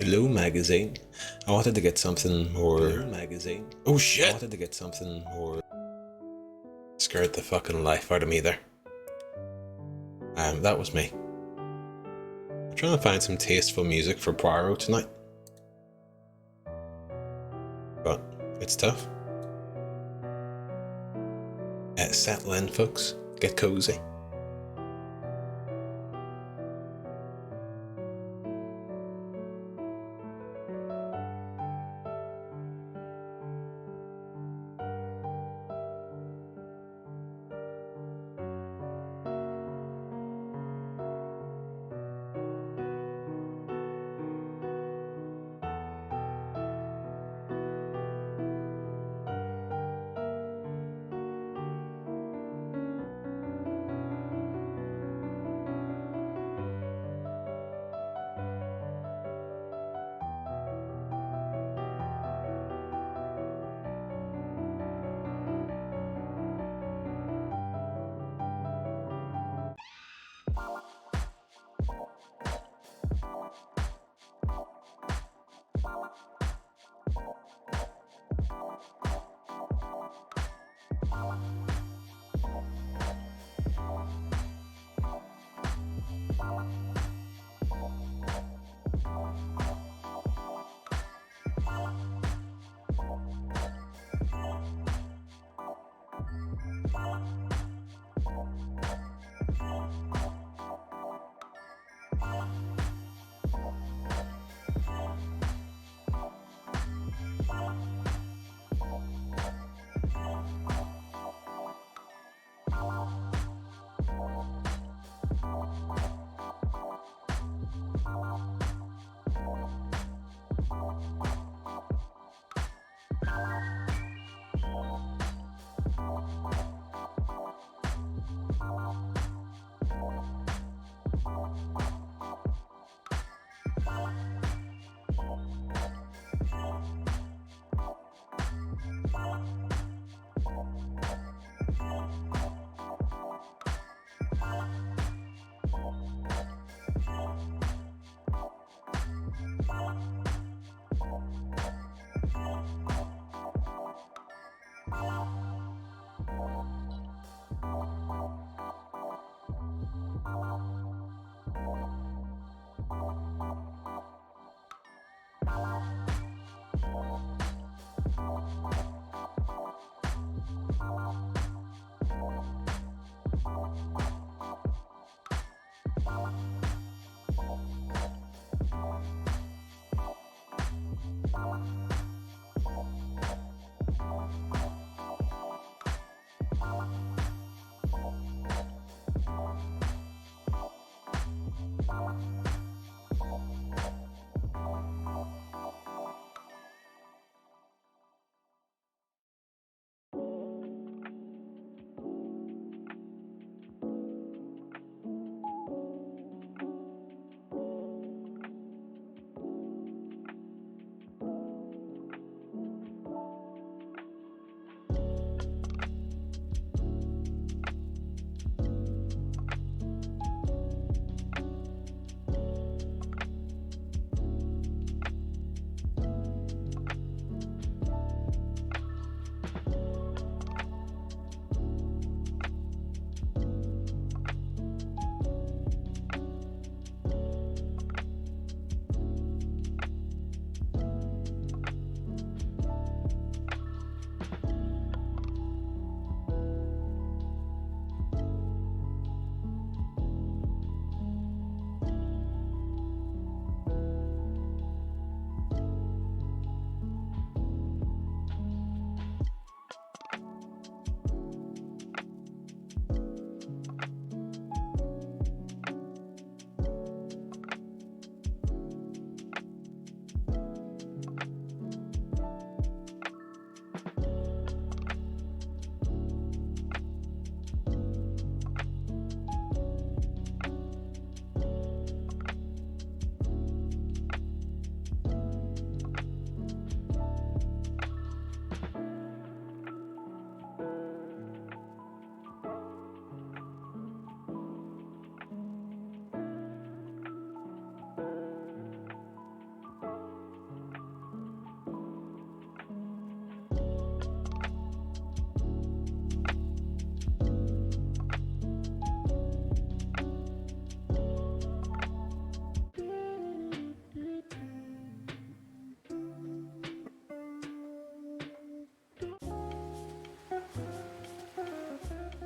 Blue magazine. I wanted to get something more. Blue magazine. Oh shit! I wanted to get something more. Scared the fucking life out of me there. That was me. I'm trying to find some tasteful music for Poirot tonight. But it's tough. Settle in, folks. Get cozy.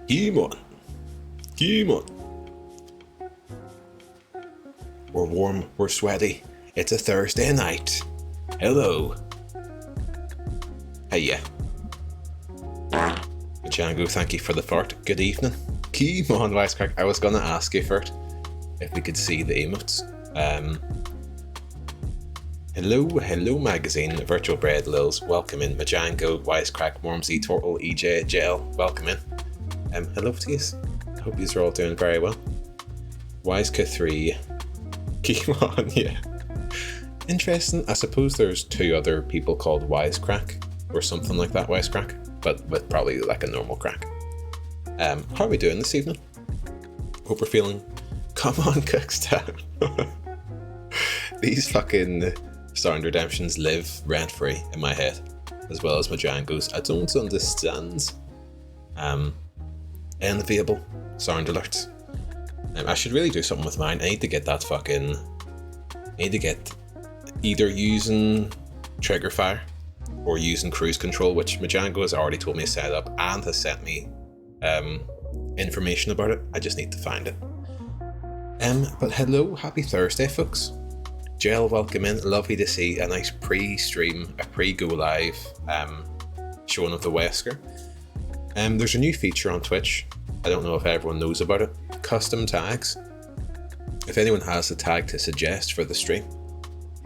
Come on. Come on. We're warm, we're sweaty. It's a Thursday night. Hello. Hiya. Django, thank you for the fart. Good evening. Come on, Wisecrack. I was going to ask you first if we could see the emotes. Hello magazine, Virtual Bread, Lils, welcome in. Majango, Wisecrack, Wormsy, Turtle, EJ, Gel, welcome in. Hello to you. I hope these are all doing very well. Wiseka 3, keep on, yeah. Interesting. I suppose there's 2 other people called Wisecrack or something like that, Wisecrack, but with probably like a normal crack. How are we doing this evening? Hope we're feeling. Come on, Cookstown. These fucking Sound Redemptions live rent-free in my head, as well as Majango's. I don't understand. Enviable sound alerts. I should really do something with mine. I need to get that fucking. I need to get either using trigger fire or using cruise control, which Majango has already told me to set up and has sent me information about it. I just need to find it. But hello, happy Thursday, folks. Gel, welcome in. Lovely to see a nice pre-stream, a pre-go live showing of the Wesker. There's a new feature on Twitch. I don't know if everyone knows about it. Custom tags. If anyone has a tag to suggest for the stream,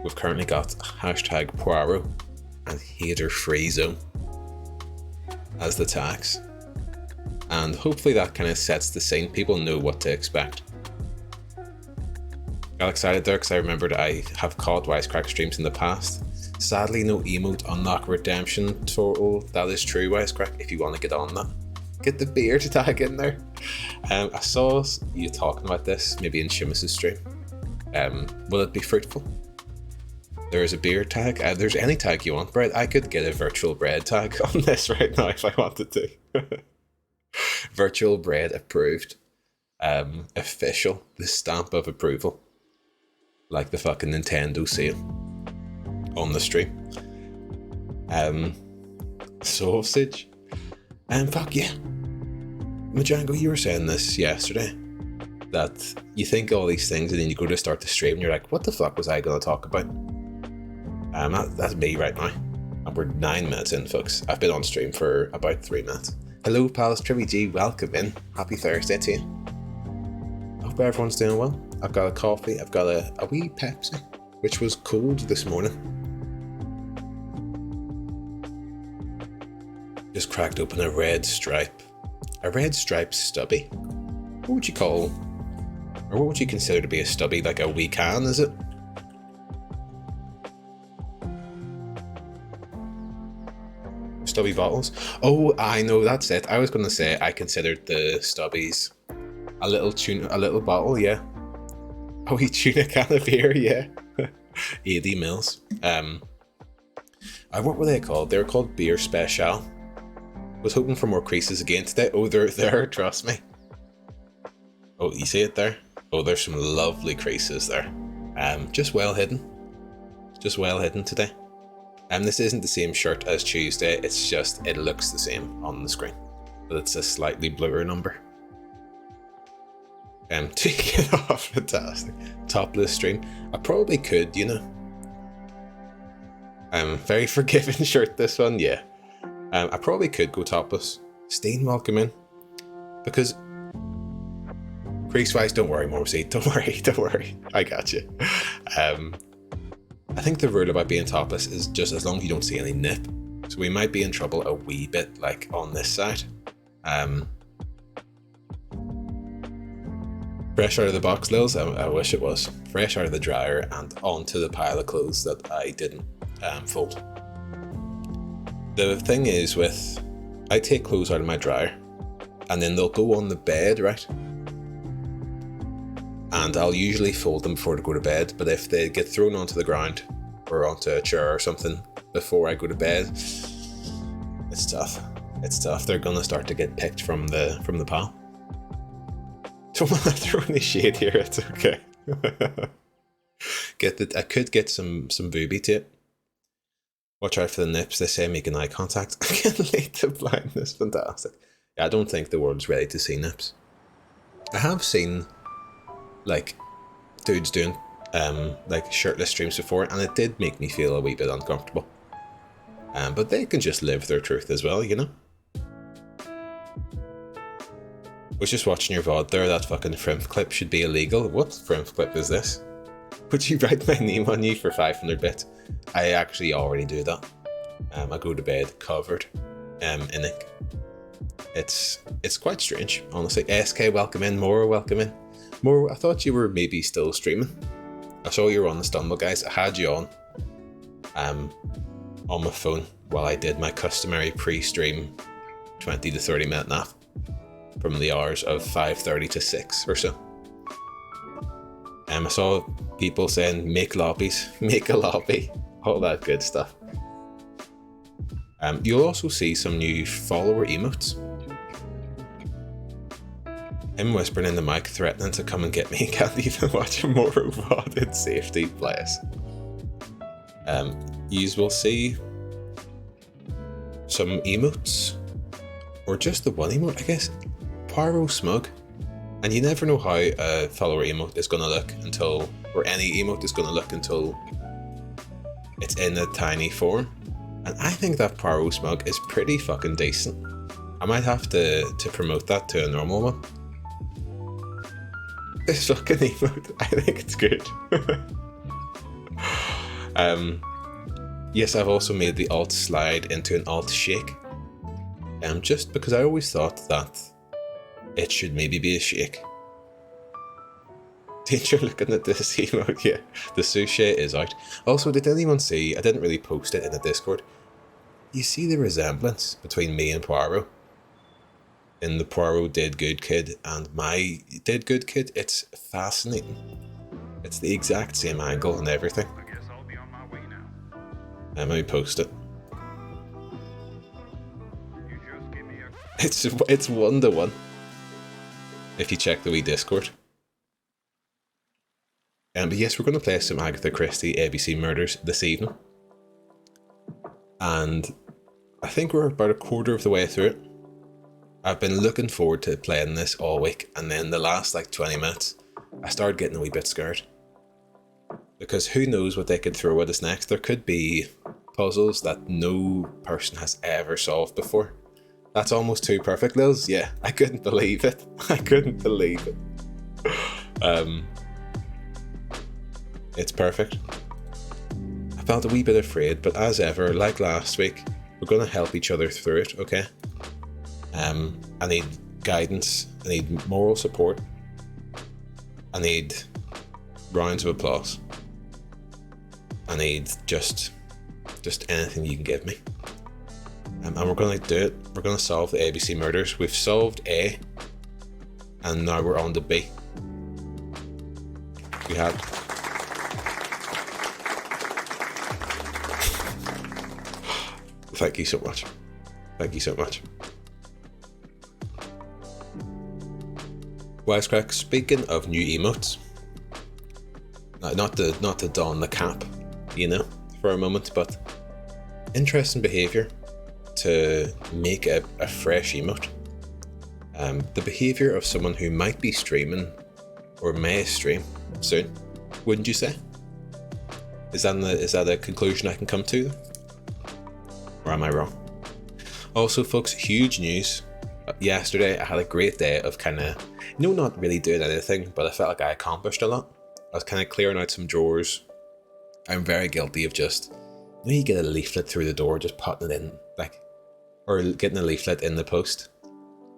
we've currently got hashtag Poirot and Hater Free Zone as the tags. And hopefully that kind of sets the scene. People know what to expect. Got excited there because I remembered I have caught Wisecrack streams in the past. Sadly, no emote unlock redemption total. That is true, Wisecrack. If you want to get on that, get the beard tag in there. I saw you talking about this maybe in Seamus's stream. Will it be fruitful? There is a beard tag. There's any tag you want, Bread. I could get a virtual bread tag on this right now if I wanted to. Virtual bread approved. Official. The stamp of approval. Like the fucking Nintendo seal on the stream. Sausage. Fuck yeah. Majango, you were saying this yesterday, that you think all these things and then you go to start the stream and you're like, what the fuck was I going to talk about? That's me right now. And we're 9 minutes in, folks. I've been on stream for about 3 minutes. Hello, pals. Trivi G, welcome in. Happy Thursday to you. Hope everyone's doing well. I've got a coffee. I've got a wee Pepsi, which was cold this morning. Just cracked open a red stripe. A red stripe stubby. What would you call, or what would you consider to be a stubby? Like a wee can, is it? Stubby bottles? Oh, I know, that's it. I was going to say I considered the stubbies a little bottle, yeah. A wee tuna can of beer, yeah. 80 mils. What were they called? They were called Beer Special. Was hoping for more creases again today. Oh, they're there, trust me. Oh, you see it there? Oh, there's some lovely creases there. Just well hidden. Just well hidden today. This isn't the same shirt as Tuesday, it's just, it looks the same on the screen. But it's a slightly bluer number. Take it off, fantastic. Topless stream. I probably could, you know. Very forgiving shirt, this one, yeah. I probably could go topless. Steen, welcome in. Because crease-wise, don't worry, Mormsy. Don't worry. I got you. I think the rule about being topless is just as long as you don't see any nip. So we might be in trouble a wee bit, like on this side. Fresh out of the box, Lils. I wish it was. Fresh out of the dryer and onto the pile of clothes that I didn't fold. The thing is I take clothes out of my dryer and then they'll go on the bed, right? And I'll usually fold them before I go to bed, but if they get thrown onto the ground or onto a chair or something before I go to bed, it's tough. It's tough. They're gonna start to get picked from the pile. Don't want to throw any shade here, it's okay. I could get some booby tape. Watch out for the nips, they say making eye contact can lead to blindness. Fantastic. I don't think the world's ready to see nips. I have seen like dudes doing like shirtless streams before, and it did make me feel a wee bit uncomfortable. But they can just live their truth as well, you know? Was just watching your VOD there, that fucking Frimph clip should be illegal. What Frimph clip is this? Would you write my name on you for 500 bits? I actually already do that. I go to bed covered in ink. It's quite strange, honestly. SK, welcome in. Mora, welcome in. Mora, I thought you were maybe still streaming. I saw you were on the Stumble, guys. I had you on my phone while I did my customary pre-stream 20 to 30 minute nap from the hours of 5:30 to 6 or so. I saw people saying make lobbies, make a lobby, all that good stuff. You'll also see some new follower emotes. Him whispering in the mic, threatening to come and get me. Can't even watch more VOD in safety, bless. Yous will see some emotes, or just the one emote, I guess. Pyro Smug, and you never know how a follower emote is going to look until, or any emote is going to look until it's in a tiny form. And I think that Pyro Smug is pretty fucking decent. I might have to promote that to a normal one. This fucking emote, I think it's good. Yes, I've also made the alt slide into an alt shake. Just because I always thought that it should maybe be a shake. Danger looking at this emote, yeah. The sushi is out. Also, did anyone see, I didn't really post it in the Discord, you see the resemblance between me and Poirot? In the Poirot Did Good Kid and my Did Good Kid, it's fascinating. It's the exact same angle and everything. I guess I'll be on my way now. Let me post it. You just give me a... It's 1-to-1. If you check the wee Discord. But yes, we're going to play some Agatha Christie ABC Murders this evening. And I think we're about a quarter of the way through it. I've been looking forward to playing this all week, and then the last like 20 minutes, I started getting a wee bit scared. Because who knows what they could throw at us next. There could be puzzles that no person has ever solved before. That's almost too perfect, Lils. Yeah, I couldn't believe it. I couldn't believe it. It's perfect. I felt a wee bit afraid, but as ever, like last week, we're going to help each other through it, okay? I need guidance. I need moral support. I need rounds of applause. I need just anything you can give me. And we're going to do it. We're going to solve the ABC murders. We've solved A, and now we're on to B. We have... Thank you so much. Thank you so much. Wisecrack, speaking of new emotes, not to don the cap, you know, for a moment, but interesting behaviour to make a fresh emote. The behaviour of someone who might be streaming or may stream soon, wouldn't you say? Is that a conclusion I can come to? Or am I wrong? Also, folks, huge news. Yesterday I had a great day of kind of, not really doing anything, but I felt like I accomplished a lot. I was kind of clearing out some drawers. I'm very guilty of just, you get a leaflet through the door, just putting it in, or getting a leaflet in the post,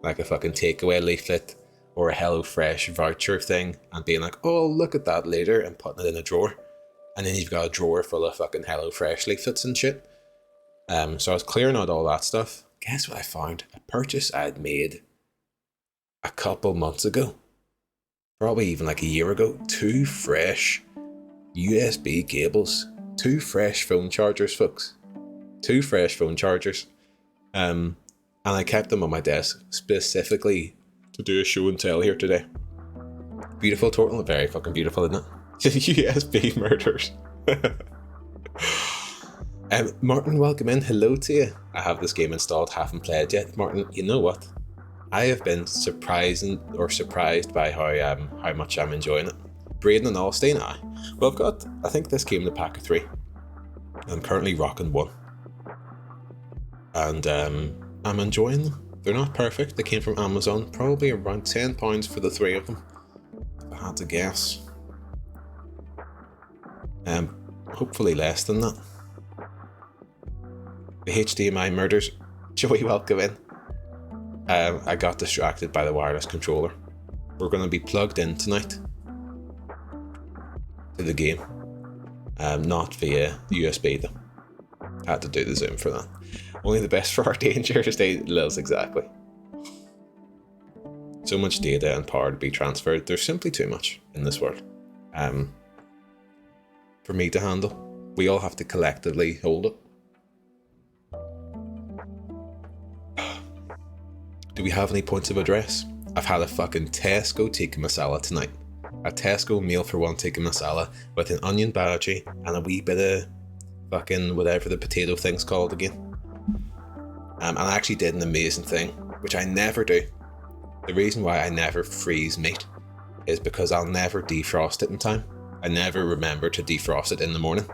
like a fucking takeaway leaflet or a HelloFresh voucher thing, and being like, oh, I'll look at that later, and putting it in a drawer. And then you've got a drawer full of fucking HelloFresh leaflets and shit. So I was clearing out all that stuff. Guess what I found? A purchase I had made a couple months ago. Probably even like a year ago. 2 fresh USB cables. 2 fresh phone chargers, folks. 2 fresh phone chargers. And I kept them on my desk specifically to do a show and tell here today. Beautiful, total, very fucking beautiful, isn't it? USB murders. Martin, welcome in. Hello to you. I have this game installed, haven't played yet. Martin, you know what? I have been surprised by how much I'm enjoying it. Braden and Allstein, aye. Well, I think this came in a pack of 3. I'm currently rocking 1. And I'm enjoying them. They're not perfect. They came from Amazon. Probably around £10 for the 3 of them, if I had to guess. Hopefully less than that. The HDMI murders. Joey, welcome in. I got distracted by the wireless controller. We're going to be plugged in tonight to the game. Not via USB though. Had to do the Zoom for that. Only the best for our dangers, Lils, exactly. So much data and power to be transferred. There's simply too much in this world for me to handle. We all have to collectively hold it. Do we have any points of address? I've had a fucking Tesco tikka masala tonight. A Tesco meal for 1 tikka masala with an onion bhaji and a wee bit of fucking whatever the potato thing's called again. And I actually did an amazing thing, which I never do. The reason why I never freeze meat is because I'll never defrost it in time. I never remember to defrost it in the morning.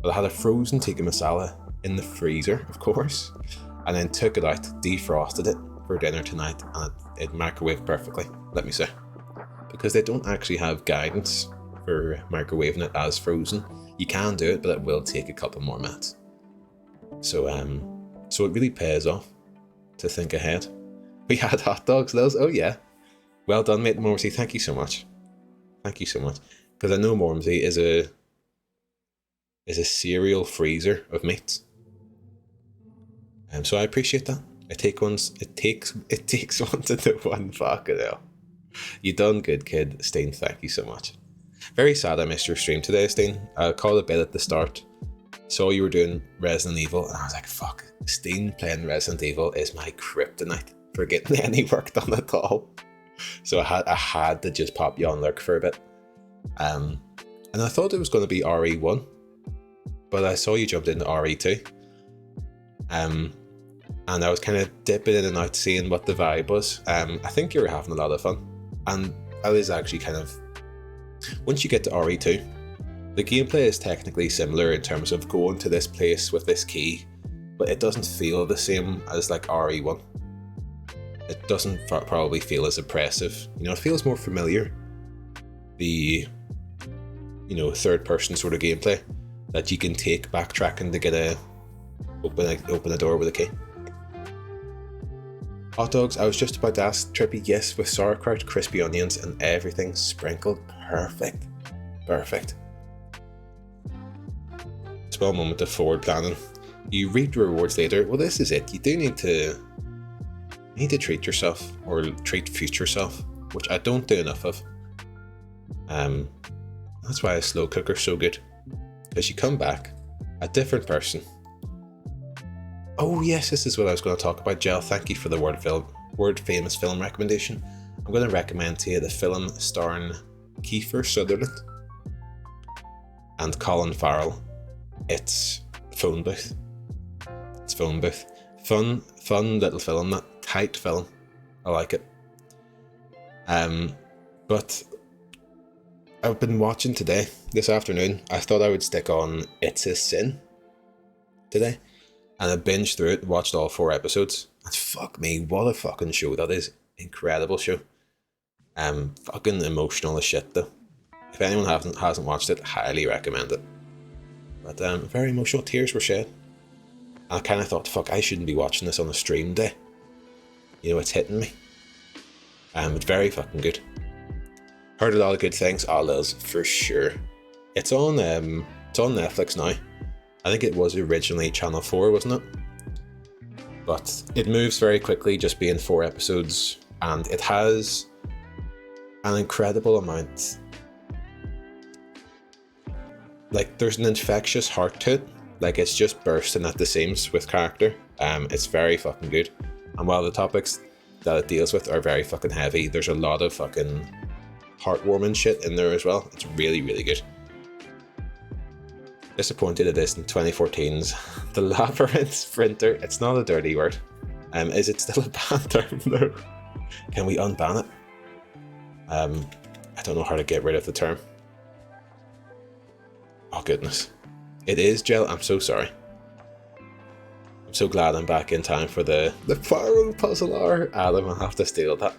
But I had a frozen tikka masala in the freezer, of course, and then took it out, defrosted it for dinner tonight, and it microwaved perfectly, let me say. Because they don't actually have guidance for microwaving it as frozen. You can do it, but it will take a couple more minutes. So it really pays off to think ahead. We had hot dogs, Lils. Oh yeah. Well done, mate. Mormsey, thank you so much. Thank you so much. Because I know Mormsey is a serial freezer of meats. So I appreciate that. It takes one to know one. Fucking hell. You done good, kid. Steen, thank you so much. Very sad I missed your stream today, Steen. I called a bit at the start. Saw you were doing Resident Evil, and I was like, fuck, Steen playing Resident Evil is my kryptonite for getting any work done at all. So I had to just pop you on lurk for a bit. And I thought it was going to be RE1, but I saw you jumped into RE2. And I was kind of dipping in and out, seeing what the vibe was. I think you were having a lot of fun. And I was actually kind of... Once you get to RE2, the gameplay is technically similar in terms of going to this place with this key, but it doesn't feel the same as like RE1. It doesn't probably feel as oppressive. It feels more familiar. The, third person sort of gameplay that you can take backtracking to get open a door with a key. Hot dogs, I was just about to ask Trippy. Yes, with sauerkraut, crispy onions, and everything sprinkled. Perfect. Small moment of forward planning. You reap the rewards later. Well, this is it. You do need to treat yourself, or treat future self, which I don't do enough of. That's why a slow cooker's so good, because you come back a different person. Oh yes, this is what I was going to talk about, Gel. Thank you for the word famous film recommendation. I'm going to recommend to you the film starring Kiefer Sutherland and Colin Farrell. It's Phone Booth. Fun little film, that tight film. I like it. But I've been watching today, this afternoon. I thought I would stick on It's a Sin today. And I binged through it, watched all 4 episodes. And fuck me, what a fucking show that is. Incredible show. Fucking emotional as shit though. If anyone hasn't watched it, highly recommend it. But very emotional, tears were shed. And I kind of thought, fuck, I shouldn't be watching this on a stream day. It's hitting me. It's very fucking good. Heard a lot of good things. Oh, Lils, for sure. It's on Netflix now. I think it was originally Channel 4, wasn't it? But it moves very quickly, just being 4 episodes, and it has an incredible amount. Like, there's an infectious heart to it. Like, it's just bursting at the seams with character. It's very fucking good. And while the topics that it deals with are very fucking heavy, there's a lot of fucking heartwarming shit in there as well. It's really, really good. Disappointed it isn't 2014's The Labyrinth Sprinter. It's not a dirty word. Is it still a banned term though? Can we unban it? I don't know how to get rid of the term. Oh goodness. It is, Jill. I'm so sorry. I'm so glad I'm back in time for the Pharaoh puzzle hour. Adam, I'll have to steal that.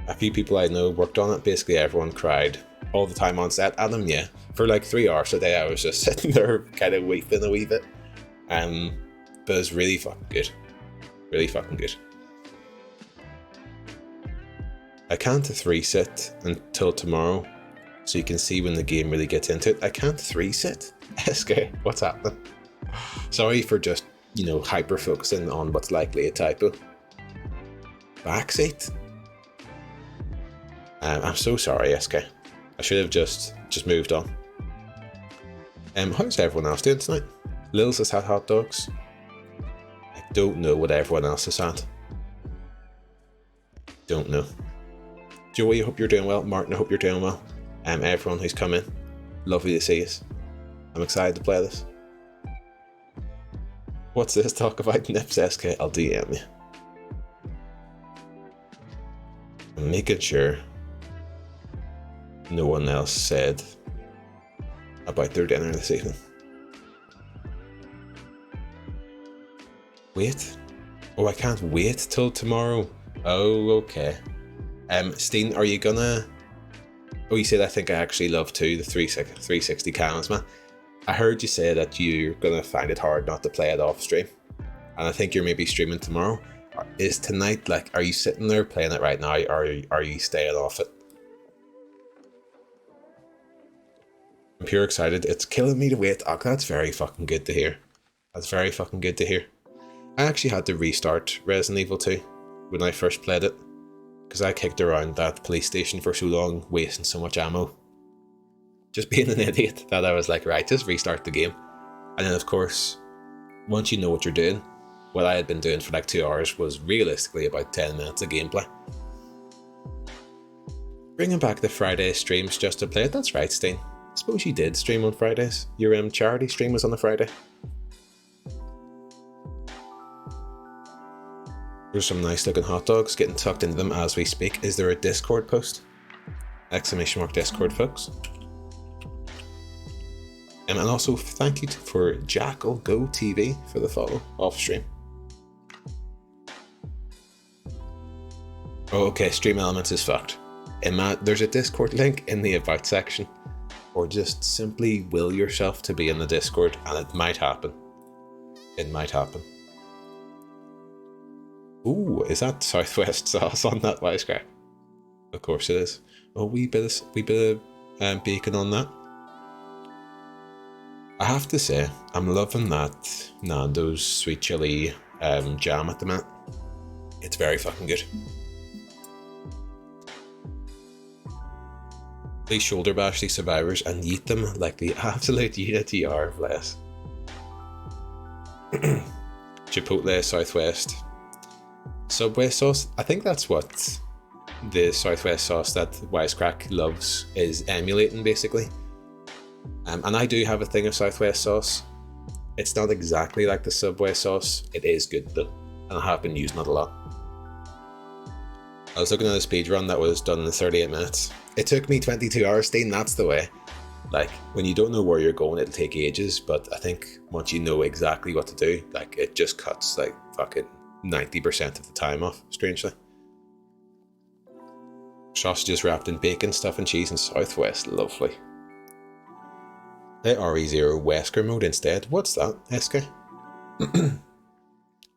A few people I know worked on it. Basically everyone cried all the time on set. Adam, yeah. For like 3 hours a day I was just sitting there kind of weeping a wee bit. But it's really fucking good. Really fucking good. I can't 3-sit until tomorrow, so you can see when the game really gets into it. I can't 3-sit? SK, what's happening? Sorry for just, hyper focusing on what's likely a typo. Backseat? I'm so sorry, SK. I should have just moved on. How's everyone else doing tonight? Lils has had hot dogs. I don't know what everyone else has had. Don't know. Joey, I hope you're doing well. Martin, I hope you're doing well. Everyone who's come in, lovely to see us. I'm excited to play this. What's this talk about? Nips SK, I'll DM you. I'm making sure no one else said about their dinner this evening. Wait. Oh, I can't wait till tomorrow. Oh, okay. Steen, are you gonna... Oh, you said I think I actually love too, the 360 cams, man. I heard you say that you're gonna find it hard not to play it off stream. And I think you're maybe streaming tomorrow. Is tonight, like, are you sitting there playing it right now, or are you staying off it? I'm pure excited. It's killing me to wait. Oh, that's very fucking good to hear. That's very fucking good to hear. I actually had to restart Resident Evil 2 when I first played it, because I kicked around that police station for so long, wasting so much ammo. Just being an idiot that I was like, right, just restart the game. And then of course, once you know what you're doing, what I had been doing for like 2 hours was realistically about 10 minutes of gameplay. Bringing back the Friday streams just to play it, that's right, Steen. I suppose you did stream on Fridays. Your charity stream was on a Friday. There's some nice looking hot dogs getting tucked into them as we speak. Is there a Discord post? Exclamation mark Discord, folks. And also thank you for Jackal Go TV for the follow off stream. Oh, okay, Stream Elements is fucked. There's a Discord link in the About section, or just simply will yourself to be in the Discord, and it might happen. It might happen. Ooh, is that Southwest sauce on that wisecrack? Of course it is. Oh, wee bit of bacon on that. I have to say, I'm loving that Nando's sweet chili jam at the minute. It's very fucking good. Please shoulder bash these survivors and eat them like the absolute unity are, bless. Chipotle Southwest. Subway sauce, I think that's what the Southwest sauce that Wisecrack loves is emulating, basically. And I do have a thing of Southwest sauce. It's not exactly like the Subway sauce. It is good though, and I have been using it a lot. I was looking at a speed run that was done in 38 minutes. It took me 22 hours, Steen, that's the way. Like, when you don't know where you're going, it'll take ages, but I think once you know exactly what to do, like, it just cuts, like, fucking 90% of the time off, strangely. Sausages wrapped in bacon, stuff and cheese, and Southwest, lovely. Play RE0 Wesker mode instead. What's that, SK?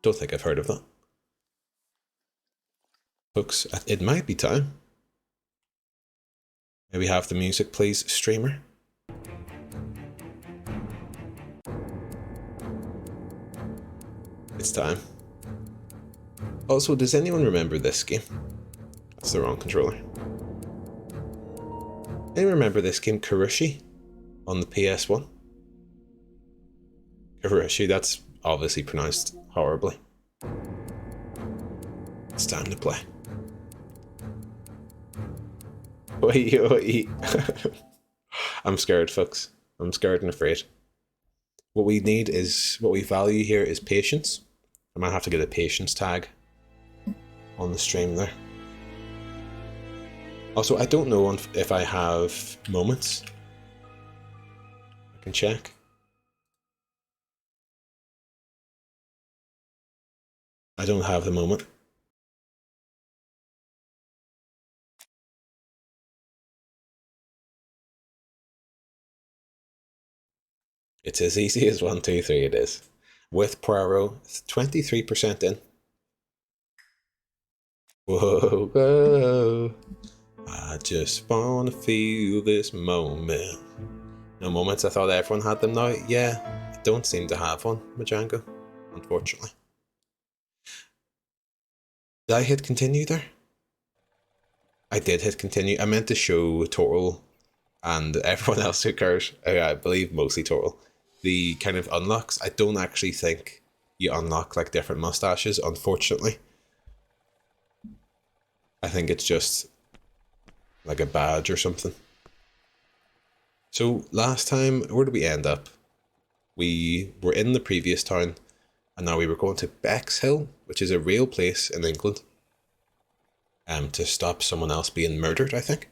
Don't think I've heard of that. Folks, it might be time. May we have the music, please, streamer? It's time. Also, does anyone remember this game? That's the wrong controller. Anyone remember this game, Karushi, on the PS1? Karushi, that's obviously pronounced horribly. It's time to play. Oi. I'm scared, folks. I'm scared and afraid. What we value here is patience, I might have to get a patience tag on the stream there. Also, I don't know if I have moments. I can check. I don't have the moment. It's as easy as 1, 2, 3 it is. With Poirot, 23% in. Whoa, whoa. I just wanna feel this moment. No moments, I thought everyone had them now. Yeah, I don't seem to have one, Majango, unfortunately. Did I hit continue there? I did hit continue. I meant to show Toral and everyone else who cares, I believe mostly Toral, the kind of unlocks. I don't actually think you unlock like different mustaches, unfortunately. I think it's just like a badge or something. So last time, where did we end up? We were in the previous town, and now we were going to Bexhill, which is a real place in England, to stop someone else being murdered, I think.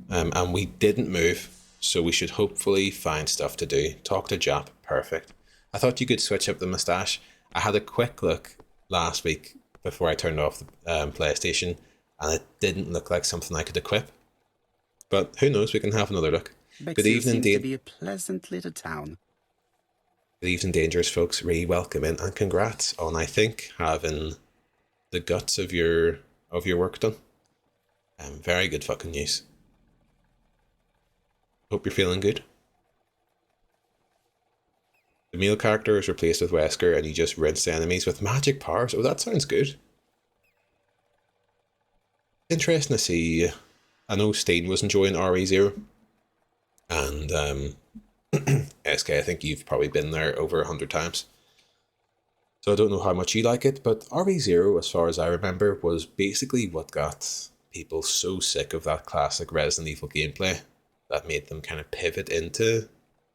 And we didn't move, so we should hopefully find stuff to do. Talk to Jap, perfect. I thought you could switch up the moustache. I had a quick look last week before I turned off the PlayStation, and it didn't look like something I could equip. But who knows, we can have another look. Bexhill Good evening, seems to be a pleasant little town. Good evening, dangerous folks. Welcome in, and congrats on, I think, having the guts of your work done. Very good fucking news. Hope you're feeling good. The male character is replaced with Wesker, and you just rinse the enemies with magic powers. Oh, that sounds good. Interesting to see. I know Steen was enjoying RE0, and SK, I think you've probably been there over 100 times. So I don't know how much you like it, but RE0, as far as I remember, was basically what got people so sick of that classic Resident Evil gameplay that made them kind of pivot into,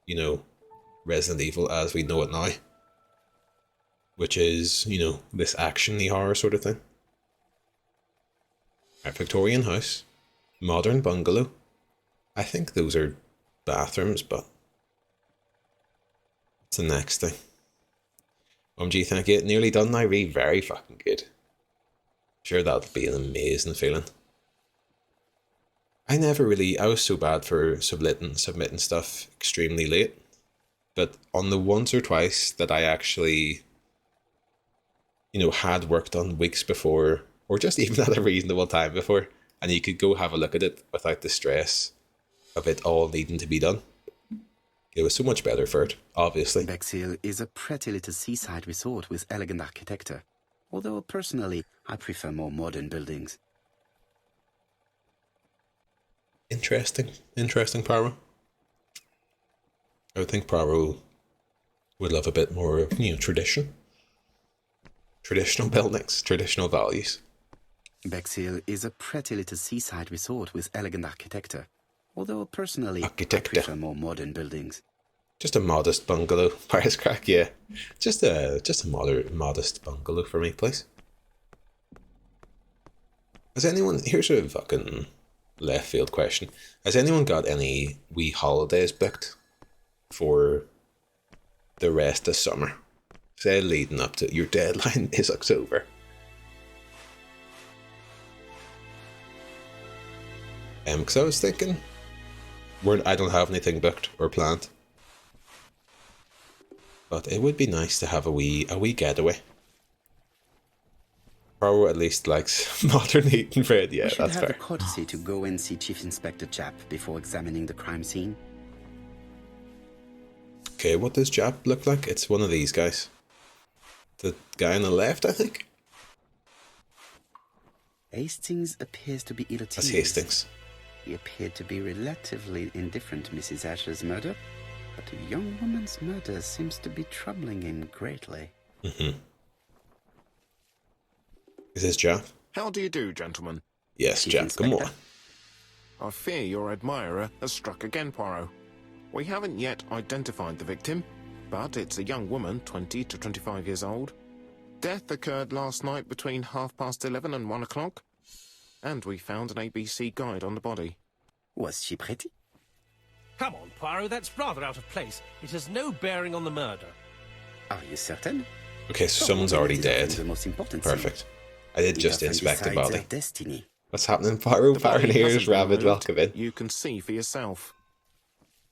you know, Resident Evil as we know it now, which is, you know, this action-y horror sort of thing. Right, Victorian house, modern bungalow. I think those are bathrooms, but what's the next thing? OMG, thank you. Nearly done now, very fucking good. Sure, that'll be an amazing feeling. I was so bad for submitting stuff extremely late. But on the once or twice that I actually, you know, had work done weeks before, or just even at a reasonable time before, and you could go have a look at it without the stress of it all needing to be done, it was so much better for it, obviously. Bexhill is a pretty little seaside resort with elegant architecture, although personally I prefer more modern buildings. Interesting Poirot. I would think Poirot would love a bit more of, you know, traditional buildings, traditional values. Bexhill is a pretty little seaside resort with elegant architecture, although personally I prefer more modern buildings. Just a modest bungalow, Paris Crack, yeah. Just a modest bungalow for me, please. Here's a fucking left field question. Has anyone got any wee holidays booked for the rest of summer? Say leading up to your deadline is October. Because I was thinking, I don't have anything booked or planned, but it would be nice to have a wee getaway. Poirot at least likes modern eating bread. Yeah, that's fair. We should have the courtesy to go and see Chief Inspector Jap before examining the crime scene. Okay, what does Jap look like? It's one of these guys. The guy on the left, I think. Hastings appears to be ill at ease. That's Hastings. He appeared to be relatively indifferent to Mrs. Asher's murder, but a young woman's murder seems to be troubling him greatly. Mm-hmm. Is this Jap? How do you do, gentlemen? Yes, Chief Jap, Inspector. come on. I fear your admirer has struck again, Poirot. We haven't yet identified the victim, but it's a young woman, 20 to 25 years old. Death occurred last night between 11:30 and 1 o'clock, and we found an ABC guide on the body. Was she pretty? Come on, Poirot, that's rather out of place. It has no bearing on the murder. Are you certain? Okay, so someone's already dead. The most important Perfect. I did just inspect the decides body. their destiny. What's happening, Poirot? The body Pioneers, hasn't been Rabbit, removed. welcome in. You can see for yourself.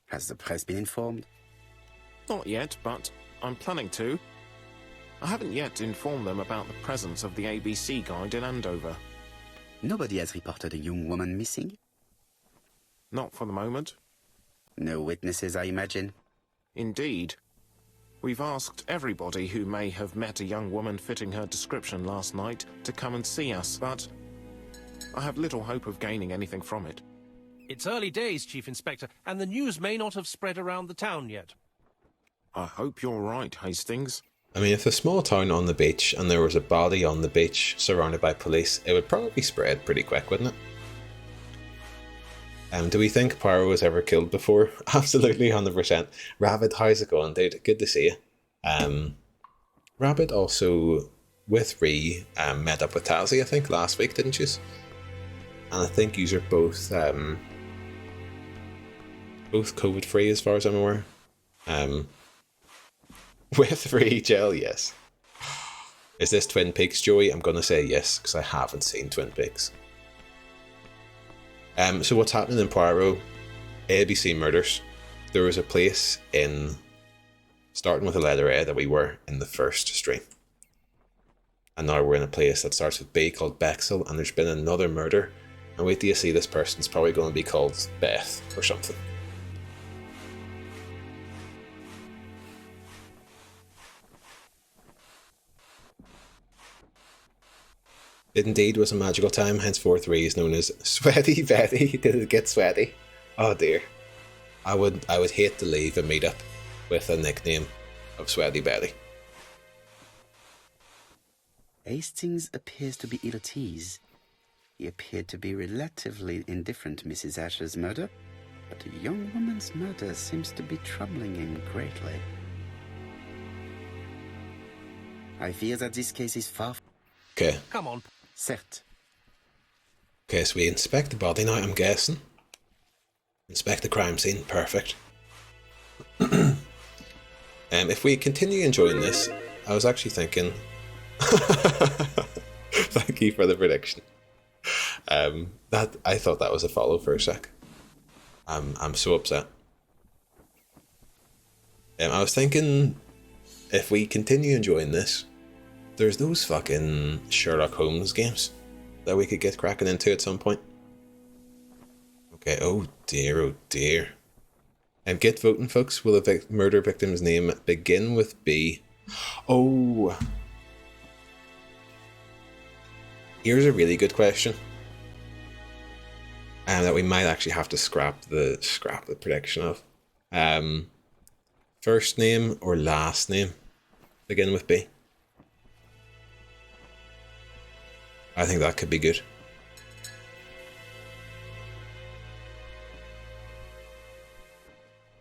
Has the press been informed? Not yet, but I'm planning to. I haven't yet informed them about the presence of the ABC guide in Andover. Nobody has reported a young woman missing? Not for the moment. No witnesses, I imagine. Indeed. We've asked everybody who may have met a young woman fitting her description last night to come and see us, but I have little hope of gaining anything from it. It's early days, Chief Inspector, and the news may not have spread around the town yet. I hope you're right, Hastings. I mean, if a small town on the beach and there was a body on the beach surrounded by police, it would probably spread pretty quick, wouldn't it? Do we think Poirot was ever killed before? Absolutely, 100%. Rabbit, how's it going, dude? Good to see you. Rabbit also, with Ree, met up with Tazzy, I think, last week, didn't you? And I think you are both COVID-free as far as I'm aware. With Ree, Gel, yes. Is this Twin Peaks, Joey? I'm going to say yes, because I haven't seen Twin Peaks. So what's happening in Poirot? ABC murders. There was a place in, starting with the letter A, that we were in the first stream. And now we're in a place that starts with B called Bexel, and there's been another murder. And wait till you see this person's probably going to be called Beth or something. It indeed was a magical time, henceforth Ree is known as Sweaty Betty. Did it get sweaty? Oh dear. I would hate to leave a meetup with a nickname of Sweaty Betty. Hastings appears to be ill at ease. He appeared to be relatively indifferent to Mrs. Asher's murder, but a young woman's murder seems to be troubling him greatly. I fear that this case is far from... Okay. Come on. Certes. Okay, so we inspect the body now, I'm guessing. Inspect the crime scene, perfect. If we continue enjoying this, I was actually thinking... Thank you for the prediction. That I thought that was a follow for a sec. I'm so upset. I was thinking, if we continue enjoying this, there's those fucking Sherlock Holmes games that we could get cracking into at some point. Okay, oh dear, oh dear. Get voting, folks. Will a murder victim's name begin with B? Oh. Here's a really good question. That we might actually have to scrap the prediction of. First name or last name begin with B? I think that could be good.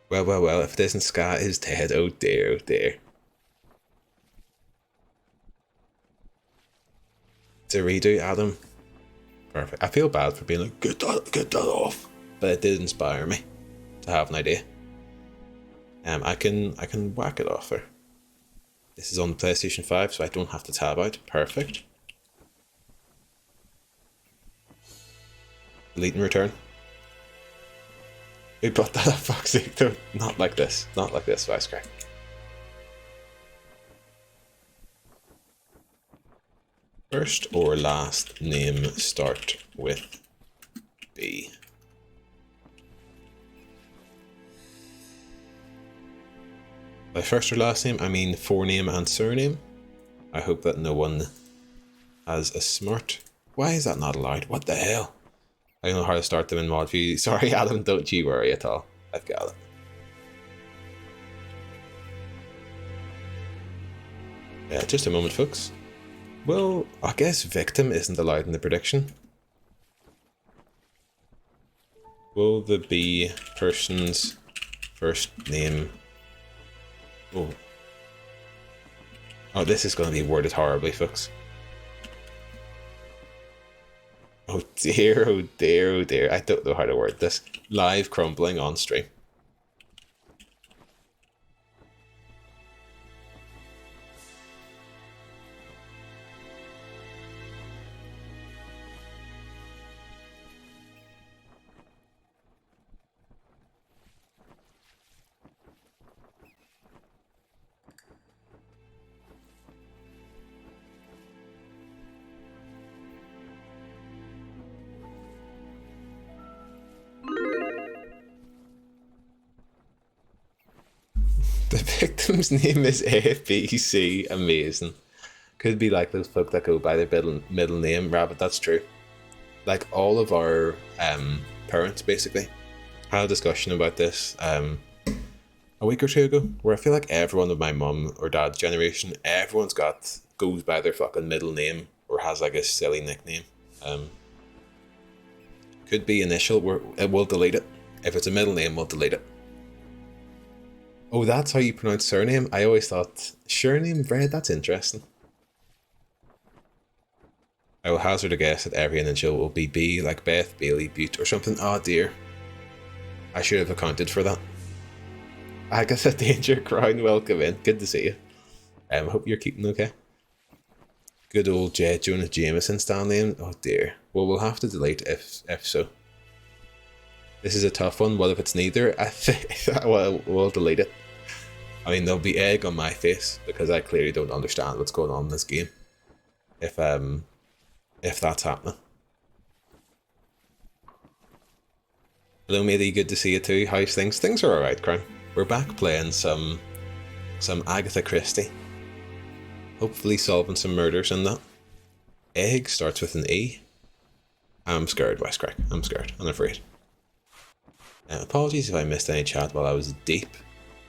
Well, if it isn't Scott is dead, oh dear, oh dear. To redo Adam. Perfect. I feel bad for being like, get that off. But it did inspire me to have an idea. I can whack it off there. This is on PlayStation 5, so I don't have to tab out. Perfect. Delete and return. We brought that up, fuck's sake, though. Not like this. Not like this, Vice Crack. First or last name start with B. By first or last name, I mean forename and surname. I hope that no one has a smart... Why is that not allowed? What the hell? I don't know how to start them in mod view. Sorry, Adam, don't you worry at all. I've got it. Yeah, just a moment, folks. Well, I guess victim isn't allowed in the prediction. Will the B person's first name Oh. Oh, this is going to be worded horribly, folks. Oh dear, oh dear, oh dear. I don't know how to word this. Live crumbling on stream. The victim's name is ABC. Amazing. Could be like those folk that go by their middle name. Rabbit, that's true. Like all of our parents, basically, had a discussion about this a week or two ago, where I feel like everyone of my mum or dad's generation, everyone's goes by their fucking middle name or has like a silly nickname. Could be initial. We'll delete it. If it's a middle name, we'll delete it. Oh, that's how you pronounce surname? I always thought surname, Fred, that's interesting. I will hazard a guess that every initial will be B, like Beth, Bailey, Butte, or something. Oh dear. I should have accounted for that. Agatha, Danger, Crown, welcome in. Good to see you. Hope you're keeping okay. Good old J. Jonah Jameson Stanley in. Oh dear. Well, we'll have to delete if so. This is a tough one. What if it's neither? I think we'll delete it. I mean, there'll be egg on my face because I clearly don't understand what's going on in this game. If that's happening. Hello, matey. Good to see you too. How's things? Things are alright, Crown. We're back playing some Agatha Christie. Hopefully solving some murders and that. Egg starts with an E. I'm scared, West Crack. I'm scared. I'm afraid. Apologies if I missed any chat while I was deep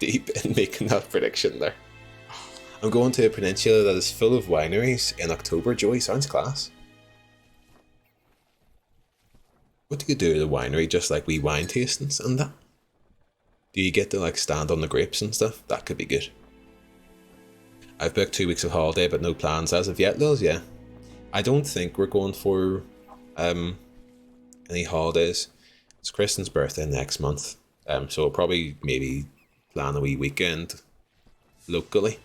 in making that prediction there. I'm going to a peninsula that is full of wineries in October. Joey, sounds class. What do you do at a winery? Just like wee wine tastings and that? Do you get to like stand on the grapes and stuff? That could be good. I've booked 2 weeks of holiday but no plans as of yet, Lils, yeah. I don't think we're going for any holidays. It's Kristen's birthday next month, so we'll probably maybe plan a wee weekend locally.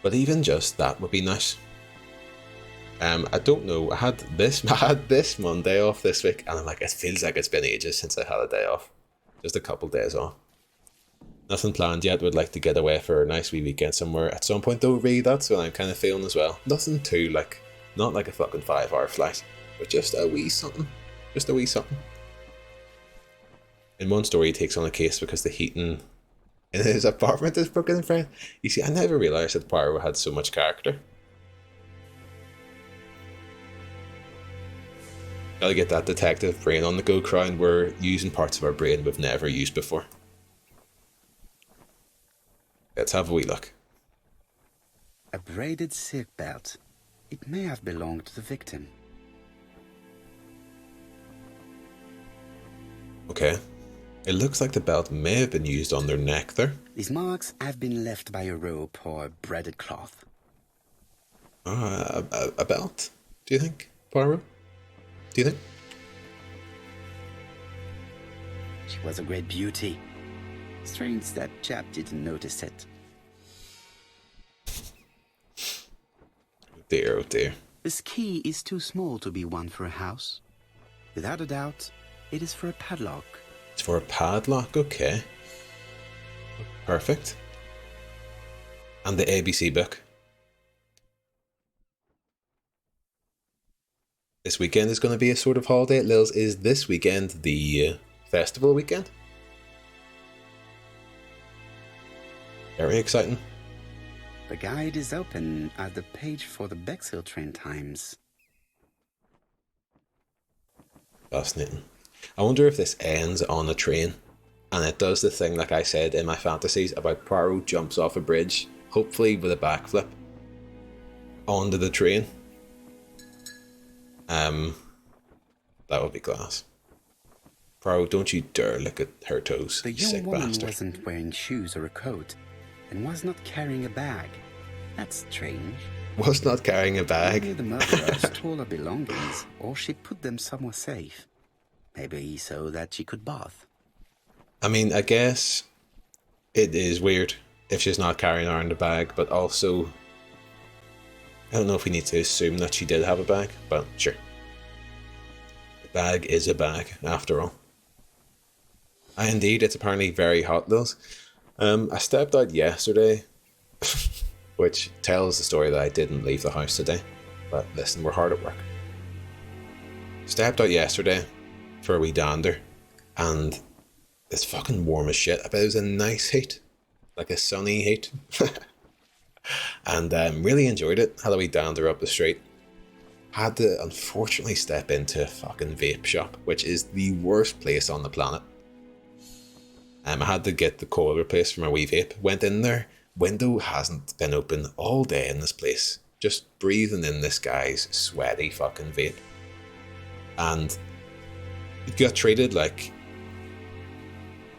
But even just that would be nice. I don't know. I had this Monday off this week, and I'm like, it feels like it's been ages since I had a day off. Just a couple days off. Nothing planned yet. Would like to get away for a nice wee weekend somewhere at some point though. Really, that's what I'm kind of feeling as well. Nothing too not like a fucking 5-hour flight, but just a wee something. Just a wee something. In one story, he takes on a case because the heating in his apartment is broken in front. You see, I never realised that Poirot had so much character. Gotta get that detective brain on the go, Crown. We're using parts of our brain we've never used before. Let's have a wee look. A braided silk belt. It may have belonged to the victim. Okay. It looks like the belt may have been used on their neck there. These marks have been left by a rope or braided cloth. A belt? Do you think, Poirot? Do you think? She was a great beauty. Strange that chap didn't notice it. Oh dear, oh dear. This key is too small to be one for a house. Without a doubt, it is for a padlock. It's for a padlock, okay. Perfect. And the ABC book. This weekend is going to be a sort of holiday at Lil's. Is this weekend the festival weekend? Very exciting. The guide is open at the page for the Bexhill train times. Fascinating. I wonder if this ends on a train and it does the thing like I said in my fantasies about Poirot jumps off a bridge, hopefully with a backflip, onto the train. That would be class. Bro, don't you dare look at her toes, The you young sick woman bastard. wasn't wearing shoes or a coat, and was not carrying a bag. That's strange. Was not carrying a Maybe bag. the murderer stole her belongings, or she put them somewhere safe. Maybe so that she could bath. I mean, I guess it is weird if she's not carrying around a bag, but also, I don't know if we need to assume that she did have a bag, but sure. A bag is a bag, after all. Indeed, it's apparently very hot, though. I stepped out yesterday, which tells the story that I didn't leave the house today. But listen, we're hard at work. Stepped out yesterday for a wee dander, and it's fucking warm as shit. I bet it was a nice heat, like a sunny heat. And really enjoyed it. Had a wee dander up the street. Had to unfortunately step into a fucking vape shop, which is the worst place on the planet. I had to get the coil replaced for my wee vape. Went in there. Window hasn't been open all day in this place. Just breathing in this guy's sweaty fucking vape. And it got treated like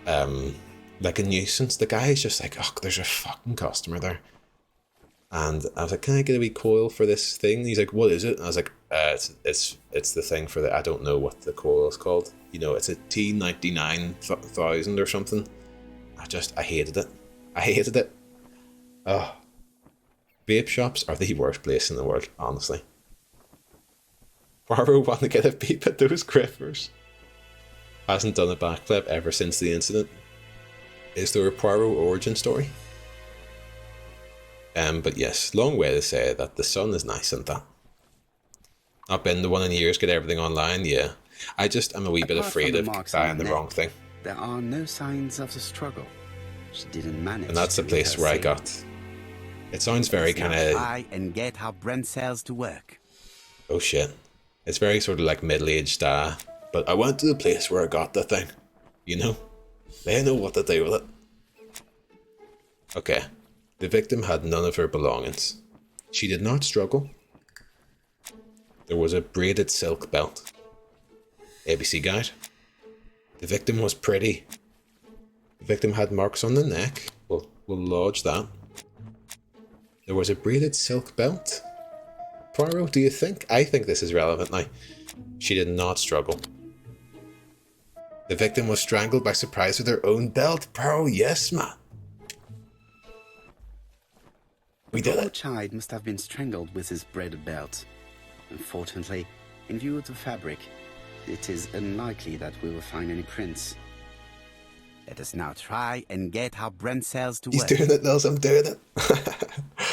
a nuisance. The guy is just like, oh, there's a fucking customer there. And I was like, can I get a wee coil for this thing? And he's like, what is it? And I was like, it's the thing for the, I don't know what the coil is called. You know, it's a T99,000 or something. I hated it. I hated it. Oh. Vape shops are the worst place in the world, honestly. Poirot wanted to get a peep at those griffers. Hasn't done a backflip ever since the incident. Is there a Poirot origin story? But yes, long way to say that the sun is nice and that. Not been the one in years, get everything online, yeah. I'm a wee bit Apart afraid from of the marks on buying her the neck, wrong thing. There are no signs of the struggle. She didn't manage. And that's to the make place her where I see. got. It sounds very Let's now kind of. try and get how brain cells to work. Oh shit. It's very sort of like middle-aged, but I went to the place where I got the thing. You know? They know what to do with it. Okay. The victim had none of her belongings. She did not struggle. There was a braided silk belt. ABC guide. The victim was pretty. The victim had marks on the neck. We'll lodge that. There was a braided silk belt. Poirot, do you think? I think this is relevant now. She did not struggle. The victim was strangled by surprise with her own belt. Poirot, yes, man. We did The poor it. child must have been strangled with his braided belt. Unfortunately, in view of the fabric, it is unlikely that we will find any prints. Let us now try and get our brain cells to He's work. doing it, Nels. I'm doing it.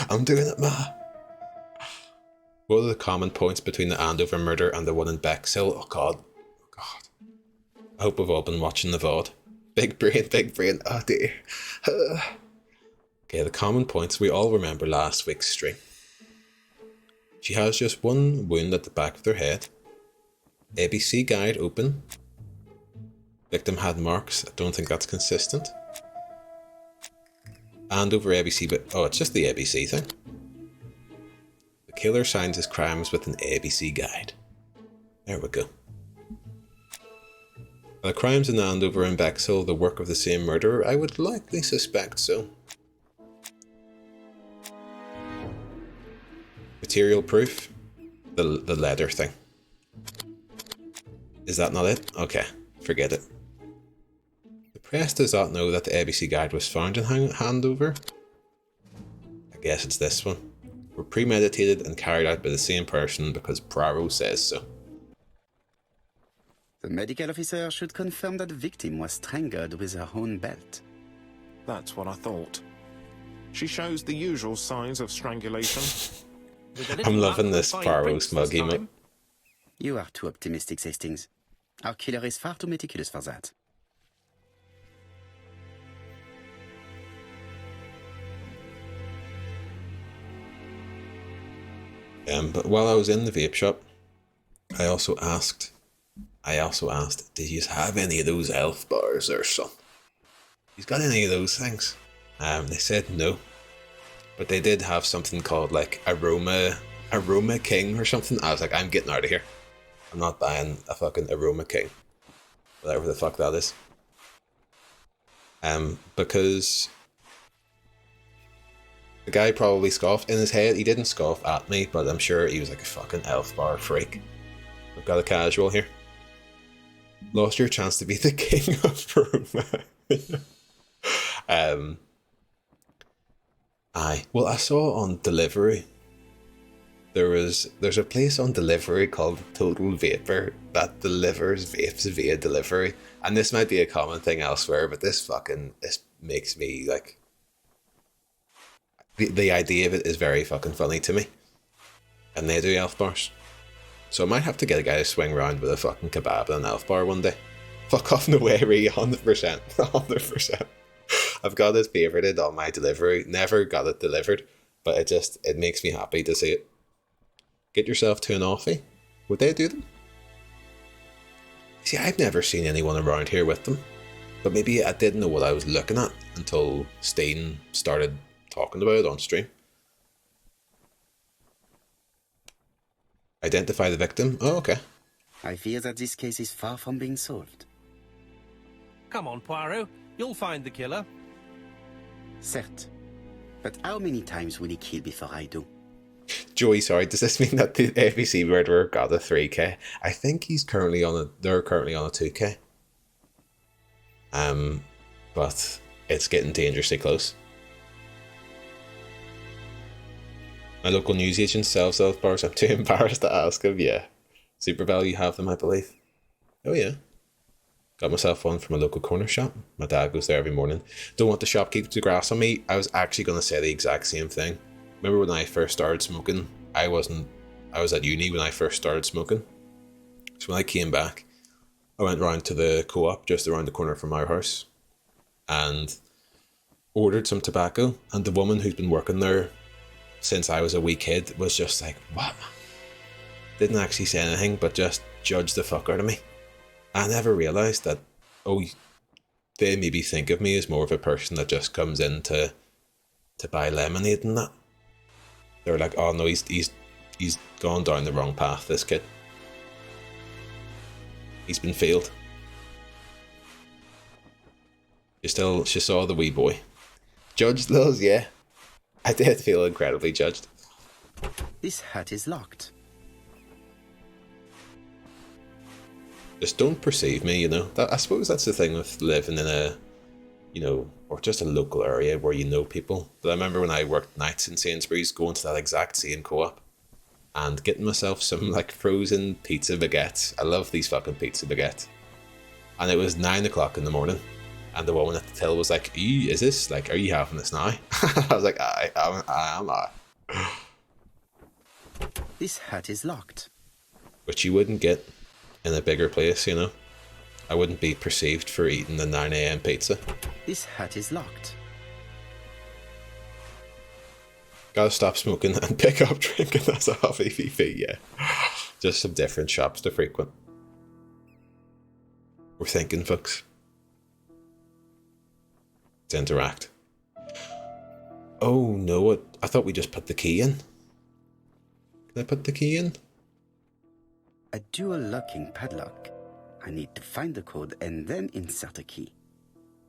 I'm doing it, ma. What are the common points between the Andover murder and the one in Bexhill? Oh, God. Oh, God. I hope we've all been watching the VOD. Big brain, big brain. Oh, dear. Okay, the common points. We all remember last week's stream. She has just one wound at the back of her head. ABC guide open. Victim had marks. I don't think that's consistent. Andover ABC, but oh, it's just the ABC thing. The killer signs his crimes with an ABC guide. There we go. Are the crimes in Andover and Bexhill the work of the same murderer? I would likely suspect so. Material proof? The leather thing. Is that not it? Okay, forget it. The press does not know that the ABC guide was found in Andover. I guess it's this one. Were premeditated and carried out by the same person because Poirot says so. The medical officer should confirm that the victim was strangled with her own belt. That's what I thought. She shows the usual signs of strangulation. With a little I'm luck, loving we'll this find Poirot prints this smug emote. time. You are too optimistic, Hastings. Our killer is far too meticulous for that. But while I was in the vape shop, I also asked, did you have any of those elf bars or something? You got any of those things? They said no. But they did have something called like Aroma King or something. I was like, I'm getting out of here. I'm not buying a fucking Aroma King. Whatever the fuck that is. Because the guy probably scoffed in his head. He didn't scoff at me, but I'm sure he was like a fucking elf bar freak. I've got a casual here. Lost your chance to be the king of Roma. Aye. Well, I saw on Delivery. There's a place on Delivery called Total Vapor that delivers vapes via delivery. And this might be a common thing elsewhere, but this makes me like... The idea of it is very fucking funny to me. And they do elf bars. So I might have to get a guy to swing around with a fucking kebab and an elf bar one day. Fuck off, no way, 100%. 100%. I've got it favorited on my delivery. Never got it delivered, but it makes me happy to see it. Get yourself to an offie. Would they do them? See, I've never seen anyone around here with them. But maybe I didn't know what I was looking at until Steen started talking about it on stream. Identify the victim? Oh, okay. I fear that this case is far from being solved. Come on, Poirot. You'll find the killer. Certes. But how many times will he kill before I do? Joey, sorry, does this mean that the ABC murderer got a 3k? I think they're currently on a 2k. But it's getting dangerously close. My local newsagent sells elf bars. I'm too embarrassed to ask him. Yeah. Super Value have them, I believe. Oh yeah. Got myself one from a local corner shop. My dad goes there every morning. Don't want the shopkeeper to grass on me. I was actually going to say the exact same thing. Remember when I first started smoking? I was at uni when I first started smoking. So when I came back, I went round to the co-op just around the corner from our house and ordered some tobacco. And the woman who's been working there since I was a wee kid was just like, what? Didn't actually say anything, but just judged the fuck out of me. I never realised that, they maybe think of me as more of a person that just comes in to buy lemonade and that. They're like, oh no, he's gone down the wrong path, this kid. He's been failed. She saw the wee boy. Judged those, yeah. I did feel incredibly judged. This hat is locked. Just don't perceive me, I suppose that's the thing with living in a, or just a local area where you know people. But I remember when I worked nights in Sainsbury's, going to that exact same co-op and getting myself some like frozen pizza baguettes. I love these fucking pizza baguettes. And it was 9 o'clock in the morning. And the woman at the till was like, is this, like, are you having this now? I was like, I am. This hat is locked. Which you wouldn't get in a bigger place, I wouldn't be perceived for eating the 9 a.m. pizza. This hat is locked. Gotta stop smoking and pick up drinking as a hobby, VP, yeah. Just some different shops to frequent. We're thinking, folks. To interact. Oh no, I thought we just put the key in. Can I put the key in? A dual locking padlock. I need to find the code and then insert a key.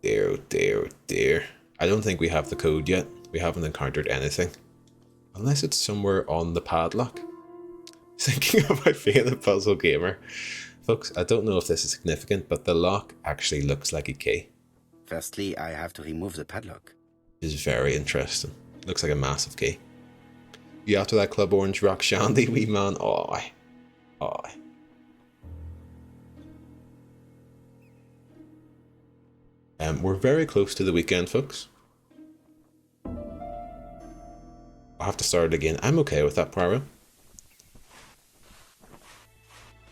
Dear, oh dear, oh dear. I don't think we have the code yet. We haven't encountered anything. Unless it's somewhere on the padlock. Thinking about being a puzzle gamer. Folks, I don't know if this is significant, but the lock actually looks like a key. Firstly, I have to remove the padlock. It's very interesting. Looks like a massive key. You after that Club Orange Rock Shandy, wee man? Oh, we're very close to the weekend, folks. I'll have to start it again. I'm okay with that, Poirot.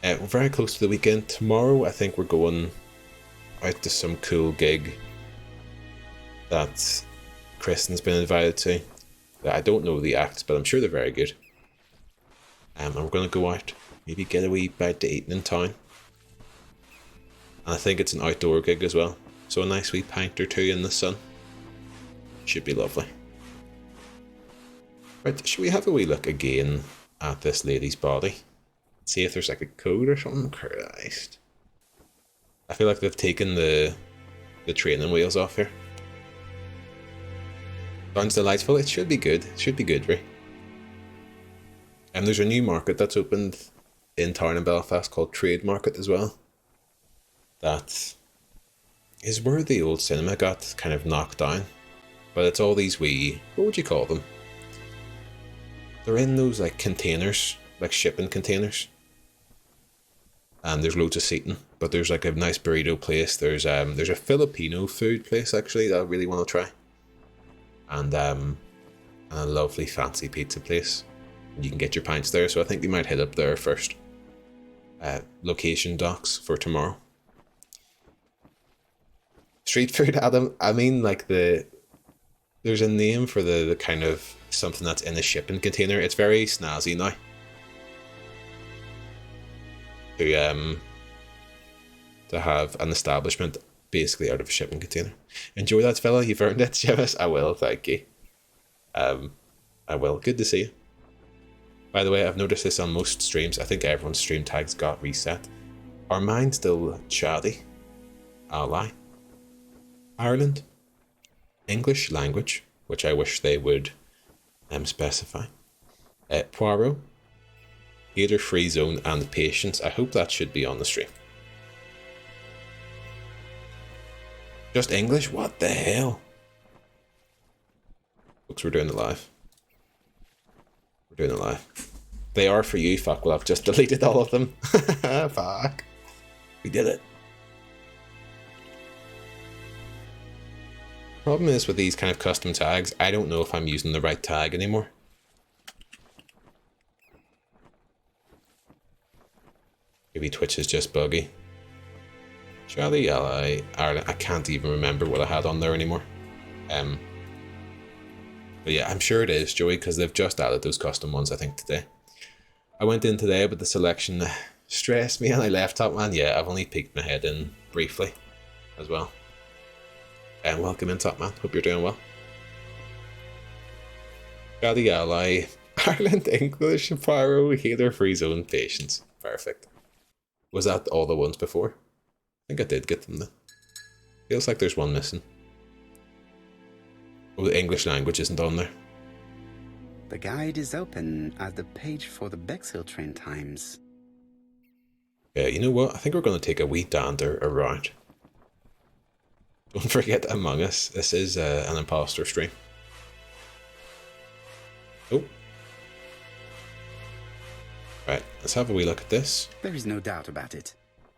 We're very close to the weekend. Tomorrow, I think we're going out to some cool gig that Kristen's been invited to. I don't know the acts, but I'm sure they're very good. And we're going to go out, maybe get a wee bite to eat in town. And I think it's an outdoor gig as well. So a nice wee pint or two in the sun. Should be lovely. Right, should we have a wee look again at this lady's body? See if there's like a code or something? Christ. I feel like they've taken the training wheels off here. Sounds delightful. It should be good. It should be good, right? And there's a new market that's opened in town in Belfast called Trade Market as well. That is where the old cinema got kind of knocked down. But it's all these wee, what would you call them? They're in those like containers, like shipping containers. And there's loads of seating. But there's like a nice burrito place. There's a Filipino food place actually that I really want to try. And a lovely fancy pizza place. You can get your pints there, so I think we might head up there first. Location docs for tomorrow. Street food, Adam. I mean, like there's a name for the kind of something that's in a shipping container. It's very snazzy now. To have an establishment basically out of a shipping container. Enjoy that, fella. You've earned it, Seamus. I will, thank you. I will. Good to see you. By the way, I've noticed this on most streams. I think everyone's stream tags got reset. Are mine still Chadi? I'll lie. Ireland. English language, which I wish they would specify. Poirot. Hater Free Zone and Patience. I hope that should be on the stream. Just English? What the hell? Folks, we're doing it live. We're doing it live. They are for you. Fuck, well, I've just deleted all of them. Fuck. We did it. Problem is with these kind of custom tags, I don't know if I'm using the right tag anymore. Maybe Twitch is just buggy. Charlie, Ally, Ireland. I can't even remember what I had on there anymore. But yeah, I'm sure it is, Joey, because they've just added those custom ones, I think, today. I went in today, but the selection stressed me and I left, Top Man. Yeah, I've only peeked my head in briefly as well. And welcome in, Top Man. Hope you're doing well. Charlie, Ally, Ireland, English, Pyro, Healer, Free Zone, Patience. Perfect. Was that all the ones before? I think I did get them then. Feels like there's one missing. Oh, the English language isn't on there. The guide is open at the page for the Bexhill train times. Yeah, you know what? I think we're going to take a wee dander around. Don't forget Among Us. This is an imposter stream. Oh. Right, let's have a wee look at this. There is no doubt about it.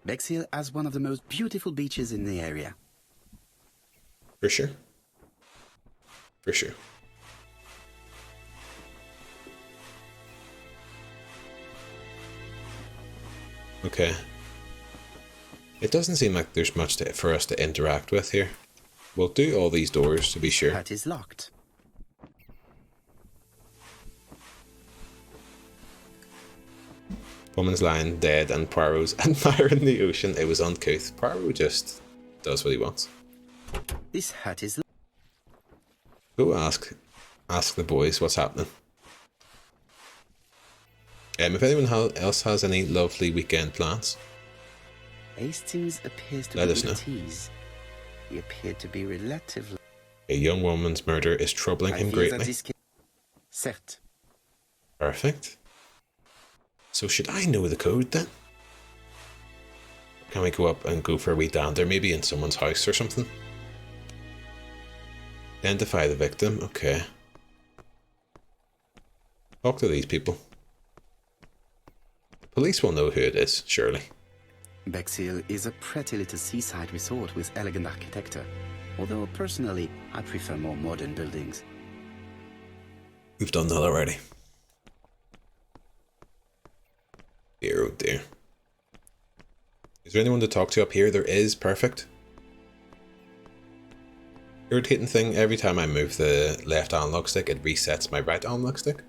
Bexhill has one of the most beautiful beaches in the area. For sure. For sure. Okay. It doesn't seem like there's much for us to interact with here. We'll do all these doors to be sure. That is locked. Woman's lying dead and Poirot's admiring the ocean. It was uncouth. Poirot just does what he wants. This hut is locked. Go ask the boys what's happening. If anyone else has any lovely weekend plans, Hastings appears to let be us know. at ease. He appeared to be relatively... A young woman's murder is troubling him greatly. Certes. Perfect. So should I know the code then? Can we go up and go for a wee dander, maybe in someone's house or something? Identify the victim, okay. Talk to these people. Police will know who it is, surely. Bexhill is a pretty little seaside resort with elegant architecture, although personally I prefer more modern buildings. We've done that already. Dear, oh dear. Is there anyone to talk to up here? There is, perfect. Irritating thing, every time I move the left analog stick, it resets my right analog stick.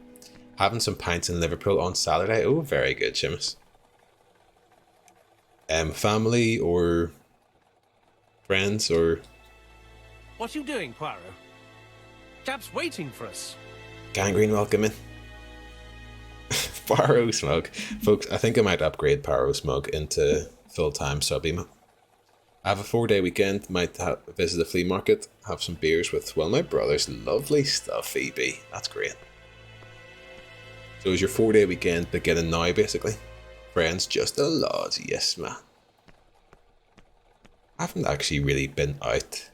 Having some pints in Liverpool on Saturday. Oh, very good, Seamus. Family or friends or... What are you doing, Poirot? Chap's waiting for us. Gangrene, welcome in. Poirot smug. Folks, I think I might upgrade Poirot smug into full-time sub-emo. I have a 4-day weekend, might visit a flea market, have some beers with, well, my brother's. Lovely stuff, Phoebe. That's great. So is your 4-day weekend beginning now, basically? Friends, just a lot, yes, man. I haven't actually really been out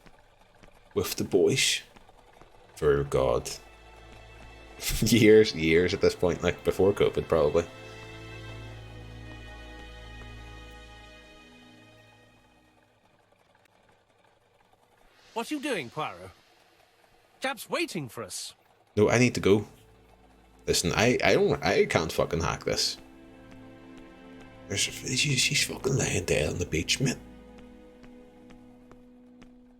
with the boys for, God, years at this point, like before COVID, probably. What are you doing, Poirot? Jap's waiting for us. No, I need to go. Listen, I can't fucking hack this. She's fucking laying dead on the beach, man.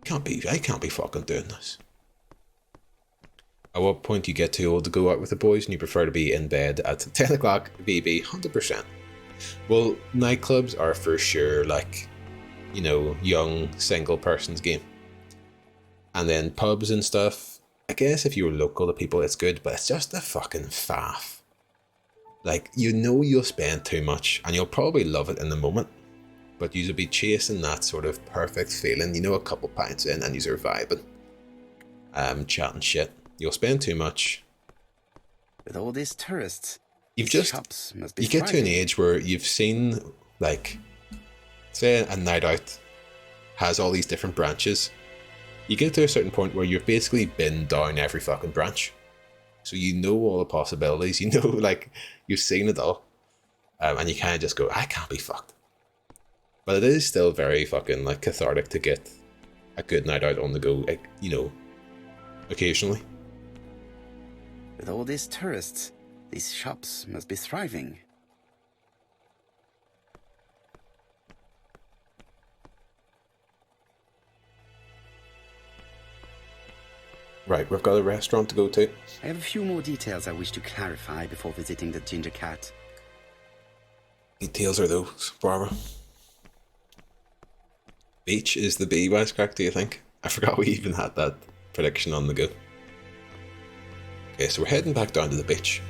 I can't be fucking doing this. At what point do you get too old to go out with the boys and you prefer to be in bed at 10 o'clock, BB? 100%. Well, nightclubs are for sure like, you know, young single person's game. And then pubs and stuff, I guess if you were local to people it's good, but it's just a fucking faff. Like, you know you'll spend too much and you'll probably love it in the moment, but you'll be chasing that sort of perfect feeling, you know, a couple pints in and you're vibing, chatting shit. You'll spend too much. With all these tourists, You get to an age where you've seen, like, say a night out has all these different branches. You get to a certain point where you've basically been down every fucking branch. So you know all the possibilities, you know, like, you've seen it all. And you kind of just go, I can't be fucked. But it is still very fucking, like, cathartic to get a good night out on the go, like, you know, occasionally. With all these tourists, these shops must be thriving. Right, we've got a restaurant to go to. I have a few more details I wish to clarify before visiting the Ginger Cat. Details are those, Barbara. Beach is the B wisecrack, do you think? I forgot we even had that prediction on the go. Okay, so we're heading back down to the beach.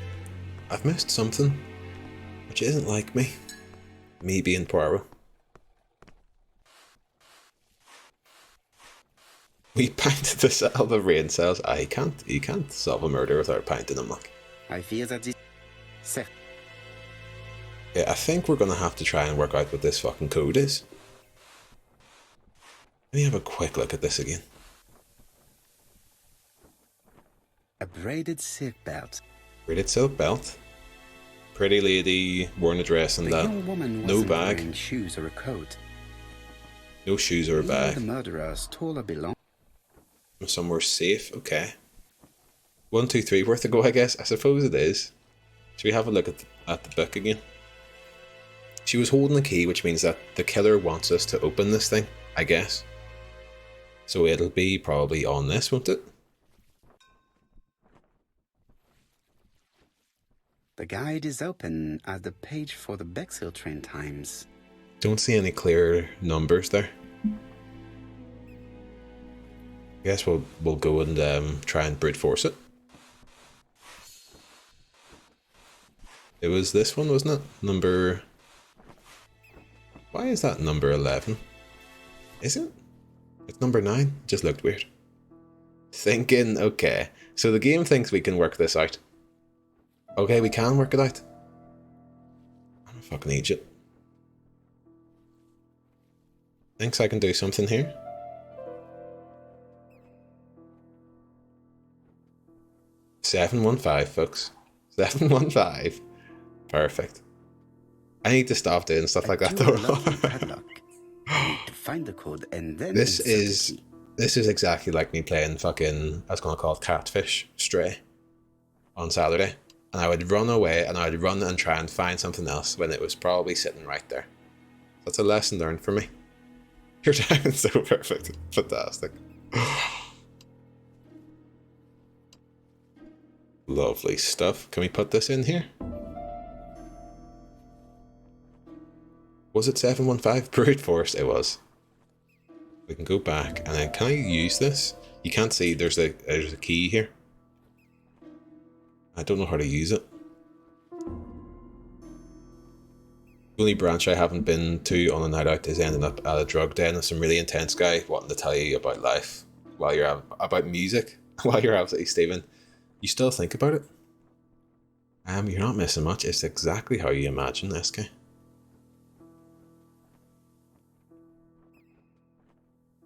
I've missed something, which isn't like me. Me being Poirot. We pinted to settle the brain cells. You can't solve a murder without pinting them, like. I fear that this... Yeah, I think we're gonna have to try and work out what this fucking code is. Let me have a quick look at this again. A braided silk belt. Braided silk belt. Pretty lady, worn a dress and The that. young woman No wasn't bag. wearing shoes or a coat. No shoes or a Neither bag. the murderer stole or belonged. Somewhere safe, okay. 1, 2, 3 worth to go, I guess. I suppose it is. Should we have a look at the book again? She was holding the key, which means that the killer wants us to open this thing, I guess. So it'll be probably on this, won't it? The guide is open as the page for the Bexhill train times. Don't see any clear numbers there. Guess we'll go and try and brute force it. It was this one, wasn't it? Number... Why is that number 11? Is it? It's number 9. Just looked weird. Thinking, okay. So the game thinks we can work this out. Okay, we can work it out. I'm a fucking idiot. Thinks I can do something here. $715, folks. 715. Perfect. I need to stop doing stuff like that though. To find the code and then This is exactly like me playing fucking, I was gonna call it Catfish Stray on Saturday. And I would run away and I would run and try and find something else when it was probably sitting right there. That's a lesson learned for me. Your timing's so perfect. Fantastic. Lovely stuff. Can we put this in here? Was it 715? Brute force, it was. We can go back and then can I use this? You can't see there's a key here. I don't know how to use it. The only branch I haven't been to on a night out is ending up at a drug den with some really intense guy wanting to tell you about life while you're about music while you're absolutely steaming. You still think about it? You're not missing much. It's exactly how you imagine this guy.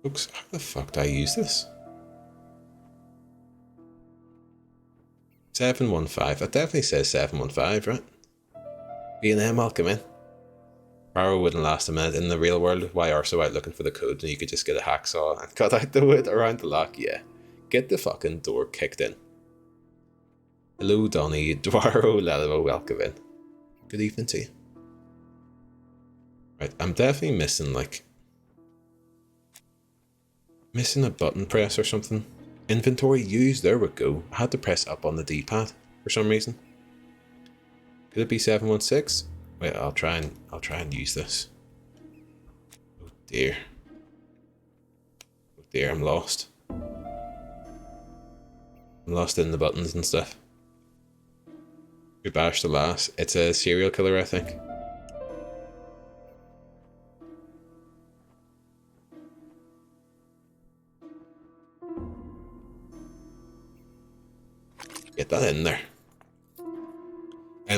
Folks, how the fuck do I use this? 715. It definitely says 715, right? B&M, welcome in. Power wouldn't last a minute in the real world. Why are so out looking for the code and you could just get a hacksaw and cut out the wood around the lock? Yeah. Get the fucking door kicked in. Hello, Donny, Dwaro, Lelvo, welcome in. Good evening to you. Right, I'm definitely missing a button press or something. Inventory used, there we go. I had to press up on the D-pad for some reason. Could it be 716? Wait, I'll try and use this. Oh dear. Oh dear, I'm lost. I'm lost in the buttons and stuff. We bash the last. It's a serial killer, I think. Get that in there.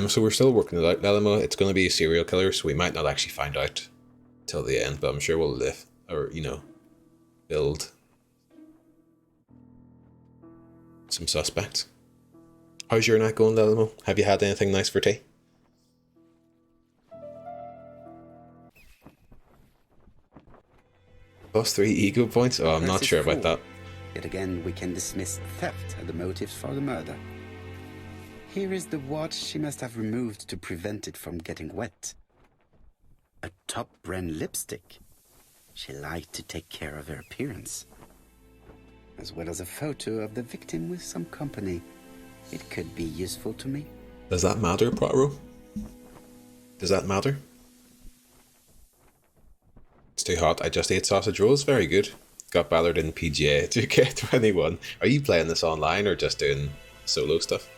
So we're still working it out, Lelima. It's going to be a serial killer, so we might not actually find out till the end, but I'm sure we'll live, or, build some suspects. How's your night going, Lelimo? Have you had anything nice for tea? +3 ego points? Oh, I'm not sure about that. Yet again, we can dismiss theft as the motives for the murder. Here is the watch she must have removed to prevent it from getting wet. A top-brand lipstick. She liked to take care of her appearance. As well as a photo of the victim with some company. It could be useful to me. Does that matter, Poirot? Does that matter? It's too hot. I just ate sausage rolls. Very good. Got battered in PGA 2K21. Are you playing this online or just doing solo stuff?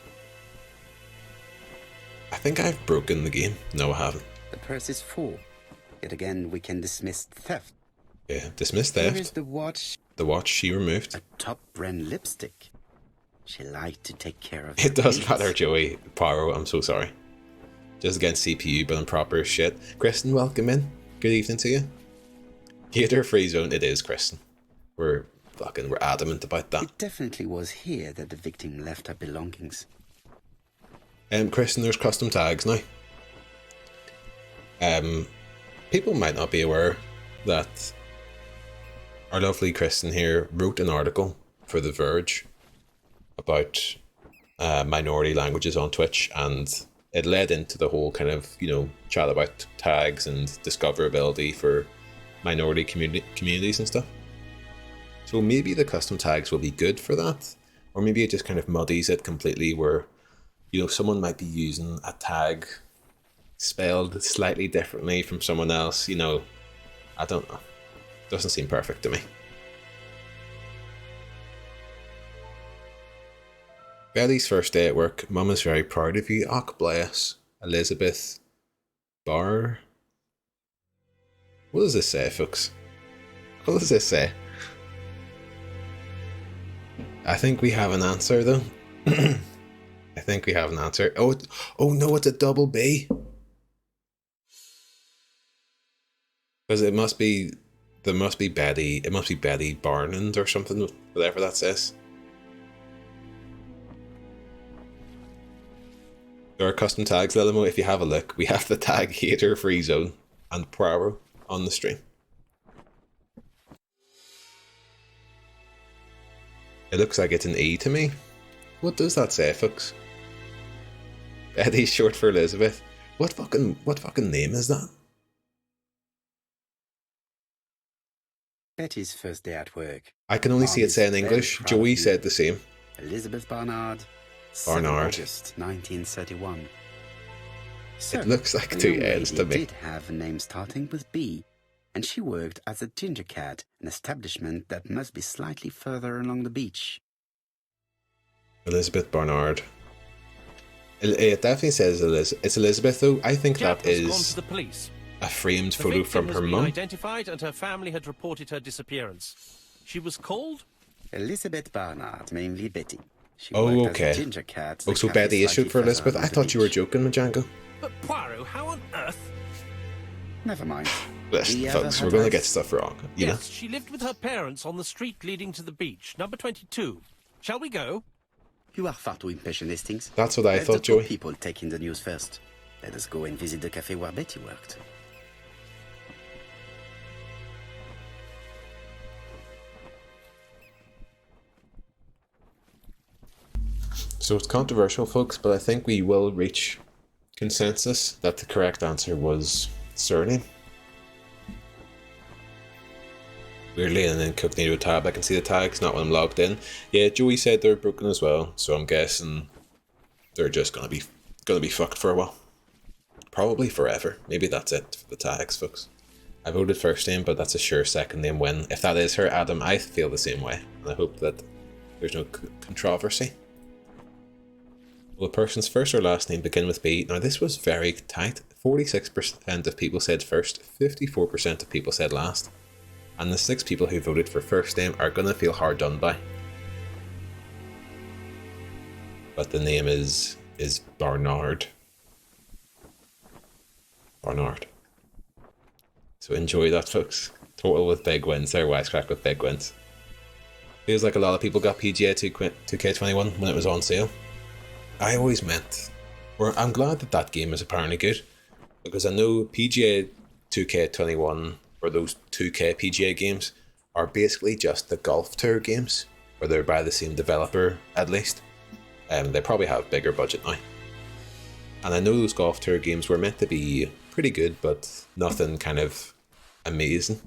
I think I've broken the game. No, I haven't. The purse is full. Yet again, we can dismiss theft. Yeah, dismiss theft. Here is the watch. The watch she removed. A top-brand lipstick. She liked to take care of it. Does matter, Joey. Poirot, I'm so sorry. Just against CPU, but I'm proper as shit. Kristen, welcome in. Good evening to you. Hater free zone, it is, Kristen. We're adamant about that. It definitely was here that the victim left her belongings. Kristen, there's custom tags now. People might not be aware that our lovely Kristen here wrote an article for The Verge about minority languages on Twitch, and it led into the whole kind of, chat about tags and discoverability for minority communities and stuff. So maybe the custom tags will be good for that, or maybe it just kind of muddies it completely where, someone might be using a tag spelled slightly differently from someone else, I don't know. Doesn't seem perfect to me. Betty's first day at work. Mum is very proud of you. Och, bless. Elizabeth Barr. What does this say, folks? What does this say? I think we have an answer, though. I think we have an answer. Oh no, it's a double B. Because there must be Betty. It must be Betty Barnand or something, whatever that says. There are custom tags, Lelimo. If you have a look, we have the tag Hater Free Zone and Poirot on the stream. It looks like it's an E to me. What does that say, folks? Betty's short for Elizabeth. What fucking name is that? Betty's first day at work. I can only see it say in English. Joey said the same. Elizabeth Barnard. Barnard. August 1931. It looks like two N's to me. She did have a name starting with B, and she worked as a Ginger Cat, an establishment that must be slightly further along the beach. Elizabeth Barnard. It definitely says it's Elizabeth, though. I think Jack that has gone is to the police. a framed The photo victim from has her been mum. identified, and her family had reported her disappearance. She was called. Elizabeth Barnard, mainly Betty. She Oh, worked okay. as a ginger cat. Oh, so Betty is short for Elizabeth? I thought you were joking, Majango. But Poirot, how on earth? Never mind. Listen, The folks, other we're going to had get stuff wrong, you know? Yes, she lived with her parents on the street leading to the beach, number 22. Shall we go? You are far too impatient, Hastings. That's what I Let thought, the poor Joey. people take in the news first. Let us go and visit the cafe where Betty worked. So it's controversial, folks, but I think we will reach consensus that the correct answer was surname. Weirdly, and then Cognito tab, I can see the tags, not when I'm logged in. Yeah, Joey said they're broken as well, so I'm guessing they're just gonna be fucked for a while. Probably forever. Maybe that's it for the tags, folks. I voted first name, but that's a sure second name win. If that is her, Adam, I feel the same way, and I hope that there's no controversy. Will a person's first or last name begin with B? Now, this was very tight. 46% of people said first, 54% of people said last. And the 6 people who voted for first name are going to feel hard done by. But the name is Barnard. Barnard. So enjoy that, folks. Total with big wins there, wisecrack with big wins. Feels like a lot of people got PGA 2K21 when it was on sale. I always meant, or I'm glad that game is apparently good, because I know PGA 2K21 or those 2K PGA games are basically just the golf tour games, or they're by the same developer at least. They probably have bigger budget now. And I know those golf tour games were meant to be pretty good, but nothing kind of amazing.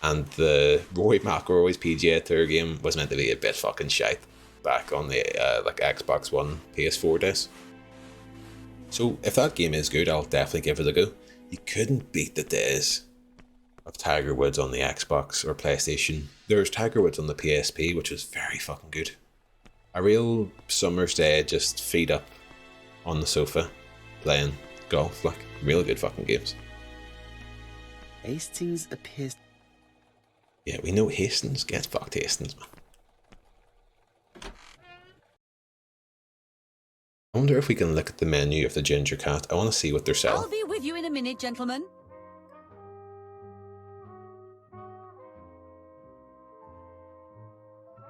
And the Rory McIlroy's PGA Tour game was meant to be a bit fucking shite back on the like Xbox One, PS4 days. So if that game is good, I'll definitely give it a go. You couldn't beat the days of Tiger Woods on the Xbox or PlayStation. There's Tiger Woods on the PSP, which was very fucking good. A real summer's day, just feet up on the sofa playing golf, like real good fucking games. Hastings appears. Yeah, we know Hastings. Get fucked, Hastings, man. I wonder if we can look at the menu of the Ginger Cat. I want to see what they're selling. I'll be with you in a minute, gentlemen.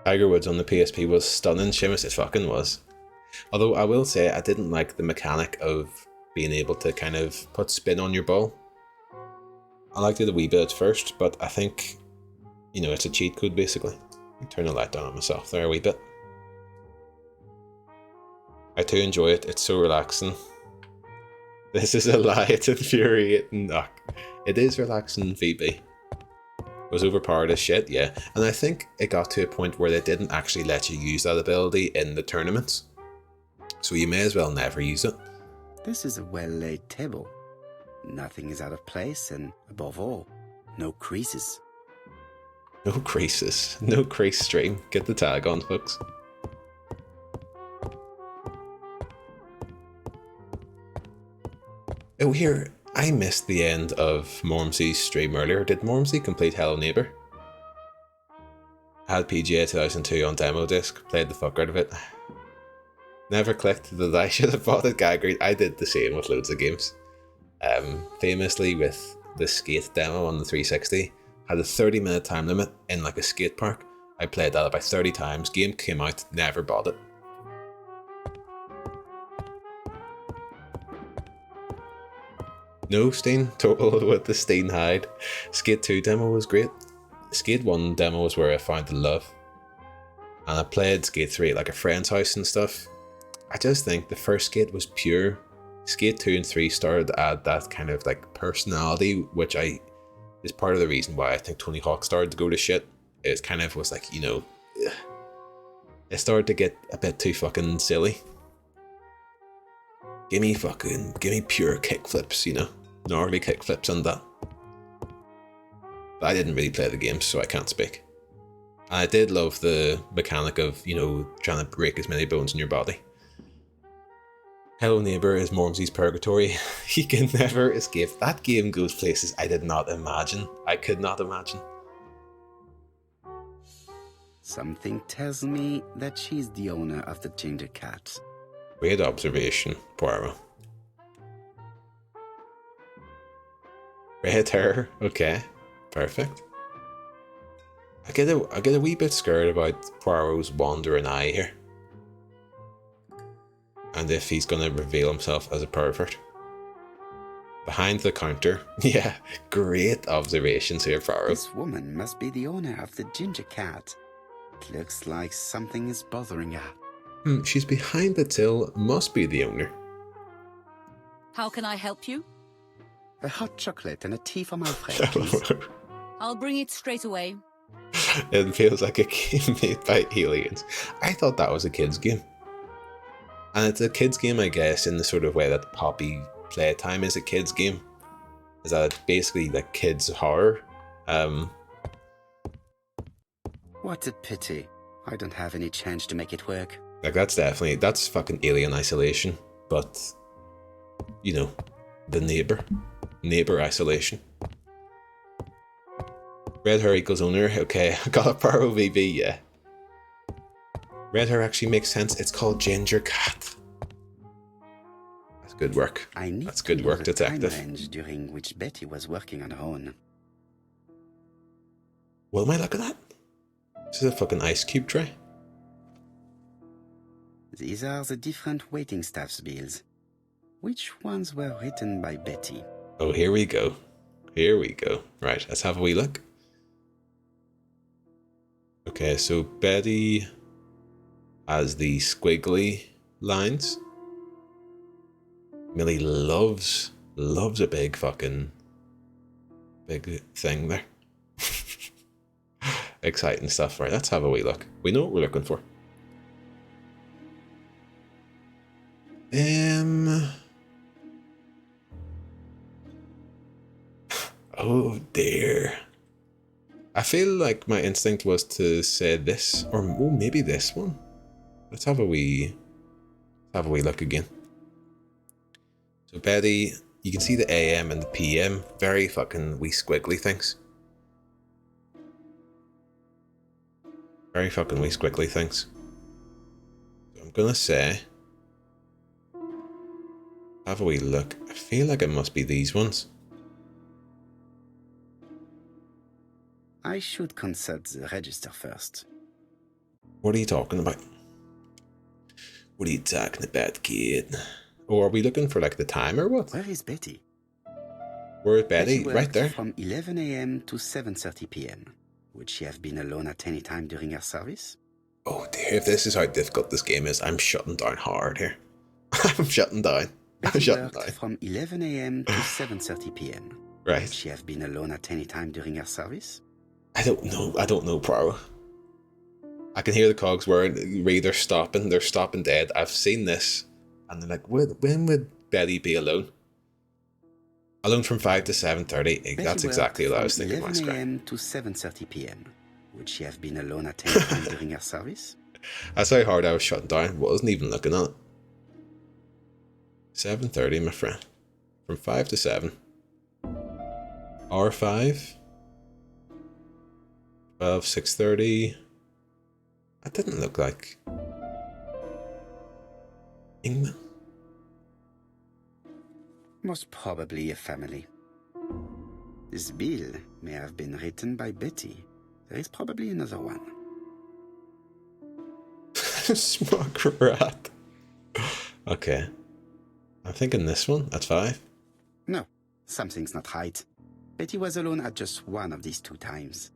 Tiger Woods on the PSP was stunning, Seamus, it fucking was. Although I will say I didn't like the mechanic of being able to kind of put spin on your ball. I liked it a wee bit at first, but I think, you know, it's a cheat code basically. Turn the light down on myself there a wee bit. I too enjoy it, it's so relaxing. This is a lie, it's infuriating. Ugh. It is relaxing, VB. It was overpowered as shit, yeah. And I think it got to a point where they didn't actually let you use that ability in the tournaments. So you may as well never use it. This is a well-laid table. Nothing is out of place, and above all, no creases. No creases. No crease stream. Get the tag on, folks. Oh, here, I missed the end of Mormsey's stream earlier. Did Mormsey complete Hello Neighbor? I had PGA 2002 on demo disc, played the fuck out of it. Never clicked that I should have bought it, Gaggery. I did the same with loads of games. Famously with the Skate demo on the 360, had a 30-minute time limit in like a skate park. I played that about 30 times, game came out, never bought it. No Steen, total with the Steen hide. Skate 2 demo was great. Skate 1 demo was where I found the love. And I played Skate 3 at like a friend's house and stuff. I just think the first Skate was pure. Skate 2 and 3 started to add that kind of like personality, which is part of the reason why I think Tony Hawk started to go to shit. It kind of was like, you know, it started to get a bit too fucking silly. Give me pure kickflips, you know, gnarly kickflips and that. But I didn't really play the game, so I can't speak. And I did love the mechanic of, you know, trying to break as many bones in your body. Hello Neighbour is Mormsy's purgatory. He can never escape. That game goes places I did not imagine. I could not imagine. Something tells me that she's the owner of the ginger cat. Great observation, Poirot. Red hair, okay, perfect. I get a wee bit scared about Poirot's wandering eye here. And if he's going to reveal himself as a pervert. Behind the counter. Yeah, great observations here, Poirot. This woman must be the owner of the ginger cat. It looks like something is bothering her. She's behind the till, must be the owner. How can I help you? A hot chocolate and a tea for my friend, please. I'll bring it straight away. It feels like a game made by aliens. I thought that was a kid's game. And it's a kid's game, I guess, in the sort of way that Poppy Playtime is a kid's game. Is that it's basically like kids' horror. What a pity. I don't have any change to make it work. Like that's fucking Alien Isolation. But, you know, the neighbor isolation. Red hair equals owner. Okay, I got a Poirot VB, yeah. Red hair actually makes sense. It's called Ginger Cat. That's good work. That's good work, detective. Time range during which Betty was working on her own. Will I look at that? This is a fucking ice cube tray. These are the different waiting staff's bills. Which ones were written by Betty? Oh, here we go. Here we go. Right, let's have a wee look. Okay, so Betty has the squiggly lines. Millie loves a big thing there. Exciting stuff. Right, let's have a wee look. We know what we're looking for. Oh dear. I feel like my instinct was to say this, or maybe this one. Let's have a wee look again. So Betty, you can see the AM and the PM, very fucking wee squiggly things. Very fucking wee squiggly things. So I'm gonna say, have a wee look. I feel like it must be these ones. I should consult the register first. What are you talking about? What are you talking about, kid? Or are we looking for like the time or what? Where is Betty? Where is Betty? Right there. From 11 a.m. to 7:30 p.m. Would she have been alone at any time during her service? Oh dear, if this is how difficult this game is, I'm shutting down hard here. I'm shutting down. Betty worked from 11 a.m. to 7:30 p.m. Right. Would she have been alone at any time during her service? I don't know, Poirot. I can hear the cogs whirring. They're stopping dead. I've seen this. And they're like, when would Betty be alone? Alone from 5 to 7:30. That's exactly what I was thinking. 11 a.m. to 7:30 p.m. Would she have been alone at any time during her service? That's how hard I was shutting down. Wasn't even looking at it. 7:30, my friend. From 5 to 7. R5. 12, 6:30. That didn't look like England. Most probably a family. This bill may have been written by Betty. There is probably another one. Smug rat. Okay. I'm thinking this one at 5. No, something's not right. Betty was alone at just one of these 2 times.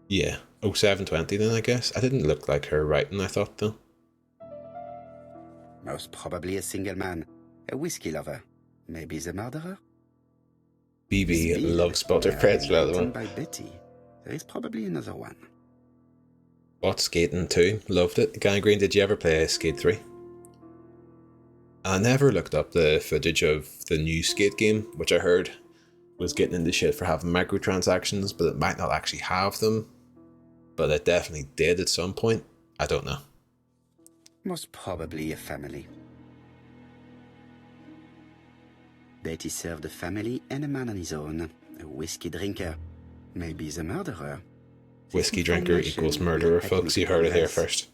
Yeah. Oh, 7:20 then, I guess. I didn't look like her writing, I thought, though. Most probably a single man. A whiskey lover. Maybe the murderer? BB loves butterfreads, the other written one. by Betty. There is probably another one. Bought Skating 2. Loved it. Guy Green, did you ever play Skate 3? I never looked up the footage of the new Skate game, which I heard was getting into shit for having microtransactions, but it might not actually have them. But it definitely did at some point. I don't know. Most probably a family. Betty served a family and a man on his own. A whiskey drinker. Maybe he's a murderer. Whiskey drinker equals murderer, folks. You heard it here first.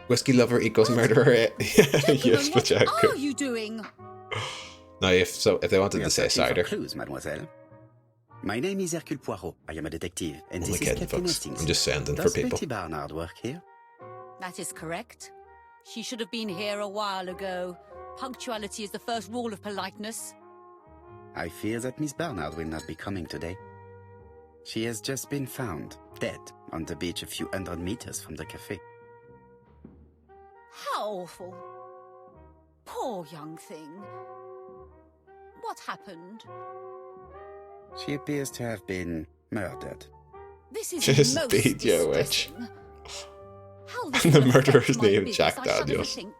Whiskey lover equals murderer. Yes, What Pacheco. are you doing? Now, if they wanted We to are say searching for cider, clues, mademoiselle. My name is Hercule Poirot. I am a detective, and only this is kidding, Captain folks. Hastings. I'm just sending for Does people. Betty Barnard work here? That is correct. She should have been here a while ago. Punctuality is the first rule of politeness. I fear that Miss Barnard will not be coming today. She has just been found, dead, on the beach a few hundred meters from the cafe. How awful. Poor young thing. What happened? She appears to have been murdered. This is Just most beat your witch. distressing. How this The will affect murderer's my name, business, Jack I shudder to Daniels. think.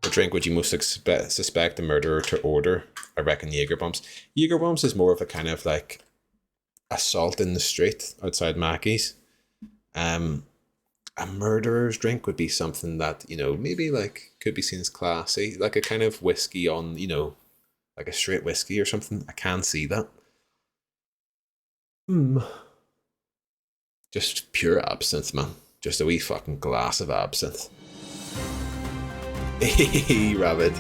What drink would you most suspect the murderer to order? I reckon Jaeger bombs. Jaeger bombs is more of a kind of like assault in the street outside Mackey's. A murderer's drink would be something that, you know, maybe like could be seen as classy, like a kind of whiskey on, you know, like a straight whiskey or something. I can see that. Just pure absinthe, man. Just a wee fucking glass of absinthe. Hey, rabbit.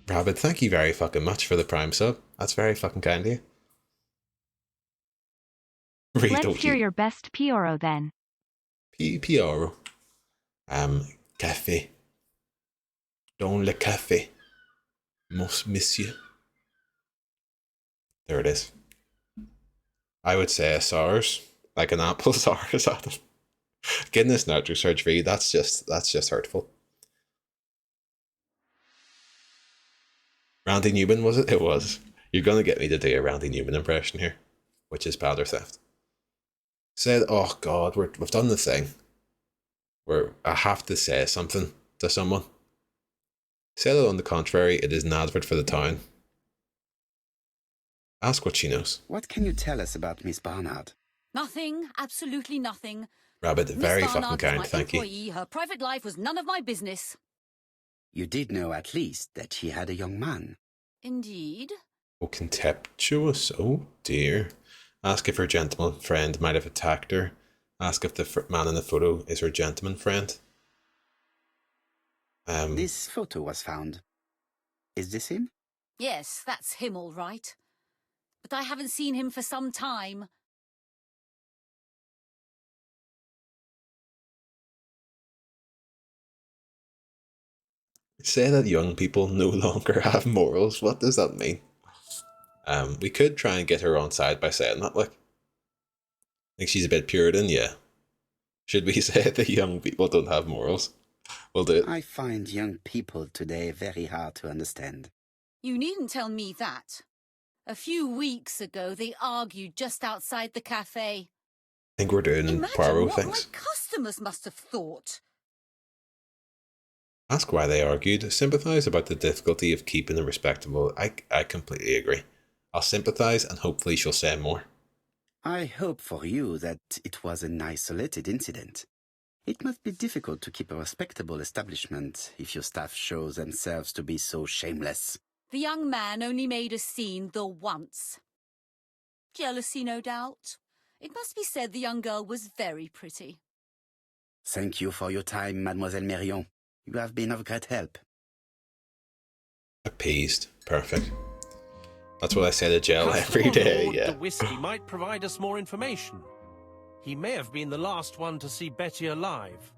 Rabbit, thank you very fucking much for the Prime sub. That's very fucking kind of you. Read, Let's don't hear you? your best Pioro then. Pioro. Café. Dans le café. Monsieur. There it is. I would say a SARS. Like an apple SARS at it. Getting this nurture search read, that's just hurtful. Randy Newman, was it? It was. You're going to get me to do a Randy Newman impression here, which is powder theft. Said, oh God, we've done the thing where I have to say something to someone. Said it on the contrary, it is an advert for the town. Ask what she knows. What can you tell us about Miss Barnard? Nothing, absolutely nothing. Rabbit, very Miss fucking Barnard was kind, my thank you. employee. Her private life was none of my business. You did know at least that she had a young man. Indeed. Oh, contemptuous. Oh dear. Ask if her gentleman friend might have attacked her. Ask if the man in the photo is her gentleman friend. This photo was found. Is this him? Yes, that's him all right. But I haven't seen him for some time. Say that young people no longer have morals. What does that mean? We could try and get her on side by saying that, like. Think she's a bit Puritan, yeah. Should we say that young people don't have morals? We'll do it. I find young people today very hard to understand. You needn't tell me that. A few weeks ago, they argued just outside the cafe. I think we're doing Imagine Poirot what things. my customers must have thought. Ask why they argued. Sympathise about the difficulty of keeping a respectable. I completely agree. I'll sympathise and hopefully she'll say more. I hope for you that it was an isolated incident. It must be difficult to keep a respectable establishment if your staff show themselves to be so shameless. The young man only made a scene the once. Jealousy, no doubt. It must be said the young girl was very pretty. Thank you for your time, Mademoiselle Mérion. You have been of great help. Appeased. Perfect. That's what I say to Jill Customer every day, Lord yeah. The whiskey might provide us more information. He may have been the last one to see Betty alive.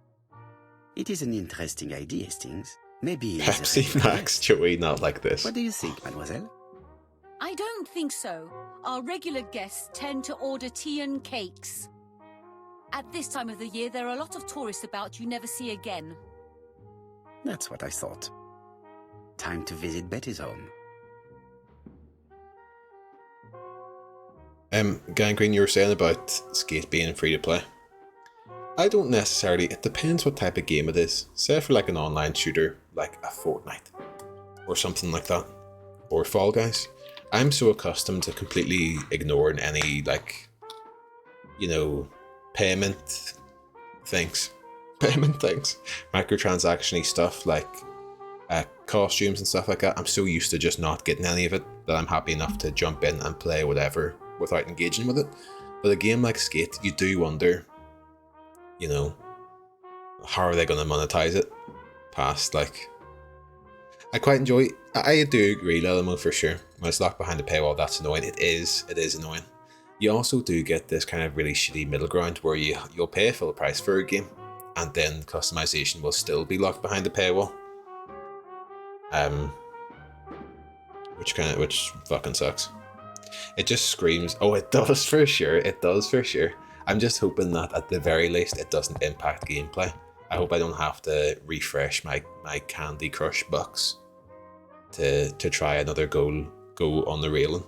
It is an interesting idea, Hastings. Maybe it is a Pepsi regular Max, guest. Joey, not like this. What do you think, mademoiselle? I don't think so. Our regular guests tend to order tea and cakes. At this time of the year, there are a lot of tourists about you never see again. That's what I thought. Time to visit Betty's home. Gangrene, you were saying about Skate being free to play. I don't necessarily, it depends what type of game it is. Say for like an online shooter, like a Fortnite, or something like that, or Fall Guys. I'm so accustomed to completely ignoring any like payment things. Payment things. Microtransaction-y stuff like costumes and stuff like that. I'm so used to just not getting any of it that I'm happy enough to jump in and play whatever without engaging with it. But a game like Skate, you do wonder, how are they going to monetize it past, I quite enjoy, I do agree, Lelimo, for sure. When it's locked behind the paywall, that's annoying. It is annoying. You also do get this kind of really shitty middle ground where you'll pay full price for a game and then customization will still be locked behind the paywall. Which fucking sucks. It just screams, oh, it does for sure. It does for sure. I'm just hoping that at the very least it doesn't impact gameplay. I hope I don't have to refresh my Candy Crush bucks to try another go on the railing,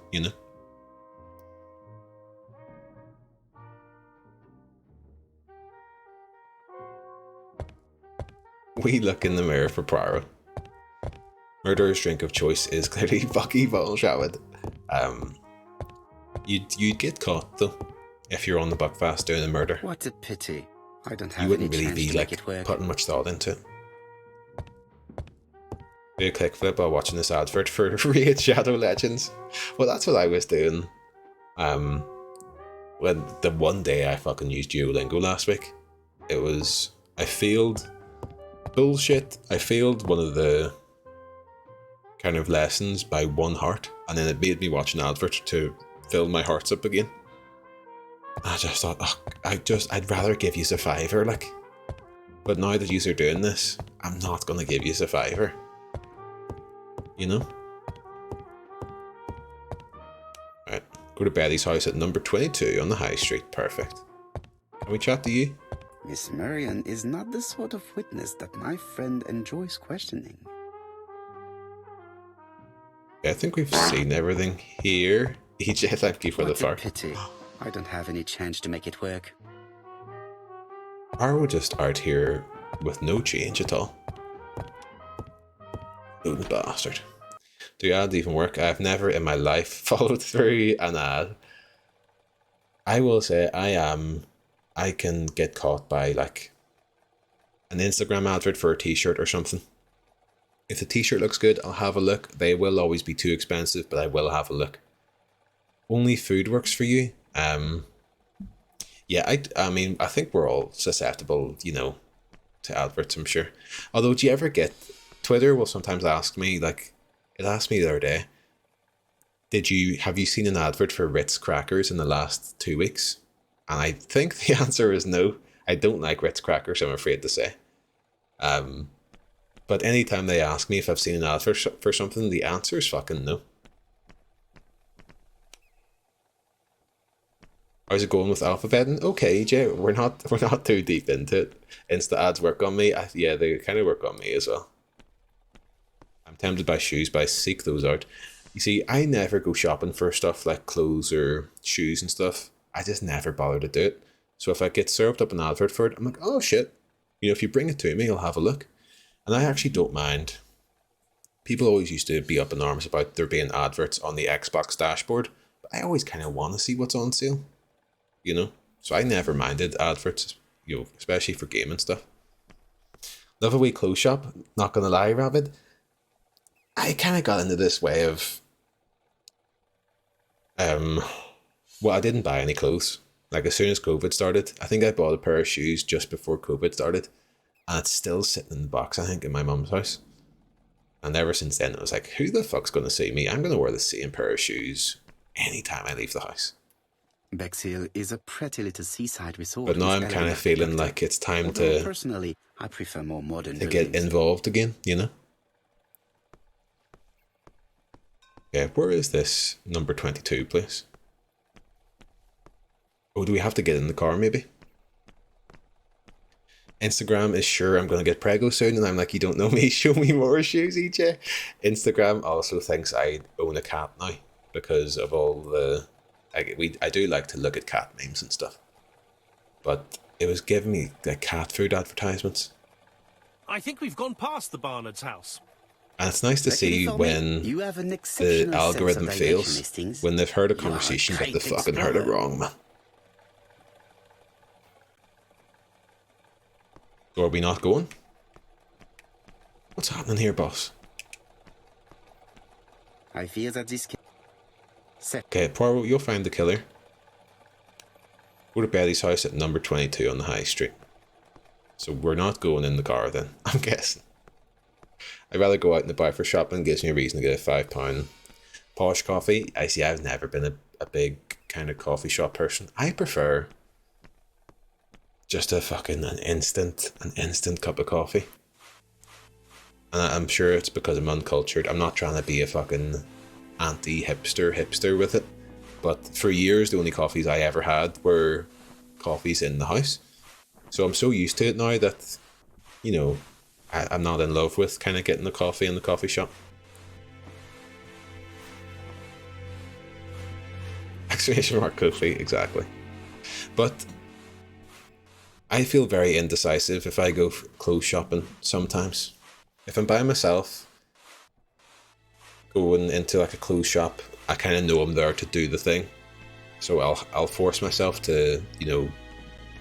We look in the mirror for Poirot. Murderer's drink of choice is clearly Bucky Bullshawid. You'd get caught though if you're on the Buckfast doing a murder. What a pity. I don't have You wouldn't any really chance be to make it work. putting much thought into it. Do a click flip while watching this advert for Raid Shadow Legends. Well, that's what I was doing. When the one day I fucking used Duolingo last week, I failed bullshit. I failed one of the kind of lessons by one heart, and then it made me watch an advert to fill my hearts up again. I just thought, I'd rather give you a £5, but now that you're doing this, I'm not gonna give you a £5. Right, go to Betty's house at number 22 on the High Street. Perfect. Can we chat to you? Miss Marion is not the sort of witness that my friend enjoys questioning. I think we've seen everything here. EJ, thank you for the What a fart. pity. I don't have any chance to make it work. Are we just out here with no change at all? Loading bastard. Do ads even work? I've never in my life followed through an ad. I will say I can get caught by an Instagram advert for a t-shirt or something. If the t-shirt looks good, I'll have a look. They will always be too expensive, but I will have a look. Only food works for you. Yeah, I mean, I think we're all susceptible, to adverts, I'm sure. Although, do you ever get... Twitter will sometimes ask me, it asked me the other day, have you seen an advert for Ritz crackers in the last 2 weeks? And I think the answer is no. I don't like Ritz crackers, I'm afraid to say. But anytime they ask me if I've seen an advert for something, the answer is fucking no. How's it going with alphabeting? Okay, Jay, we're not too deep into it. Insta ads work on me. Yeah, they kind of work on me as well. I'm tempted by shoes, but I seek those out. You see, I never go shopping for stuff like clothes or shoes and stuff. I just never bother to do it. So if I get served up an advert for it, I'm like, oh shit. If you bring it to me, I'll have a look. And I actually don't mind. People always used to be up in arms about there being adverts on the Xbox dashboard, but I always kind of want to see what's on sale. So I never minded adverts, especially for gaming stuff. Love a wee clothes shop, not gonna lie, Rabbit. I kind of got into this way of, I didn't buy any clothes. As soon as COVID started, I think I bought a pair of shoes just before COVID started, and it's still sitting in the box, I think, in my mum's house. And ever since then, it was like, who the fuck's gonna see me? I'm gonna wear the same pair of shoes anytime I leave the house. Bexhill is a pretty little seaside resort. But now I'm kind of feeling like it's time to... Personally, I prefer more modern to get involved again, Yeah, where is this number 22 place? Oh, do we have to get in the car maybe? Instagram is sure I'm going to get prego soon, and I'm like, you don't know me, show me more shoes, EJ. Instagram also thinks I own a cat now because of all the... I do like to look at cat memes and stuff, but it was giving me cat food advertisements. I think we've gone past the Barnard's house. And it's nice to see when the algorithm fails, when they've heard a conversation but they fucking heard it wrong, man. Or are we not going? What's happening here, boss? I fear that this Okay, Poirot, you'll find the killer. Go to Betty's house at number 22 on the high street. So we're not going in the car then, I'm guessing. I'd rather go out and about for shopping. Gives me a reason to get a £5 posh coffee. I see, I've never been a big kind of coffee shop person. I prefer just an instant cup of coffee. And I'm sure it's because I'm uncultured. I'm not trying to be a fucking anti-hipster with it. But for years, the only coffees I ever had were coffees in the house. So I'm so used to it now that, you know, I'm not in love with kind of getting the coffee in the coffee shop. Exclamation mark coffee, exactly. But I feel very indecisive if I go clothes shopping sometimes. If I'm by myself, going into like a clothes shop, I kind of know I'm there to do the thing. So I'll force myself to, you know,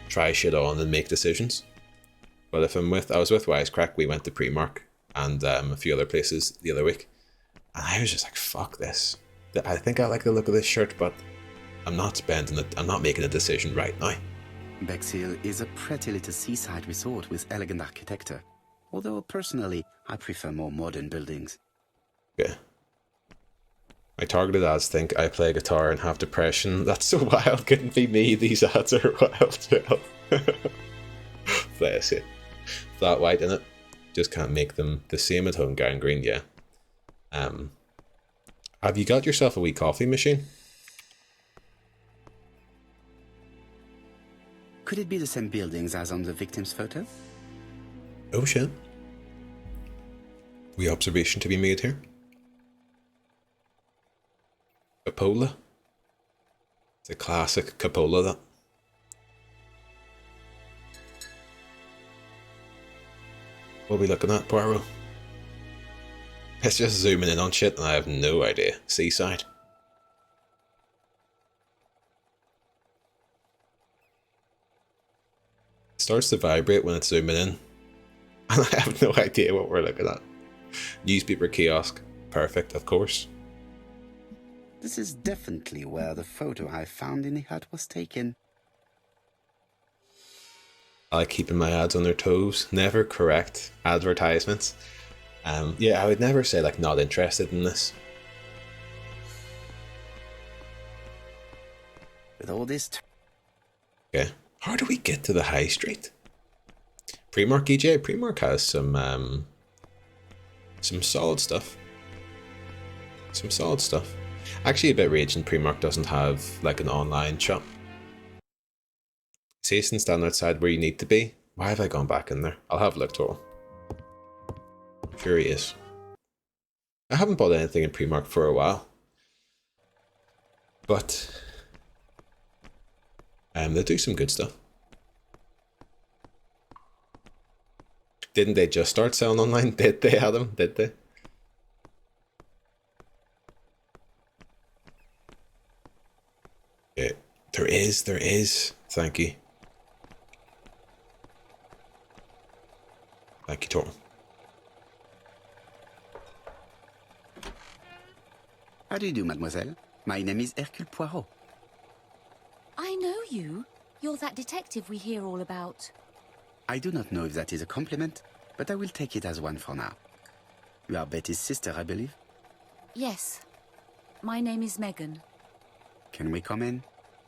try shit on and make decisions. But if I was with Wisecrack, we went to Primark and a few other places the other week. And I was just like, fuck this. I think I like the look of this shirt, but I'm not spending it. I'm not making a decision right now. Bexhill is a pretty little seaside resort with elegant architecture. Although personally, I prefer more modern buildings. Yeah. My targeted ads think I play guitar and have depression. That's so wild. Couldn't be me. These ads are wild, Jill. Bless you. Flat white in it. Just can't make them the same at home. Gangrene, yeah. Have you got yourself a wee coffee machine? Could it be the same buildings as on the victim's photo? Oh shit. Wee observation to be made here. Cupola. It's a classic cupola, that. What are we looking at, Poirot? It's just zooming in on shit and I have no idea. Seaside. It starts to vibrate when it's zooming in. And I have no idea what we're looking at. Newspaper kiosk. Perfect, of course. This is definitely where the photo I found in the hut was taken. I like keeping my ads on their toes. Never correct advertisements. Yeah, I would never say like not interested in this. With all this Okay. How do we get to the high street? Primark, EJ. Primark has some solid stuff. Some solid stuff. Actually a bit raging Primark doesn't have like an online shop. Jason, stand outside where you need to be. Why have I gone back in there? I'll have a look total. Sure he is. I haven't bought anything in Primark for a while. But they do some good stuff. Didn't they just start selling online? Did they, Adam? Did they? Yeah, there is. Thank you. Thank you, Torm. How do you do, mademoiselle? My name is Hercule Poirot. I know you. You're that detective we hear all about. I do not know if that is a compliment, but I will take it as one for now. You are Betty's sister, I believe? Yes. My name is Megan. Can we come in?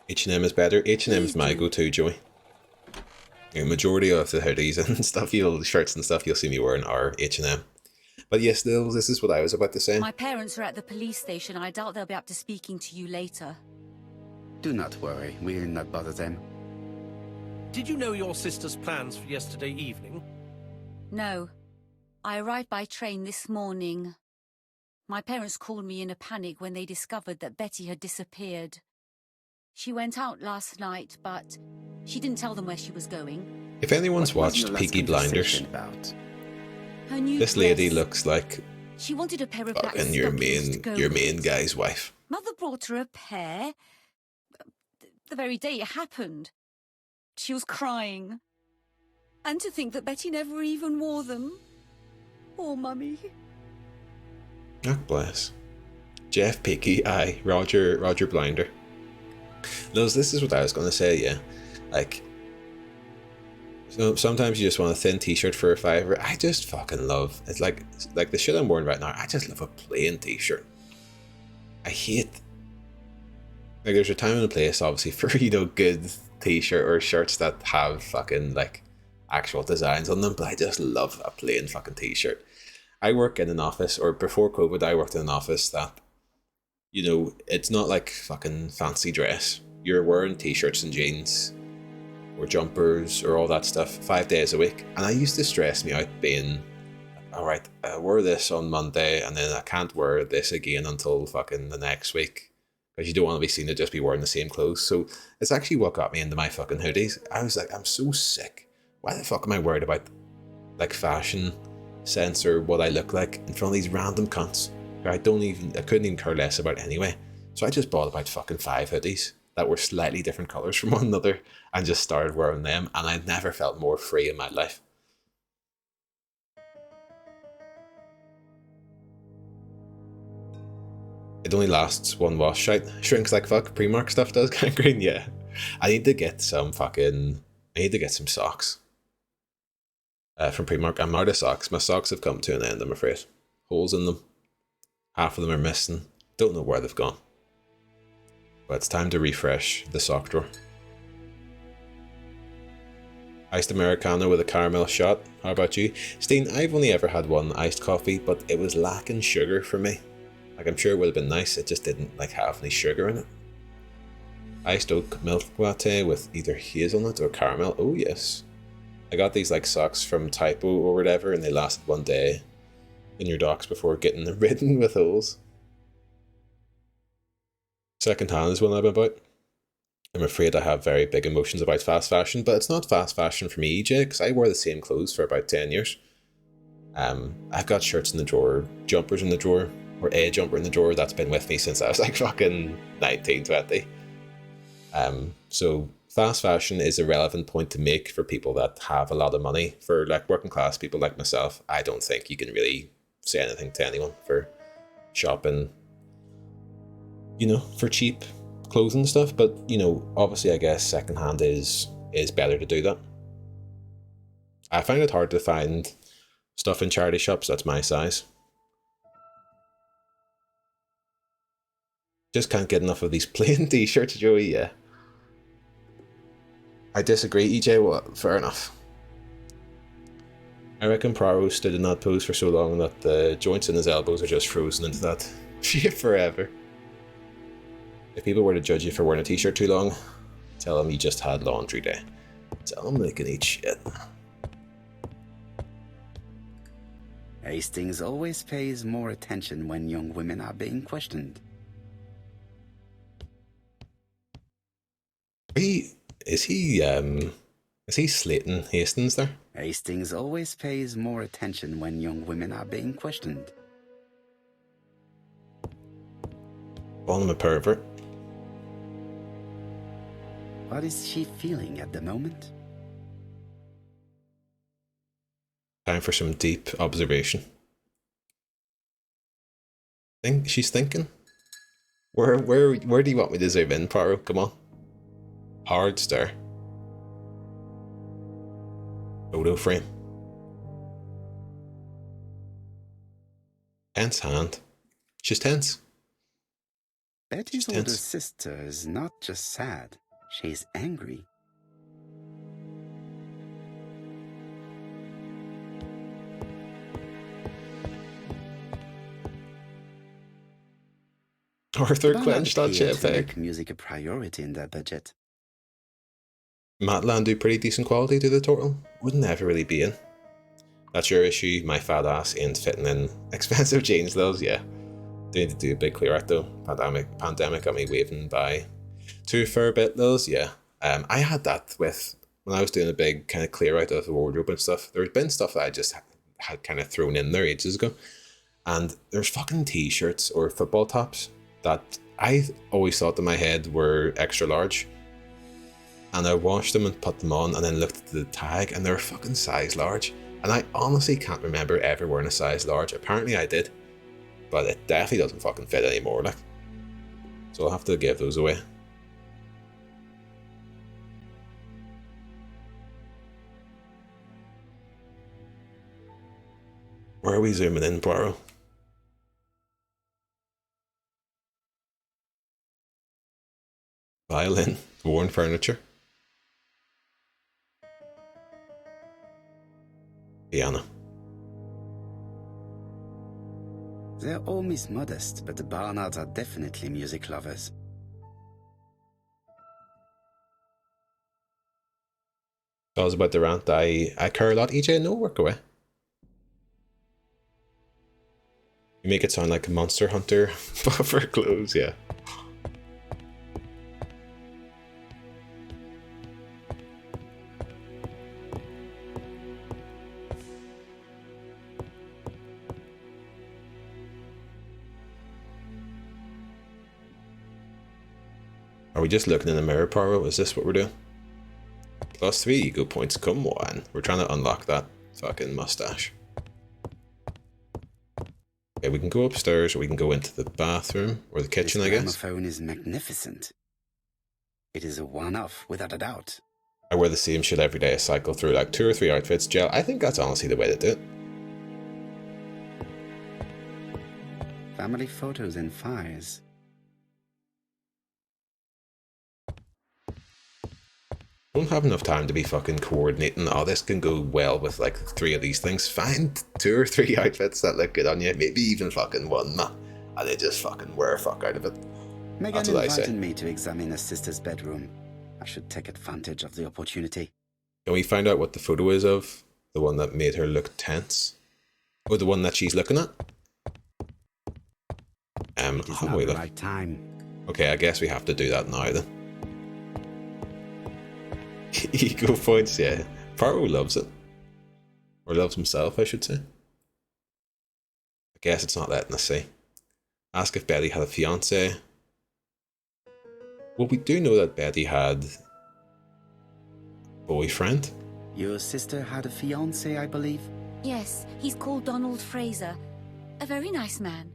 H&M is better. H&M's my go-to, Joey. The majority of the hoodies and stuff, shirts and stuff you'll see me wearing are H&M. But yes, this is what I was about to say. My parents are at the police station. I doubt they'll be up to speaking to you later. Do not worry, we will not bother them. Did you know your sister's plans for yesterday evening? No. I arrived by train this morning. My parents called me in a panic when they discovered that Betty had disappeared. She went out last night, but she didn't tell them where she was going. If anyone's What was watched your last Peaky Blinders, conversation about? Her new this lady dress. looks like She wanted a pair of black fucking your stockings to go main with. guy's wife. Mother brought her a pair. The very day it happened. She was crying. And to think that Betty never even wore them. Poor Mummy. Oh, bless. Jeff Picky, aye. Roger Blinder. No, this is what I was going to say, yeah. Like, so sometimes you just want a thin t-shirt for a $5. I just fucking love, it's like the shit I'm wearing right now, I just love a plain t-shirt. I hate, like, there's a time and a place, obviously, for, you know, good t-shirt or shirts that have fucking, like, actual designs on them, but I just love a plain fucking t-shirt. I work in an office, or before COVID, I worked in an office that, you know, it's not like fucking fancy dress. You're wearing t-shirts and jeans, or jumpers, or all that stuff 5 days a week. And I used to stress me out being, alright, I wore this on Monday, and then I can't wear this again until fucking the next week. Because you don't want to be seen to just be wearing the same clothes. So it's actually what got me into my fucking hoodies. I was like, I'm so sick. Why the fuck am I worried about, like, fashion sense or what I look like in front of these random cunts who I couldn't even care less about anyway. So I just bought about fucking 5 hoodies that were slightly different colours from one another and just started wearing them, and I'd never felt more free in my life. It only lasts one wash, shite. Shrinks like fuck. Primark stuff does. Gangrene, yeah. I need to get some socks. From Primark. I'm out of socks. My socks have come to an end, I'm afraid. Holes in them. Half of them are missing. Don't know where they've gone. But it's time to refresh the sock drawer. Iced Americano with a caramel shot. How about you? Steen, I've only ever had one iced coffee, but it was lacking sugar for me. Like, I'm sure it would have been nice, it just didn't like have any sugar in it. Iced oat milk latte with either hazelnut or caramel. Oh yes. I got these like socks from Typo or whatever, and they lasted one day in your docks before getting ridden with holes. Second hand is one I'm about. I'm afraid I have very big emotions about fast fashion, but it's not fast fashion for me, EJ, because I wore the same clothes for about 10 years. I've got shirts in the drawer, jumpers in the drawer, or a jumper in the drawer that's been with me since I was like fucking 19, 20. So fast fashion is a relevant point to make for people that have a lot of money. For like working class people like myself, I don't think you can really say anything to anyone for shopping, you know, for cheap clothing and stuff. But, you know, obviously I guess secondhand is better to do that. I find it hard to find stuff in charity shops that's my size. Just can't get enough of these plain t-shirts, Joey, yeah. I disagree, EJ, well, fair enough. I reckon Praro stood in that pose for so long that the joints in his elbows are just frozen into that shape forever. If people were to judge you for wearing a t-shirt too long, tell them you just had laundry day. Tell them they can eat shit. Hastings always pays more attention when young women are being questioned. Is he slating Hastings there? Hastings always pays more attention when young women are being questioned. Calling him a pervert. What is she feeling at the moment? Time for some deep observation. She's thinking. Where do you want me to zoom in, Paro? Come on. Hard stare. Photo frame. Tense hand. She's tense. Betty's older sister is not just sad, she's angry. Arthur clenched that JPEG. Music a priority in their budget. Matland do pretty decent quality to the total. Wouldn't ever really be in. That's your issue. My fat ass ain't fitting in expensive jeans, those, yeah. Do need to do a big clear out though. Pandemic got me waving by to a fair bit, those, yeah. I had that with when I was doing a big kind of clear out of the wardrobe and stuff. There's been stuff that I just had kind of thrown in there ages ago, and there's fucking t-shirts or football tops that I always thought in my head were extra large. and I washed them and put them on and then looked at the tag and they're fucking size large. And I honestly can't remember ever wearing a size large. Apparently I did, but it definitely doesn't fucking fit anymore, like. So I'll have to give those away. Where are we zooming in, Poirot? Violin, worn furniture. Piano. They're all Miss Modest, but the Barnards are definitely music lovers. That was about the rant. I care a lot. EJ, no, work away. You make it sound like a Monster Hunter for clothes, yeah. Are we just looking in the mirror, Poirot? Is this what we're doing? +3 ego points, come on. We're trying to unlock that fucking mustache. Okay, we can go upstairs or we can go into the bathroom or the kitchen, I guess. This gramophone is magnificent. It is a one-off, without a doubt. I wear the same shit every day. I cycle through like 2 or 3 outfits. Gel, I think that's honestly the way to do it. Family photos and files. I don't have enough time to be fucking coordinating. Oh, this can go well with like 3 of these things. Find 2 or 3 outfits that look good on you. Maybe even fucking 1, man. And then just fucking wear a fuck out of it. Megan That's what I say. invited me to examine her sister's bedroom. I should take advantage of the opportunity. Can we find out what the photo is of? The one that made her look tense? Or the one that she's looking at? It is How do not we the look? right time. Okay, I guess we have to do that now then. Ego points, yeah. Poirot loves it. Or loves himself, I should say. I guess it's not letting us see. Ask if Betty had a fiance. Well, we do know that Betty had a boyfriend. Your sister had a fiancé, I believe? Yes, he's called Donald Fraser. A very nice man.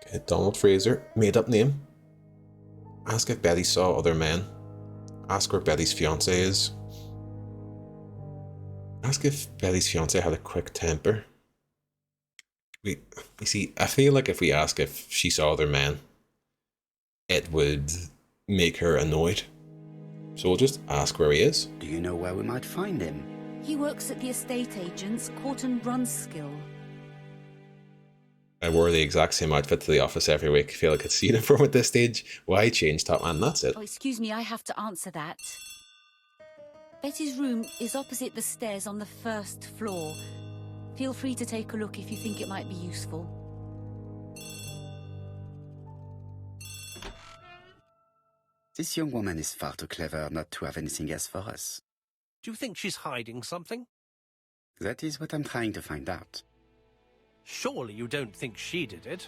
Okay, Donald Fraser, made up name. Ask if Betty saw other men. Ask where Betty's fiance is. Ask if Betty's fiance had a quick temper. You see, I feel like if we ask if she saw other men, it would make her annoyed. So we'll just ask where he is. Do you know where we might find him? He works at the estate agent's Courton Brunskill. I wore the exact same outfit to the office every week. I feel like it's uniform at this stage. Why change, top man? That's it. Oh, excuse me, I have to answer that. Betty's room is opposite the stairs on the 1st floor. Feel free to take a look if you think it might be useful. This young woman is far too clever not to have anything else for us. Do you think she's hiding something? That is what I'm trying to find out. Surely you don't think she did it?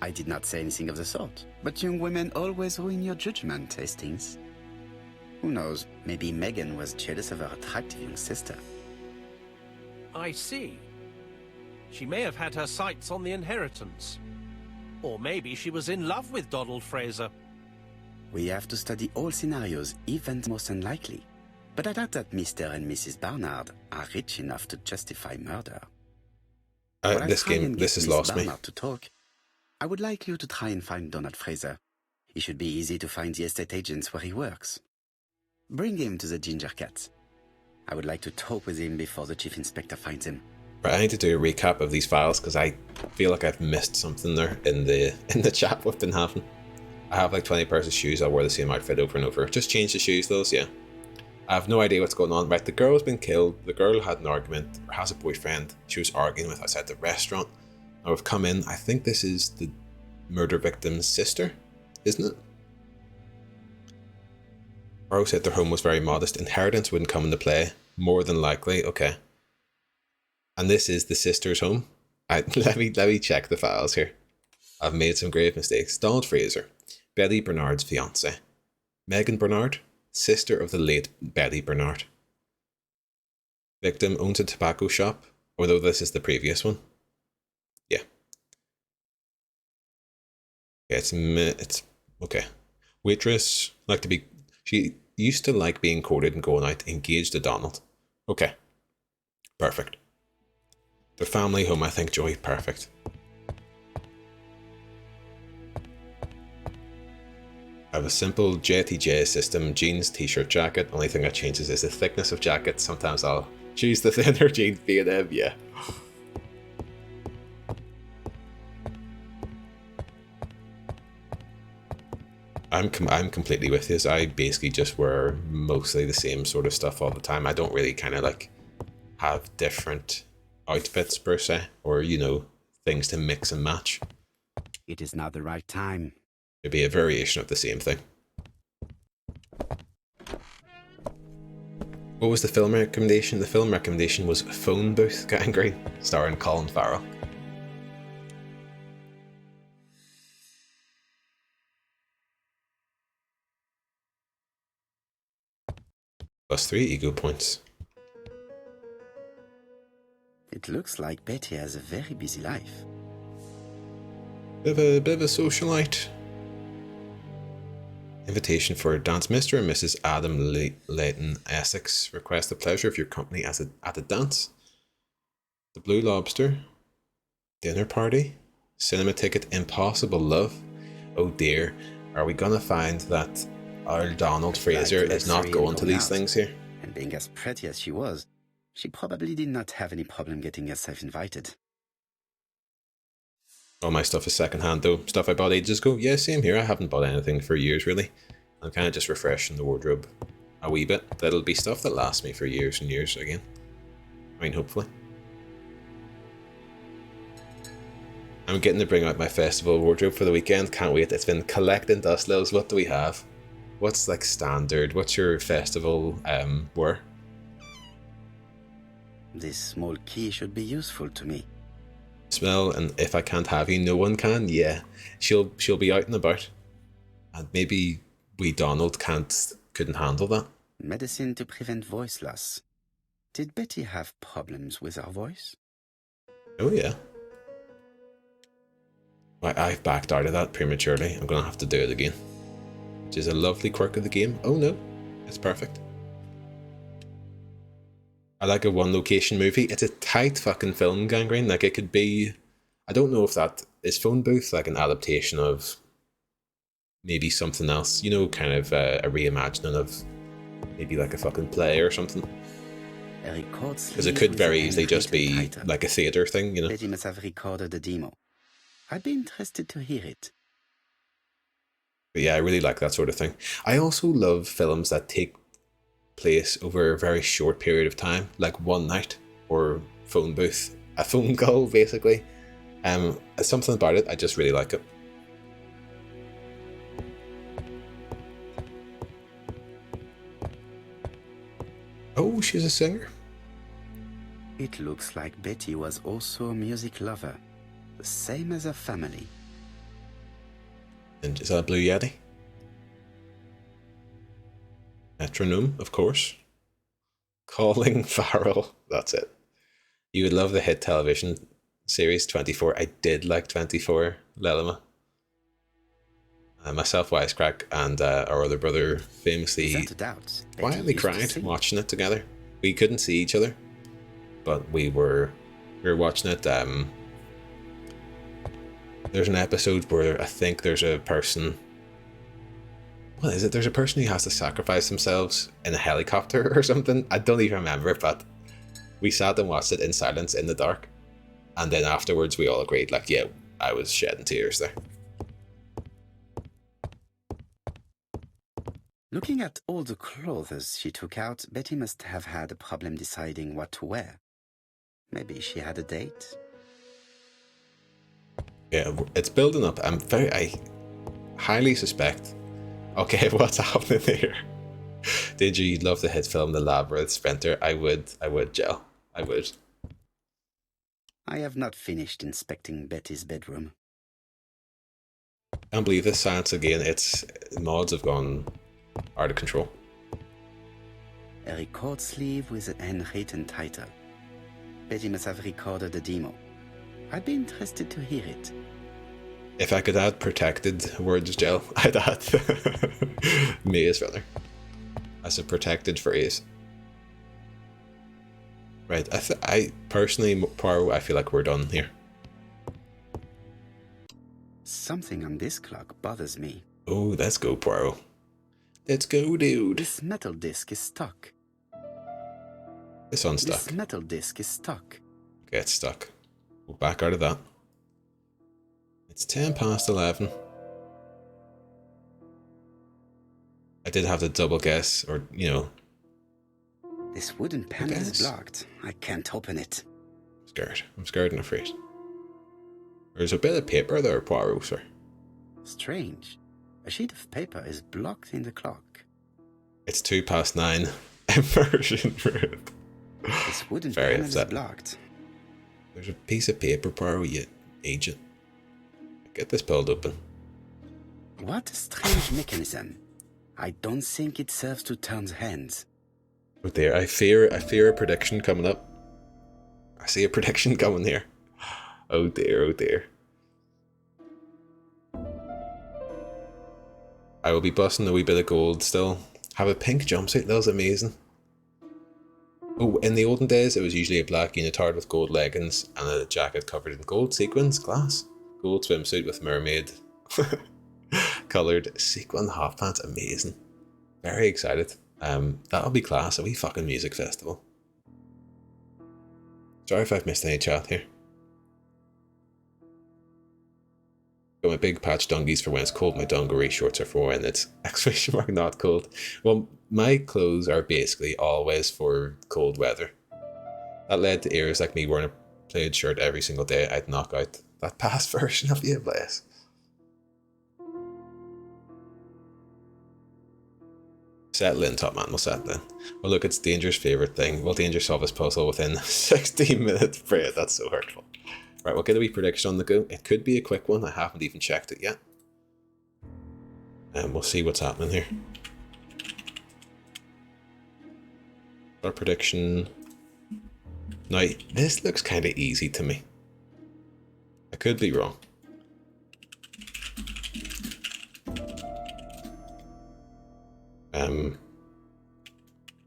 I did not say anything of the sort, but young women always ruin your judgment, Hastings. Who knows, maybe Megan was jealous of her attractive young sister. I see. She may have had her sights on the inheritance. Or maybe she was in love with Donald Fraser. We have to study all scenarios, even the most unlikely. But I doubt that Mr. and Mrs. Barnard are rich enough to justify murder. While This I try game, and this get has Miss lost me. Barnard to talk, I would like you to try and find Donald Fraser. It should be easy to find the estate agents where he works. Bring him to the Ginger Cat. I would like to talk with him before the Chief Inspector finds him. Right, I need to do a recap of these files because I feel like I've missed something there in the chat we've been having. I have like 20 pairs of shoes. I'll wear the same outfit over and over. Just change the shoes, those, yeah. I have no idea what's going on. Right, the girl's been killed. The girl had an argument, or has a boyfriend she was arguing with outside the restaurant. Now we've come in. I think this is the murder victim's sister, isn't it? Rose said their home was very modest. Inheritance wouldn't come into play. More than likely, okay. And this is the sister's home. Let me check the files here. I've made some grave mistakes. Donald Fraser, Betty Bernard's fiance. Megan Bernard, sister of the late Betty Bernard. Victim owns a tobacco shop, although this is the previous one. Yeah. Yeah, it's okay. Waitress, she used to like being courted and going out, engaged to Donald. Okay. Perfect. The family home, I think, Joey, perfect. I have a simple JTJ system, jeans, t-shirt, jacket. Only thing that changes is the thickness of jacket. Sometimes I'll choose the thinner jeans, B&M, yeah. I'm completely with you. I basically just wear mostly the same sort of stuff all the time. I don't really kind of like have different outfits per se, or things to mix and match. It is not the right time. It'd be a variation of the same thing. What was the film recommendation? The film recommendation was Phone Booth Gangrene, starring Colin Farrell. +3 ego points. It looks like Betty has a very busy life. Bit of a socialite. Invitation for a dance. Mr. and Mrs. Adam Leighton Essex request the pleasure of your company at a dance. The Blue Lobster. Dinner party. Cinema ticket. Impossible Love. Oh dear. Are we gonna find that our Donald Fraser is not going to these things here? And being as pretty as she was, she probably did not have any problem getting herself invited. All my stuff is secondhand though. Stuff I bought ages ago. Yeah, same here. I haven't bought anything for years really. I'm kind of just refreshing the wardrobe a wee bit. That'll be stuff that lasts me for years and years again. I mean, hopefully. I'm getting to bring out my festival wardrobe for the weekend. Can't wait. It's been collecting dust, Lils. What do we have? What's like standard? What's your festival wear? This small key should be useful to me. Smell, and if I can't have you, no one can. Yeah, she'll be out and about, and maybe we Donald couldn't handle that. Medicine to prevent voice loss. Did Betty have problems with her voice? Oh yeah. I've backed out of that prematurely. I'm gonna have to do it again, which is a lovely quirk of the game. Oh no, it's perfect. I like a one location movie. It's a tight fucking film, Gangrene. Like it could be, I don't know if that is Phone Booth like an adaptation of maybe something else, kind of a reimagining of maybe like a fucking play or something. Because it could very easily just be like a theatre thing, Betty must have recorded the demo. I'd be interested to hear it. But yeah, I really like that sort of thing. I also love films that take place over a very short period of time, like one night or phone booth, a phone call basically. Something about it, I just really like it. Oh, she's a singer. It looks like Betty was also a music lover, the same as her family. And is that a Blue Yeti? Metronome, of course. Calling Farrell. That's it. You would love the hit television series 24. I did like 24, Lelima. Myself, Wisecrack, and our other brother famously quietly cried watching it together. We couldn't see each other, but we were watching it. There's an episode where I think there's a person. What is it? There's a person who has to sacrifice themselves in a helicopter or something. I don't even remember, but we sat and watched it in silence in the dark. And then afterwards we all agreed, like, yeah, I was shedding tears there. Looking at all the clothes she took out, Betty must have had a problem deciding what to wear. Maybe she had a date? Yeah, it's building up. I highly suspect. Okay, what's happening here? Did you love the hit film The Labyrinth, Sprinter? I would, Gel. I would. I have not finished inspecting Betty's bedroom. I can't believe this science again. Its mods have gone out of control. A record sleeve with an handwritten title. Betty must have recorded the demo. I'd be interested to hear it. If I could add protected words, Jill, I'd add maze rather as a protected phrase. Right, I personally, Poirot, I feel like we're done here. Something on this clock bothers me. Oh, let's go, Poirot. Let's go, dude. This metal disc is stuck. It's unstuck. This metal disc is stuck. Okay, it's stuck. We'll back out of that. It's 11:10. I did have to double guess, or, you know. This wooden panel is blocked. I can't open it. I'm scared and afraid. There's a bit of paper there, Poirot, sir. Strange. A sheet of paper is blocked in the clock. It's 9:02. Immersion room. This wooden panel is blocked. There's a piece of paper, Poirot, you agent. Get this pulled open. What a strange mechanism. I don't think it serves to turn hands. Oh dear, I fear a prediction coming up. I see a prediction coming here. Oh dear, oh dear. I will be busting a wee bit of gold still. Have a pink jumpsuit, that was amazing. Oh, in the olden days it was usually a black unitard with gold leggings and a jacket covered in gold sequins, glass. Gold swimsuit with mermaid coloured sequin half pants, amazing. Very excited. That'll be class, a wee fucking music festival. Sorry if I've missed any chat here. Got my big patch dungies for when it's cold, my dungaree shorts are for when it's ! Not cold. Well, my clothes are basically always for cold weather. That led to ears like me wearing a plaid shirt every single day. I'd knock out that past version of you, bless. Settle in, top man, we'll settle in. Well, look, it's Danger's favourite thing. Will Danger solve his puzzle within 16 minutes? Fred, that's so hurtful. Right, we'll get a wee prediction on the go. It could be a quick one. I haven't even checked it yet. And we'll see what's happening here. Our prediction. Now, this looks kind of easy to me. I could be wrong.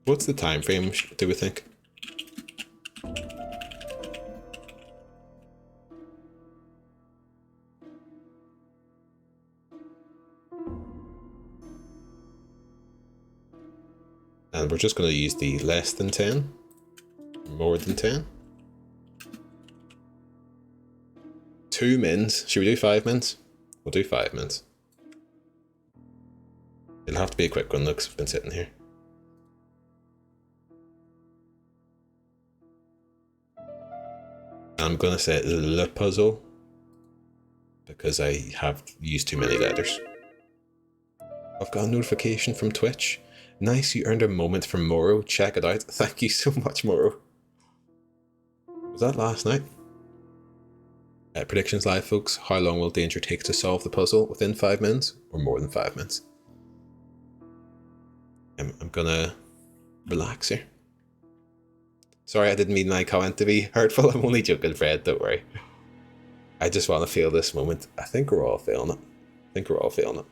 What's the time frame, do we think? And we're just going to use the less than 10, more than 10. 2 mins. Should we do 5 mins? We'll do 5 mins. It'll have to be a quick one, look, 'cause we've been sitting here. I'm going to say le puzzle because I have used too many letters. I've got a notification from Twitch. Nice, you earned a moment from Moro. Check it out. Thank you so much, Moro. Was that last night? Predictions live, folks. How long will Danger take to solve the puzzle? Within 5 minutes or more than 5 minutes? I'm gonna relax here. Sorry, I didn't mean my comment to be hurtful. I'm only joking, Fred, don't worry. I just want to feel this moment. I think we're all feeling it. I think we're all feeling it.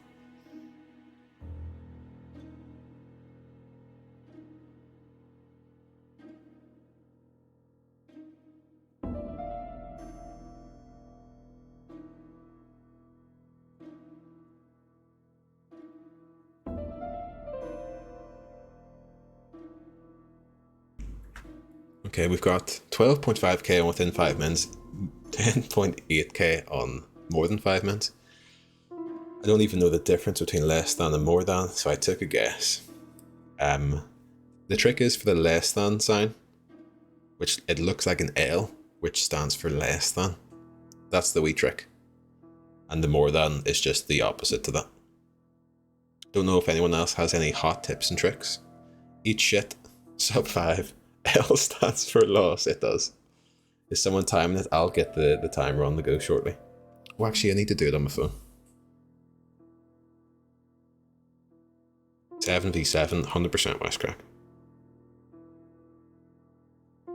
Okay, we've got 12.5k on within 5 minutes, 10.8k on more than 5 minutes. I don't even know the difference between less than and more than, so I took a guess. The trick is for the less than sign, which it looks like an L, which stands for less than. That's the wee trick. And the more than is just the opposite to that. Don't know if anyone else has any hot tips and tricks. Eat shit, sub 5. L stands for loss, it does. Is someone timing it? I'll get the timer on the go shortly. Well, actually, I need to do it on my phone. 77, 100% Wisecrack.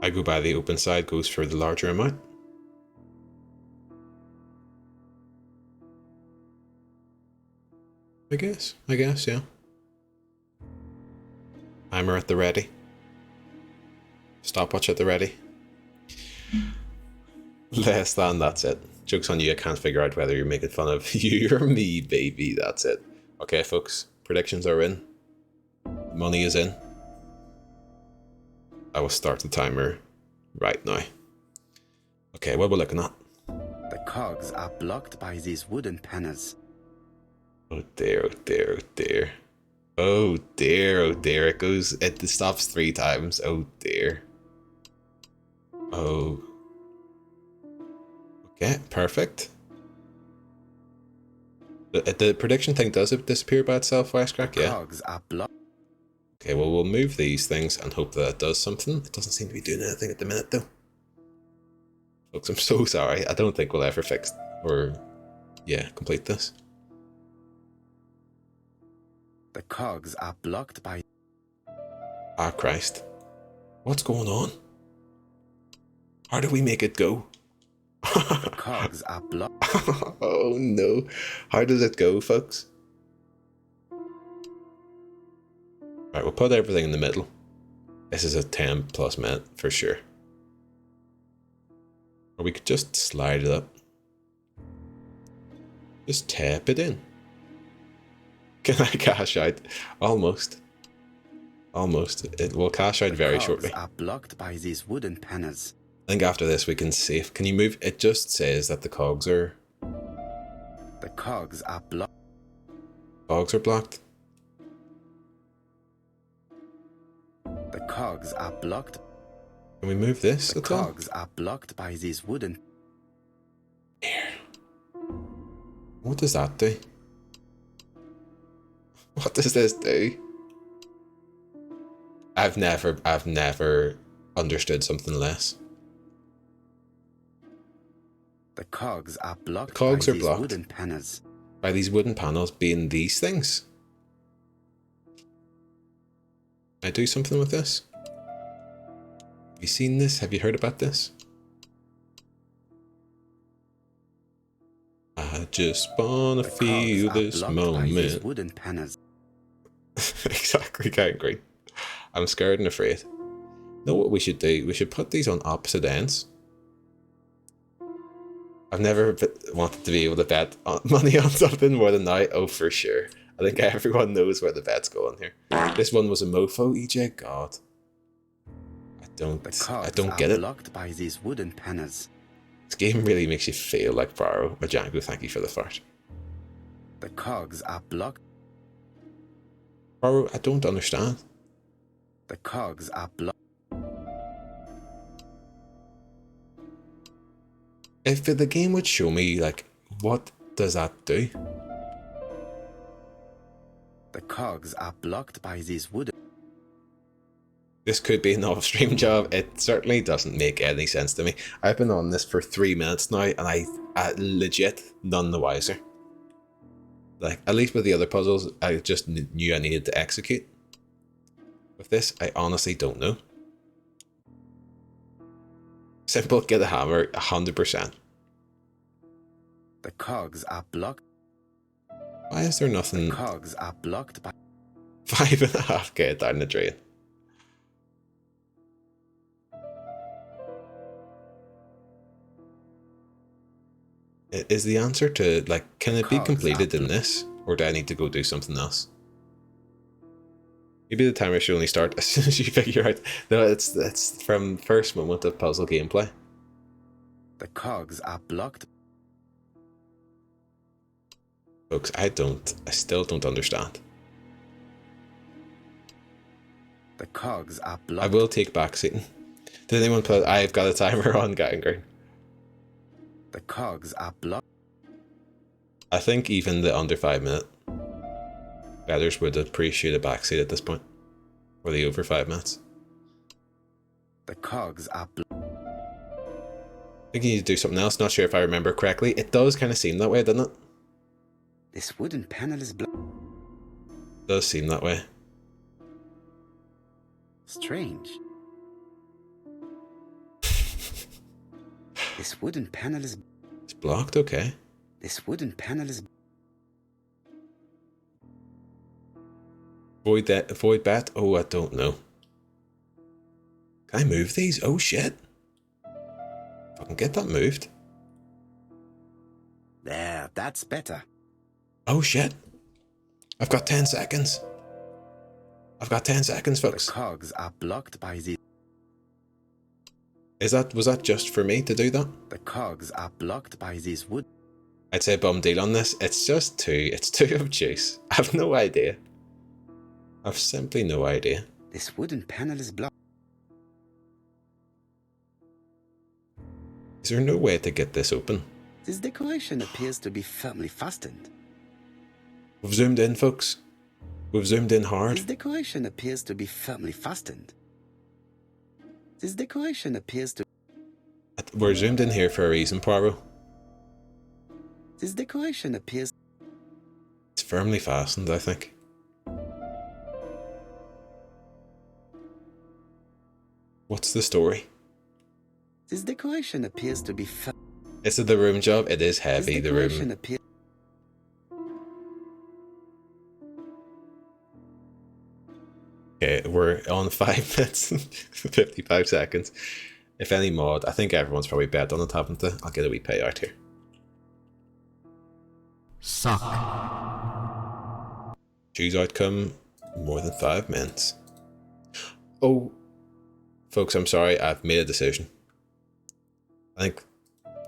I go by the open side, goes for the larger amount. I guess, yeah. Timer at the ready. Stopwatch at the ready. Less than, that's it. Joke's on you, I can't figure out whether you're making fun of you or me, baby. That's it. Okay, folks, predictions are in. Money is in. I will start the timer right now. Okay, what we're looking at? The cogs are blocked by these wooden panels. Oh dear, oh dear, oh dear. Oh dear, oh dear. It stops 3 times. Oh dear. Oh. Okay, perfect. The prediction thing, does it disappear by itself, Wisecrack? Yeah. Cogs are blocked. Okay, well, we'll move these things and hope that it does something. It doesn't seem to be doing anything at the minute, though. Folks, I'm so sorry. I don't think we'll ever fix or, yeah, complete this. The cogs are blocked by... Ah, Christ. What's going on? How do we make it go? The cogs are blocked. Oh, no. How does it go, folks? Right, we'll put everything in the middle. This is a 10 plus minute for sure. Or we could just slide it up. Just tap it in. Can I cash out? Almost. Almost. It will cash out very shortly. The cogs are blocked by these wooden panels. I think after this we can save. Can you move? It just says that the cogs are... The cogs are blocked. Cogs are blocked. The cogs are blocked. Can we move this The at all? cogs are blocked by these wooden... Here. What does that do? What does this do? I've never understood something less. The cogs are blocked The cogs by are these blocked. wooden panels. By these wooden panels being these things. Can I do something with this? Have you seen this? Have you heard about this? I just wanna The feel cogs are this blocked by these moment. wooden panels. Exactly, Count Green. I'm scared and afraid. Know what we should do? We should put these on opposite ends. I've never wanted to be able to bet money on something more than now. Oh, for sure. I think everyone knows where the bet's going here. This one was a mofo, EJ. God, I don't get are it. blocked by these wooden panels. This game really makes you feel like Pharaoh. Django, thank you for the fart. The cogs are blocked. Pharaoh, I don't understand. The cogs are blocked. If the game would show me, like, what does that do? The cogs are blocked by these wooden... This could be an off-stream job. It certainly doesn't make any sense to me. I've been on this for 3 minutes now, and I legit none the wiser. Like, at least with the other puzzles, I just knew I needed to execute. With this, I honestly don't know. Simple, get a hammer, 100%. The cogs are blocked. Why is there nothing? The cogs are blocked by... 5.5k down the drain. Is the answer to, like, can it be completed in this? Or do I need to go do something else? Maybe the timer should only start as soon as you figure out. No, it's from first moment of puzzle gameplay. The cogs are blocked. Folks, I still don't understand. The cogs are I blocked. will take back seating. Did anyone put, I've got a timer on, Gang Green. The cogs are blocked. I think even the under 5 minute betters would appreciate a backseat at this point. Or the over 5 minutes. The cogs are blocked. think you need to do something else. Not sure if I remember correctly. It does kind of seem that way, doesn't it? This wooden panel is blocked. It does seem that way. Strange. This wooden panel is... It's blocked, okay. This wooden panel is... Void bat? Oh, I don't know. Can I move these? Oh shit. If I can get that moved. There, that's better. Oh shit. I've got 10 seconds. I've got 10 seconds, The folks. cogs are blocked by the... Was that just for me to do that? The cogs are blocked by these wood... I'd say bum deal on this. It's just it's too obtuse. I've no idea. I've simply no idea. This wooden panel is blocked. Is there no way to get this open? This decoration appears to be firmly fastened. We've zoomed in, folks. We've zoomed in hard. This decoration appears to be firmly fastened. This decoration appears to... We're zoomed in here for a reason, Poirot. This decoration appears... It's firmly fastened, I think. What's the story? This decoration appears to be... Is it the room job? It is heavy, the room. Appears... Okay, we're on 5 minutes and 55 seconds. If any mod, I think everyone's probably bet on it, haven't they? I'll get a wee payout here. Suck. Choose outcome, more than 5 minutes. Oh, folks, I'm sorry, I've made a decision. I think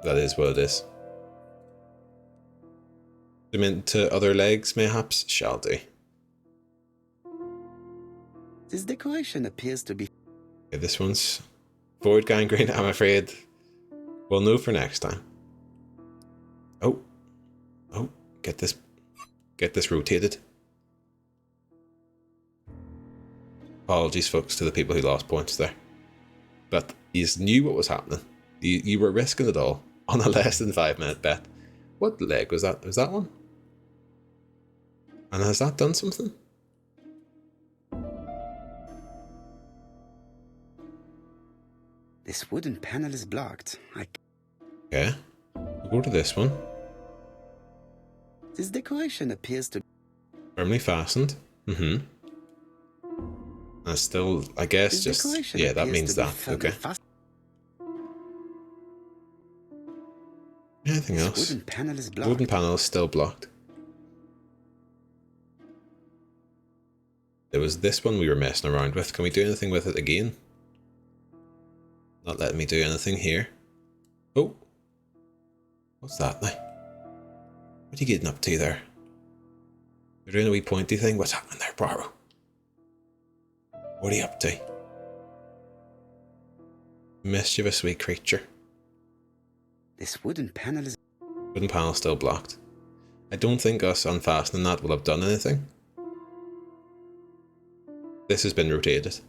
that is what it is. Zoom into other legs, mayhaps? Shall do. This decoration appears to be... Okay, this one's forward gangrene, I'm afraid. We'll know for next time. Oh. Oh, get this rotated. Apologies, folks, to the people who lost points there. But you knew what was happening. You were risking it all on a less than 5 minute bet. What leg was that? Was that one? And has that done something? This wooden panel is blocked. Okay. We'll go to this one. This decoration appears to... Firmly fastened. And still, I guess, This just... decoration Yeah, that appears means to be that. firmly Okay. fastened. Anything This else? wooden panel is The blocked. wooden panel is still blocked. There was this one we were messing around with. Can we do anything with it again? Not letting me do anything here. Oh. What's that now? What are you getting up to there? You're doing a wee pointy thing? What's happening there, Poirot? What are you up to? Mischievous wee creature. This wooden panel is... Wooden panel still blocked. I don't think us unfastening that will have done anything. This has been rotated.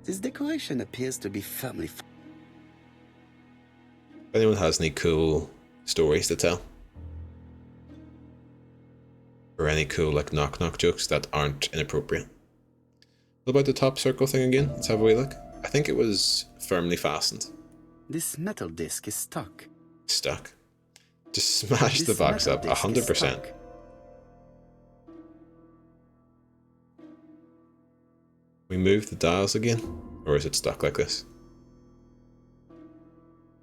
This decoration appears to be firmly... If anyone has any cool stories to tell, or any cool like knock knock jokes that aren't inappropriate. What about the top circle thing again? Let's have a wee look. I think it was firmly fastened. This metal disc is stuck. Stuck. Just smash This the box metal up disc is 100%. stuck. We move the dials again, or is it stuck like this?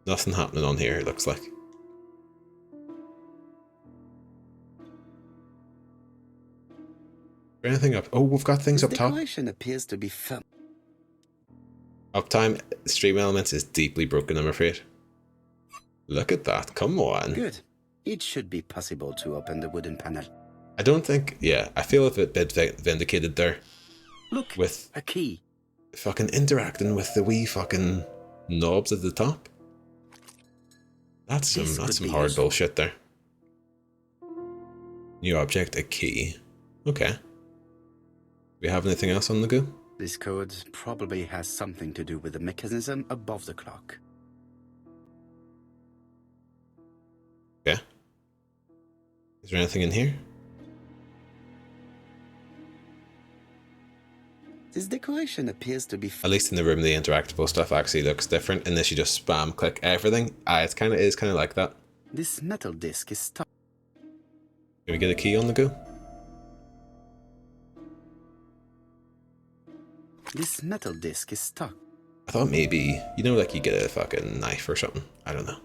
Nothing happening on here, it looks like. Anything up? Oh, we've got things This up top. decoration appears to be firm. Uptime, Stream Elements is deeply broken, I'm afraid. Look at that, come on. Good. It should be possible to open the wooden panel. I don't think, yeah, I feel a bit vindicated there. Look, With a key. fucking interacting with the wee fucking knobs at the top. That's This some could be hard useful. bullshit there. New object, a key. Okay. We have anything else on the go? This code probably has something to do with the mechanism above the clock. Okay. Is there anything in here? This decoration appears to be... At least in the room, the interactable stuff actually looks different. In this, you just spam click everything. It is kind of like that. This metal disc is stuck. Can we get a key on the go? This metal disc is stuck. I thought maybe, you know, like you get a fucking knife or something. I don't know.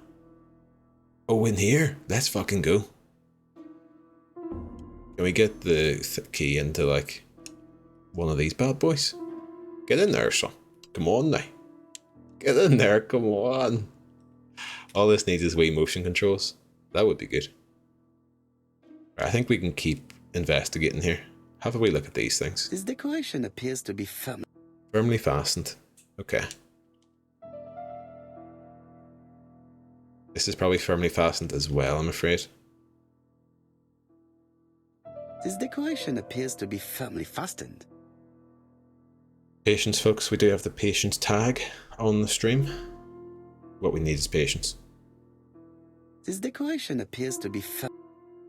Oh, in here? Let's fucking go. Can we get the key into, like, one of these bad boys? Get in there, son. Come on now. Get in there, come on. All this needs is wee motion controls. That would be good. I think we can keep investigating here. Have a wee look at these things. This decoration appears to be Firmly fastened. Okay. This is probably firmly fastened as well, I'm afraid. This decoration appears to be firmly fastened. Patience, folks. We do have the patience tag on the stream. What we need is patience. This decoration appears to be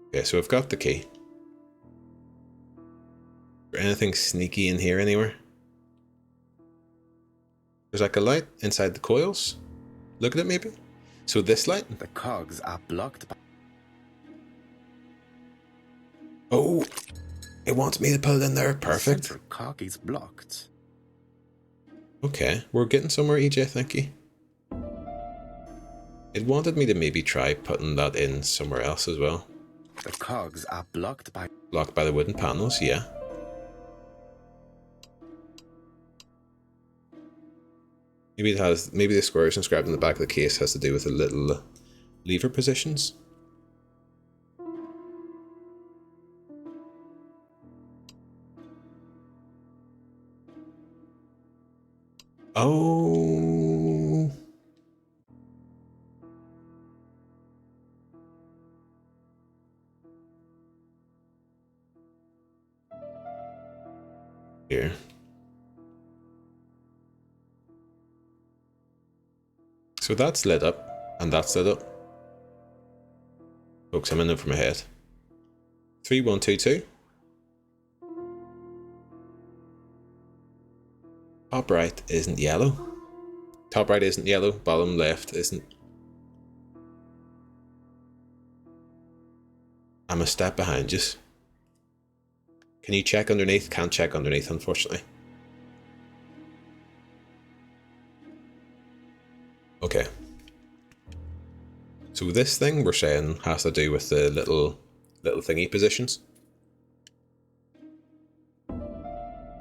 Okay, so we've got the key. Is there anything sneaky in here anywhere? There's like a light inside the coils. Look at it maybe. So this light. The cogs are blocked by... Oh, it wants me to put it in there. Perfect. The central cog is blocked. Okay, we're getting somewhere, EJ, thank you. It wanted me to maybe try putting that in somewhere else as well. The cogs are blocked by... Blocked by the wooden panels, yeah. Maybe it has, maybe the squares inscribed in the back of the case has to do with the little lever positions. Oh. Here. So that's lit up, and that's lit up. Folks, I'm in over my head. 3122. Top right isn't yellow. Top right isn't yellow, bottom left isn't. I'm a step behind you. Can you check underneath? Can't check underneath, unfortunately. Okay. So this thing we're saying has to do with the little thingy positions.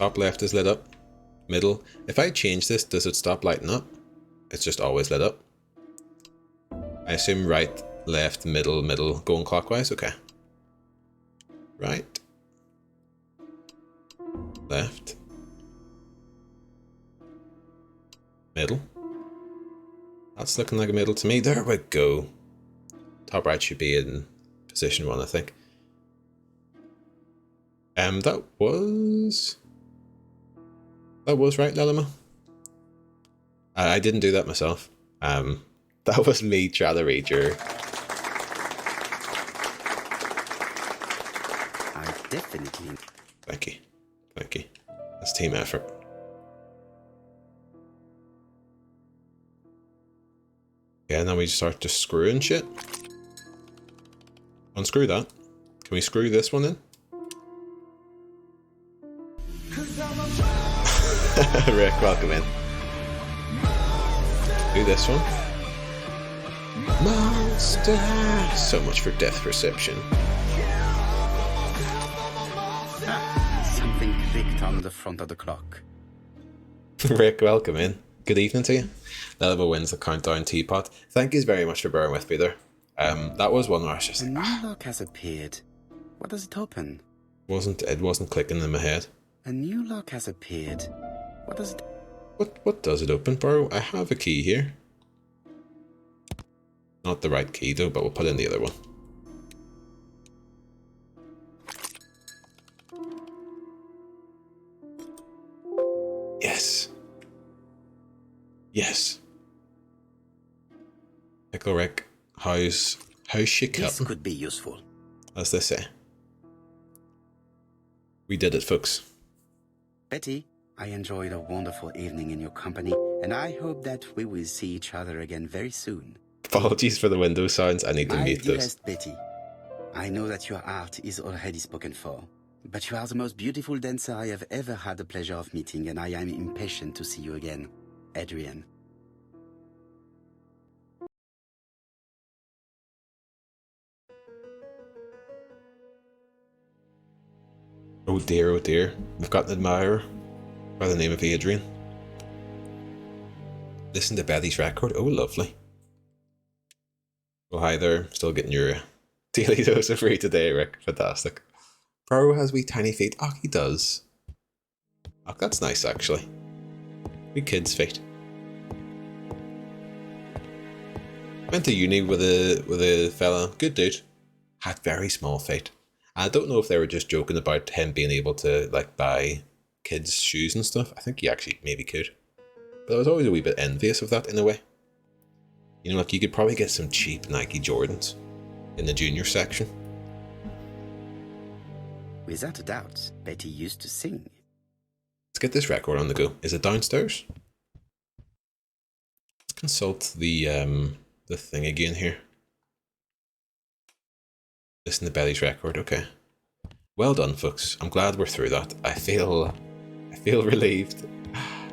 Top left is lit up. Middle. If I change this, does it stop lighting up? It's just always lit up. I assume right, left, middle, middle, going clockwise. Okay. Right. Left. Middle. That's looking like a middle to me. There we go. Top right should be in position 1, I think. That was right, Lelima. I didn't do that myself. That was me trying to read your... I definitely... Thank you. Thank you. That's team effort. Yeah, now we start just screwing shit. Unscrew that. Can we screw this one in? Rick, welcome in. Do this one. Monster! So much for depth perception. Something clicked on the front of the clock. Rick, welcome in. Good evening to you. Lelva wins the countdown teapot. Thank you very much for bearing with me there. That was one where I was just A like, new lock has appeared. What does it open? it wasn't clicking in my head. A new lock has appeared. What does it... What does it open, bro? I have a key here. Not the right key though, but we'll put in the other one. Yes. Pickle Rick, how's she This cutting, could be useful. as they say. We did it, folks. Betty, I enjoyed a wonderful evening in your company, and I hope that we will see each other again very soon. Apologies for the window sounds. I need to My mute those. dearest Betty, I know that your art is already spoken for, but you are the most beautiful dancer I have ever had the pleasure of meeting, and I am impatient to see you again. Adrian. Oh dear, oh dear. We've got an admirer by the name of Adrian. Listen to Betty's record. Oh, lovely. Well, hi there. Still getting your daily dose of free today, Rick. Fantastic. Pro has wee tiny feet. Oh, he does. Oh, that's nice, actually. Wee kid's feet. Went to uni with a fella. Good dude. Had very small feet. I don't know if they were just joking about him being able to like buy kids shoes and stuff. I think he actually maybe could. But I was always a wee bit envious of that in a way. You know, like you could probably get some cheap Nike Jordans in the junior section. Without a doubt, Betty used to sing. Let's get this record on the go. Is it downstairs? Let's consult the thing again here. Listen to Betty's record. Okay. Well done, folks. I'm glad we're through that. I feel relieved.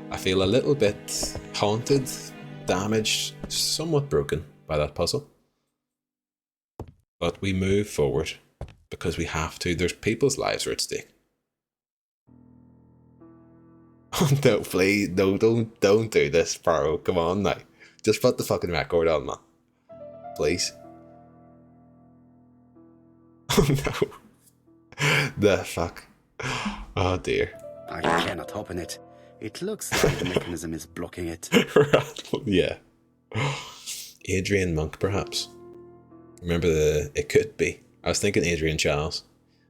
I feel a little bit haunted, damaged, somewhat broken by that puzzle. But we move forward because we have to. There's people's lives are at stake. Oh no, please, no, don't do this, Faro. Come on now. Just put the fucking record on, man. Please. Oh no. The fuck. Oh dear. I cannot open it. It looks like the mechanism is blocking it. Yeah. Adrian Monk, perhaps. Remember it could be. I was thinking Adrian Charles.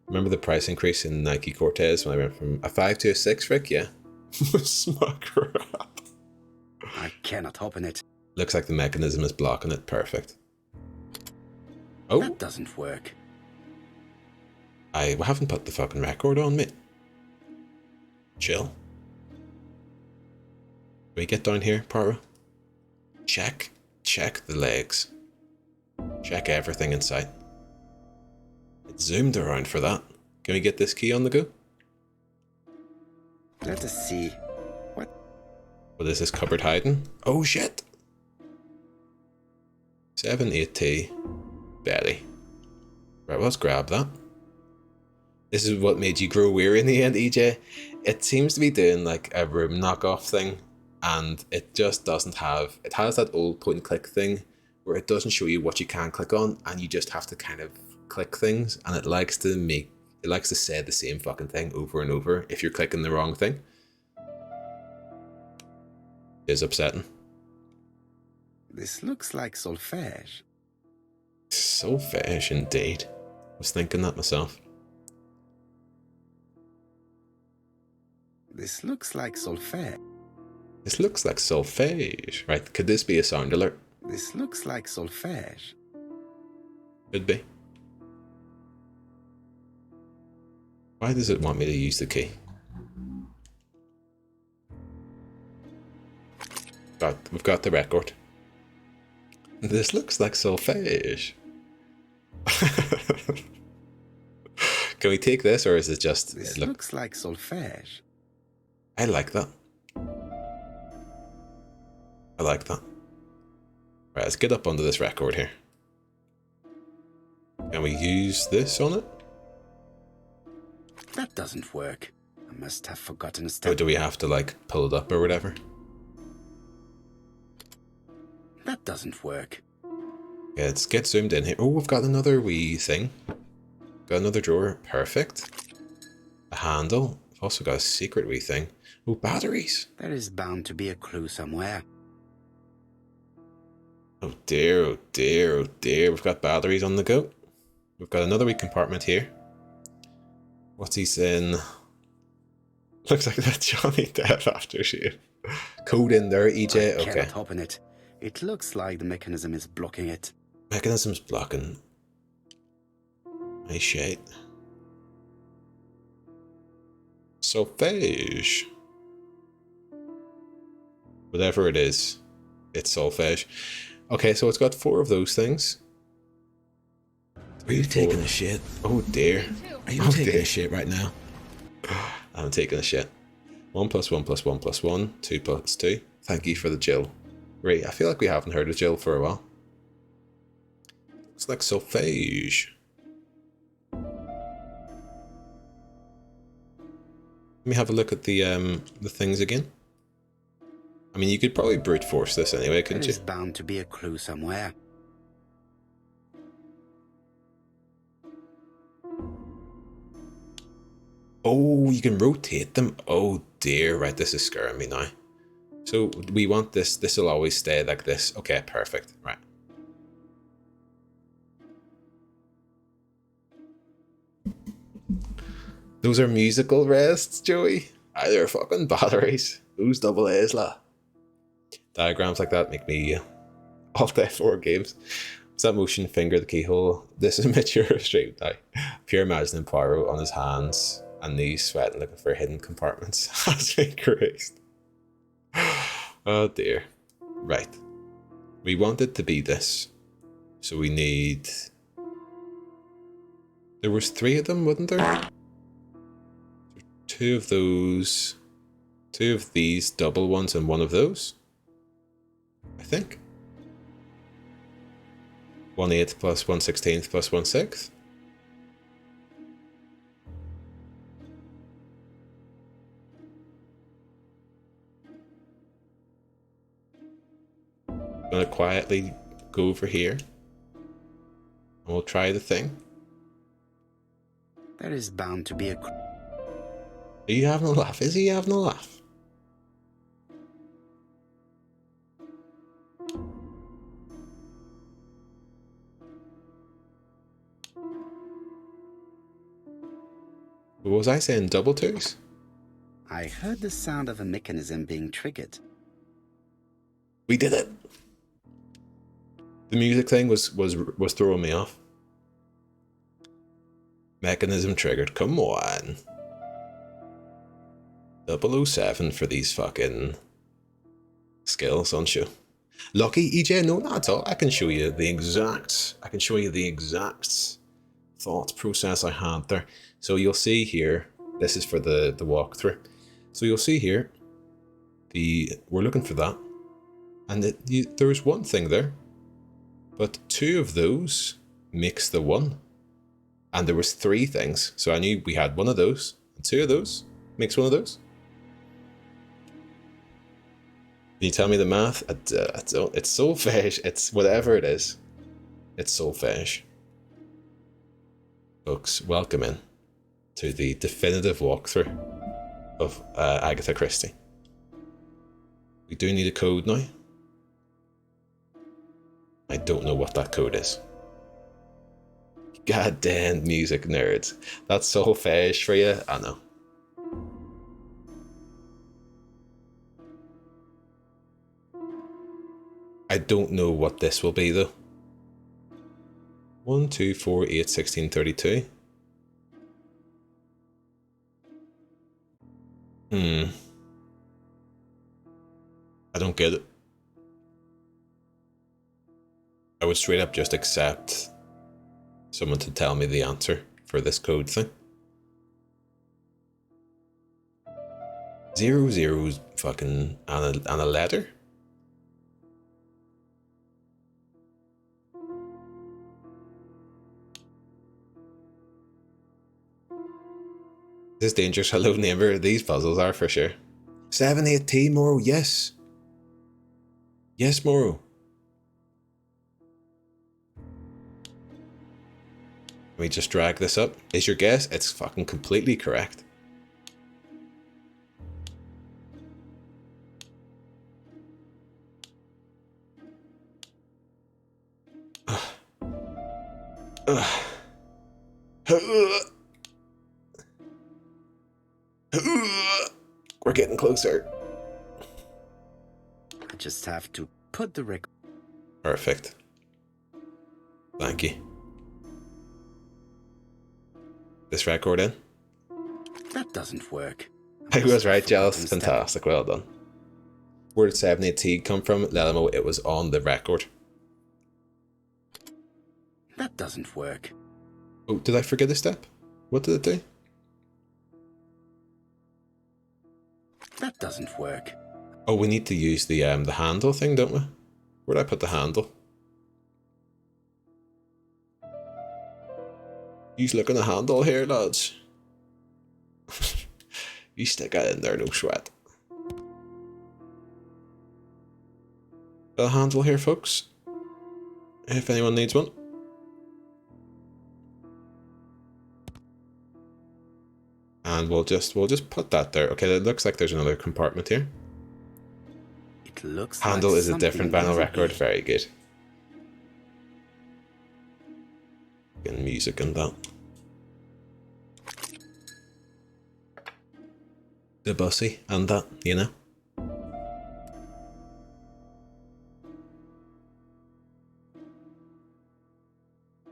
Remember the price increase in Nike Cortez when I went from a 5 to a 6, Rick? Yeah. Smack crap. I cannot open it. Looks like the mechanism is blocking it. Perfect. Oh. That doesn't work. I haven't put the fucking record on, mate. Chill. Can we get down here, Paro? Check the legs. Check everything in sight. It's zoomed around for that. Can we get this key on the go? Let us see. What? What is this cupboard hiding? Oh shit! 7-8T. Betty. Right, let's grab that. This is what made you grow weary in the end, EJ. It seems to be doing like a room knockoff thing, and it just doesn't have... It has that old point and click thing where it doesn't show you what you can click on, and you just have to kind of click things, and it likes to say the same fucking thing over and over if you're clicking the wrong thing. It is upsetting. This looks like solfège. Solfège, indeed. I was thinking that myself. This looks like solfège. This looks like solfège. Right, could this be a sound alert? This looks like solfège. Could be. Why does it want me to use the key? Right, we've got the record. This looks like solfège. Can we take this, or is it just... This looks like solfège. I like that. I like that. Right, let's get up onto this record here. Can we use this on it? That doesn't work. I must have forgotten a step. Or do we have to, like, pull it up or whatever? That doesn't work. Yeah, let's get zoomed in here. Oh, we've got another wee thing. Got another drawer. Perfect. A handle. We've also got a secret wee thing. Oh, batteries. There is bound to be a clue somewhere. Oh dear, oh dear, oh dear. We've got batteries on the go. We've got another wee compartment here. What's he saying? Looks like that Johnny Depp aftershave. Code in there, EJ. I cannot Okay. open it. It looks like the mechanism is blocking it. Mechanism's blocking. My shit. Solfège. Whatever it is, it's solfège. Okay, so it's got 4 of those things. Are you taking a shit? Oh dear. Are you Oh, taking dear. a shit right now? I'm taking a shit. 1 + 1 + 1 + 1, 2 + 2. Thank you for the Jill. Right, I feel like we haven't heard of Jill for a while. Looks like solfège. Let me have a look at the things again. I mean, you could probably brute force this anyway, There couldn't you? is bound to be a clue somewhere. Oh, you can rotate them. Oh dear, right, this is scaring me now. So we want this will always stay like this. Okay, perfect, right. Those are musical rests, Joey. They're fucking batteries. Who's double A's, la? Diagrams like that make me all day for games. Was that motion finger the keyhole? This is mature stream now. Pure imagining Poirot on his hands and knees sweating looking for hidden compartments. That's me Christ. Oh dear. Right. We want it to be this. So we need... There was 3 of them, wasn't there? 2 of those. 2 of these double ones and 1 of those. I think. 1/8 plus 1/16 plus 1/6. I'm gonna quietly go over here. And we'll try the thing. There is bound to be a... Are you having a laugh? Is he having a laugh? What was I saying? Double 2s? I heard the sound of a mechanism being triggered. We did it. The music thing was throwing me off. Mechanism triggered. Come on. 007 for these fucking skills, aren't you? Lucky EJ? No, not at all. I can show you the exact thought process I had there. So you'll see here, this is for the walkthrough. So you'll see here, we're looking for that. And there was 1 thing there, but 2 of those makes the 1. And there was 3 things. So I knew we had 1 of those, and 2 of those makes 1 of those. Can you tell me the math? I don't. It's solfège. It's whatever it is. It's solfège. Folks, welcome in to the definitive walkthrough of Agatha Christie. We do need a code now. I don't know what that code is. Goddamn music nerds. That's solfège for you? I know. I don't know what this will be though. 1, 2, 4, 8, 16, 32. I don't get it. I would straight up just accept someone to tell me the answer for this code thing. 0, 0 fucking and a letter. This is dangerous. Hello neighbor. These puzzles are for sure. 7/8T Morrow. Yes. Yes, Morrow. Let me just drag this up. Is your guess? It's fucking completely correct. We're getting closer. just have to put the record... Perfect. Thank you. This record in? That doesn't work. I was right, Jealous. Fantastic. Well done. Where did 78T come from? Let him know it was on the record. That doesn't work. Oh, did I forget a step? What did it do? That doesn't work. Oh, we need to use the handle thing, don't we? Where'd I put the handle? He's looking at the handle here, lads. You stick it in there, no sweat. Got a handle here, folks. If anyone needs one. And we'll just put that there. Okay, it looks like there's another compartment here. It looks Handle like is a different vinyl record. Very good. And music and that. The bussy and that, you know.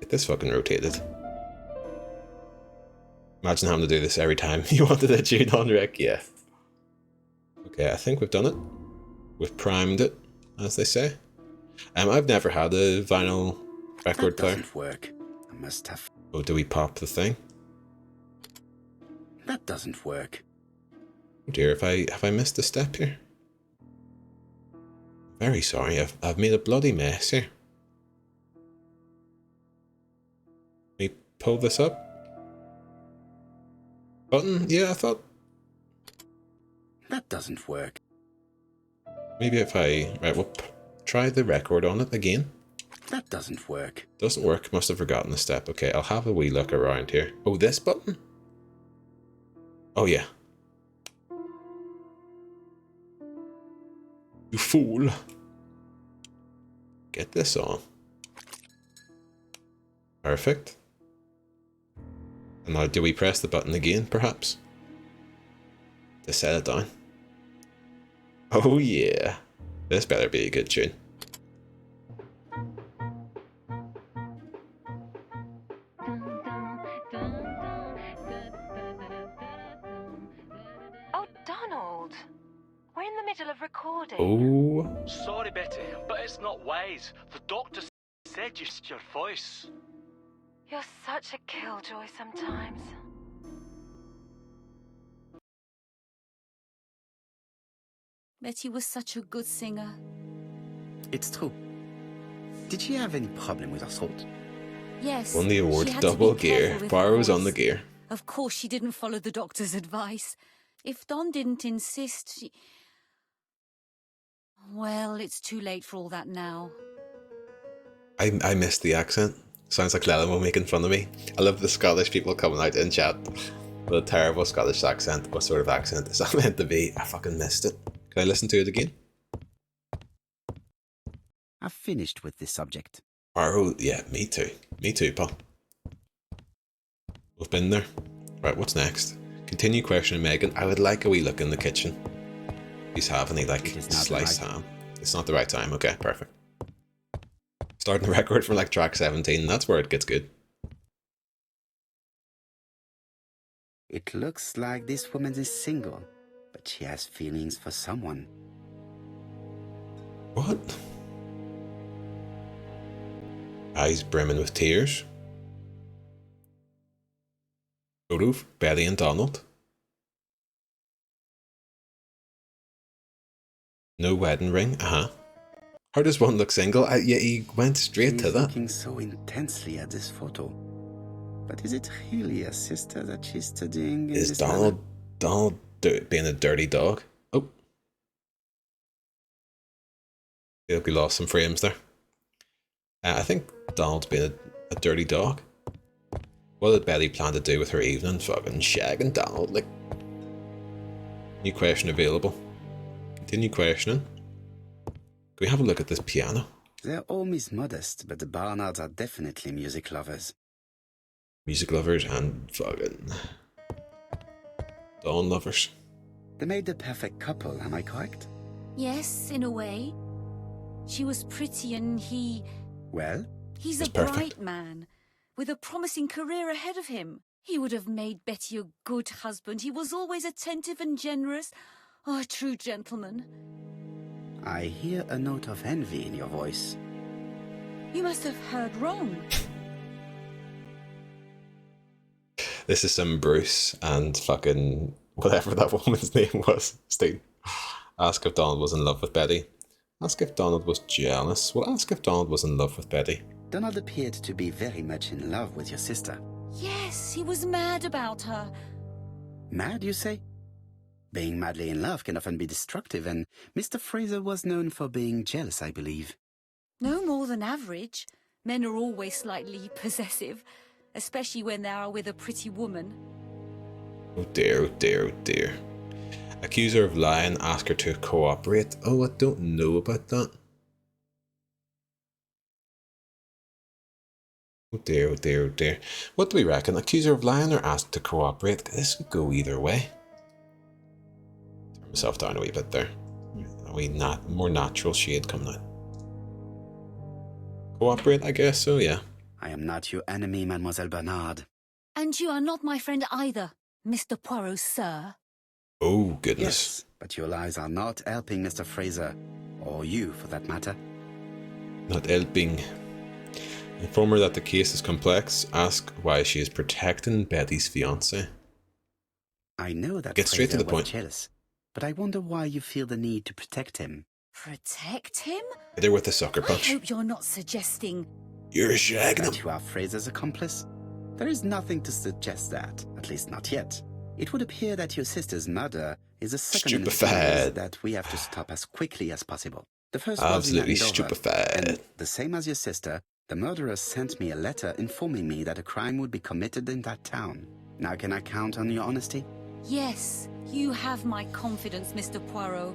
Get this fucking rotated. Imagine having to do this every time you wanted a tune on rec, yeah. Okay, I think we've done it. We've primed it, as they say. I've never had a vinyl record player. That doesn't work. I must have... Oh, do we pop the thing? That doesn't work. Oh dear, have I missed a step here? Very sorry, I've made a bloody mess here. Let me pull this up. Button? Yeah, I thought... That doesn't work. Maybe if I... Right, we'll try the record on it again. That doesn't work. Doesn't work, must have forgotten the step. Okay, I'll have a wee look around here. Oh, this button? Oh, yeah. You fool. Get this on. Perfect. And now do we press the button again, perhaps? To set it down. Oh yeah. This better be a good tune. Oh, Donald. We're in the middle of recording. Oh. Sorry, Betty, but it's not wise. The doctor said you lost your voice. You're such a killjoy sometimes. Betty was such a good singer. It's true. Did she have any problem with her throat? Yes. Won the award. she had to be Double careful gear. with her Barrow's on voice. the gear. Of course, she didn't follow the doctor's advice. If Don didn't insist, she... Well, it's too late for all that now. I missed the accent. Sounds like Lelamo making fun of me. I love the Scottish people coming out in chat with a terrible Scottish accent. What sort of accent is that meant to be? I fucking missed it. Can I listen to it again? I've finished with this subject. Oh, yeah, me too. Me too, pal. We've been there. Right, what's next? Continue questioning Megan. I would like a wee look in the kitchen. He's having a like sliced ham. It's not the right time. Okay, perfect. Starting the record from like track 17. That's where it gets good. It looks like this woman is single, but she has feelings for someone. What? Eyes brimming with tears. Photo of Betty and Donald. No wedding ring. How does one look single? Yeah, he went straight to She's that. looking so intensely at this photo. But is it really a sister that she's studying? In Is this Donald being a dirty dog? Oh. I think we lost some frames there. I think Donald's being a dirty dog. What did Betty plan to do with her evening? Fucking shagging Donald, like. New question available. Continue questioning. Can we have a look at this piano? Their home is modest, but the Barnards are definitely music lovers. Music lovers and fucking Dawn lovers. They made the perfect couple, am I correct? Yes, in a way. She was pretty and he... Well? He's That's a perfect. bright man, with a promising career ahead of him. He would have made Betty a good husband. He was always attentive and generous. Oh, a true gentleman. I hear a note of envy in your voice. You must have heard wrong. This is some Bruce and fucking whatever that woman's name was. Steve. Ask if Donald was in love with Betty. Ask if Donald was jealous. Well, ask if Donald was in love with Betty. Donald appeared to be very much in love with your sister. Yes, he was mad about her. Mad, you say? Being madly in love can often be destructive, and Mr. Fraser was known for being jealous, I believe. No more than average. Men are always slightly possessive, especially when they are with a pretty woman. Oh dear, oh dear, oh dear. Accuse her of lying, ask her to cooperate. Oh, I don't know about that. Oh dear, oh dear, oh dear. What do we reckon? Accuse her of lying or ask to cooperate? This could go either way. Turn myself down a wee bit there. A wee more natural shade coming out. Cooperate, I guess so, yeah. I am not your enemy, Mademoiselle Bernard. And you are not my friend either, Mr. Poirot, sir. Oh, goodness. Yes, but your lies are not helping Mr. Fraser, or you for that matter. Not helping. Inform her that the case is complex. Ask why she is protecting Betty's fiancé. I know that Get straight to Fraser the point. was jealous, but I wonder why you feel the need to protect him. Protect him? Hit her with a sucker I punch. hope you're not suggesting... You're shagging him. That you are Fraser's accomplice? There is nothing to suggest that, at least not yet. It would appear that your sister's murder is a second in a series Stupefied. that we have to stop as quickly as possible. The first Absolutely was in Andover, stupefied. and the same as your sister, the murderer sent me a letter informing me that a crime would be committed in that town. Now can I count on your honesty? Yes, you have my confidence, Mr. Poirot.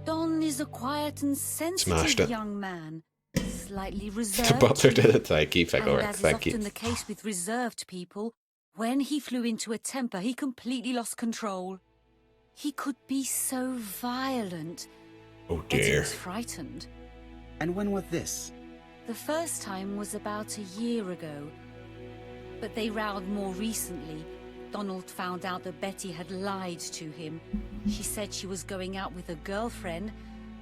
Don is a quiet and Smashed sensitive it. young man. Slightly reserved. The butler did it. Thank you, And Figure. as is Thank you. often the case with reserved people, when he flew into a temper, he completely lost control. He could be so violent. Oh Betty dear. was frightened. And when was this? The first time was about a year ago. But they rowed more recently. Donald found out that Betty had lied to him. She said she was going out with a girlfriend,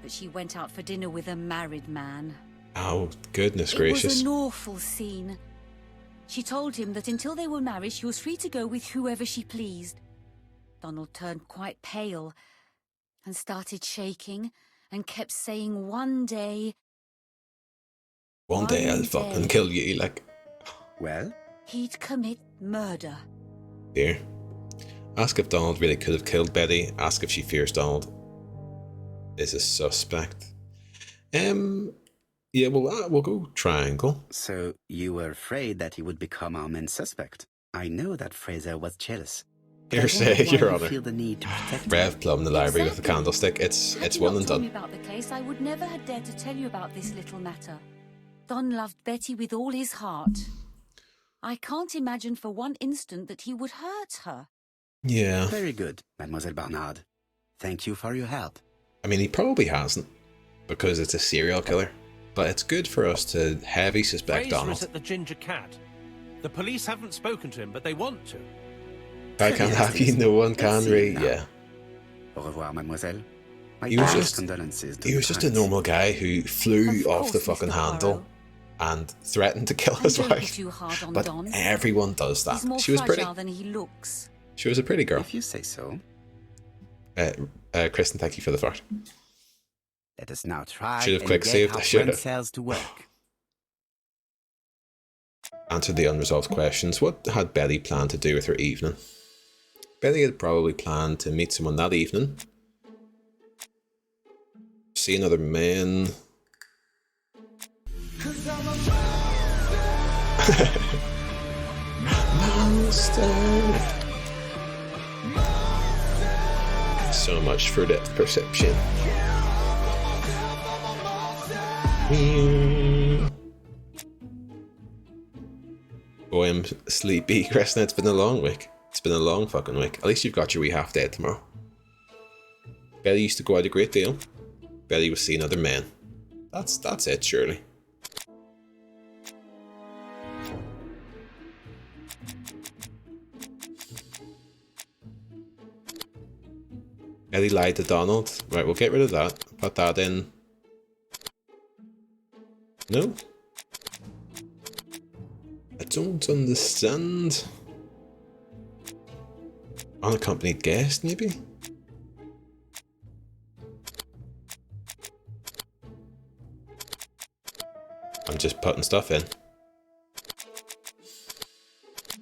but she went out for dinner with a married man. Oh, goodness It gracious. was an awful scene. She told him that until they were married, she was free to go with whoever she pleased. Donald turned quite pale and started shaking and kept saying one day... One day I'll fucking kill you, like... Well? he'd commit murder. Dear. Ask if Donald really could have killed Betty. Ask if she fears Donald is a suspect. Yeah, we'll go triangle. So you were afraid that he would become our main suspect. I know that Fraser was jealous. But I Hearsay, wonder why Your you Honour. feel the need to protect him. Rev Plum, the library with the Exactly. candlestick. It's Had you one not and told me done. about the case, I would never have dared to tell you about this little matter. Don loved Betty with all his heart. I can't imagine for one instant that he would hurt her. Yeah. Very good, Mademoiselle Barnard. Thank you for your help. I mean, he probably hasn't, because it's a serial killer. But it's good for us to heavy suspect Fraser is Donald. at the Ginger Cat. The police haven't spoken to him, but they want to. I can't have you, no one can, Let's see Ray. now. Yeah. Au revoir, mademoiselle. My He was deepest just- condolences to He the was just a parents. normal guy who flew Of off the course, fucking Mr. handle Poirot. and threatened to kill And his don't be wife. too hard on But Don. everyone does that. He's more She was pretty. fragile than he looks. She was a pretty girl. If you say so. Kristen, thank you for the fart. Let us now try Should have and quick get saved, our I should brain have. cells to work. Answer the unresolved questions. What had Betty planned to do with her evening? Betty had probably planned to meet someone that evening. See another man. Monster. So much for depth perception. Boy, I'm sleepy, Kristen. It's been a long week. It's been a long fucking week. At least you've got your wee half day tomorrow. Betty used to go out a great deal. Betty was seeing other men. That's it, surely. Ellie lied to Donald. Right, we'll get rid of that. Put that in. No? I don't understand. Unaccompanied guest, maybe? I'm just putting stuff in.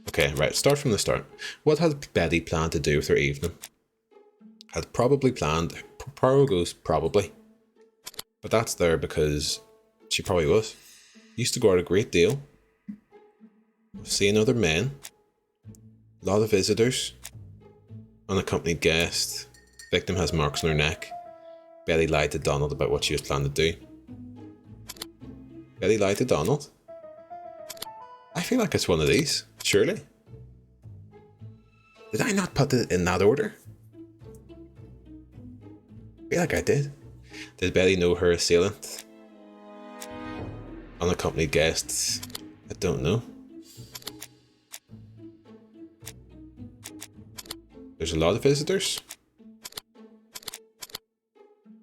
Okay, right, start from the start. What had Betty planned to do with her evening? Had probably planned, Poirot goes probably, but that's there because she probably was. Used to go out a great deal, seeing other men, a lot of visitors, unaccompanied guest, victim has marks on her neck. Betty lied to Donald about what she was planning to do. Betty lied to Donald? I feel like it's one of these, surely. Did I not put it in that order? I feel like I did. Did Betty know her assailant? Unaccompanied guests? I don't know. There's a lot of visitors.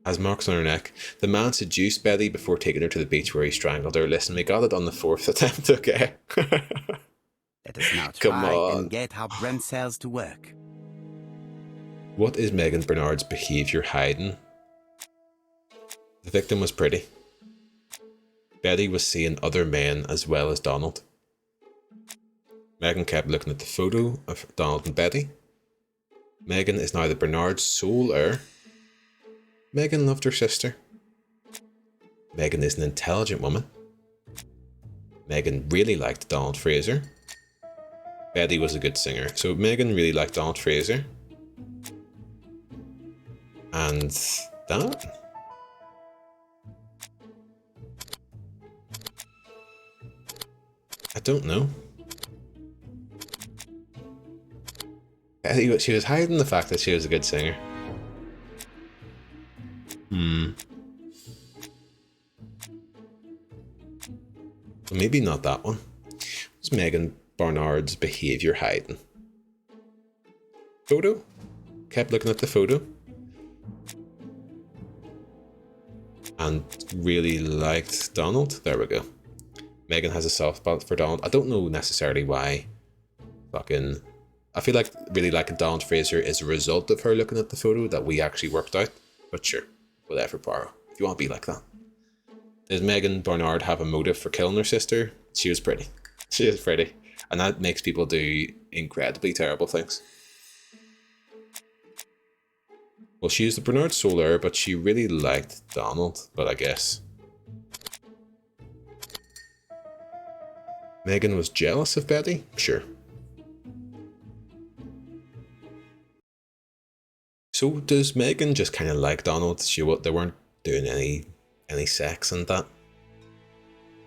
Has marks on her neck. The man seduced Betty before taking her to the beach where he strangled her. Listen, we got it on the 4th attempt, okay? Let us now Come try on. and get our brain cells to work. What is Megan Bernard's behaviour hiding? The victim was pretty. Betty was seeing other men as well as Donald. Megan kept looking at the photo of Donald and Betty. Megan is now the Bernard's sole heir. Megan loved her sister. Megan is an intelligent woman. Megan really liked Donald Fraser. Betty was a good singer. So Megan really liked Donald Fraser. And that? I don't know. Betty, she was hiding the fact that she was a good singer. Well, maybe not that one. What's Megan Bernard's behaviour hiding? Photo? Kept looking at the photo. And really liked Donald. There we go. Megan has a soft spot for Donald. I don't know necessarily why. I feel like really liking Donald Fraser is a result of her looking at the photo that we actually worked out. But sure, whatever, Poirot. If you want to be like that. Does Megan Bernard have a motive for killing her sister? She was pretty. She is pretty. And that makes people do incredibly terrible things. Well, she was the Bernard sole heir, but she really liked Donald. But I guess Megan was jealous of Betty? Sure. So does Megan just kind of like Donald? They weren't doing any sex and that.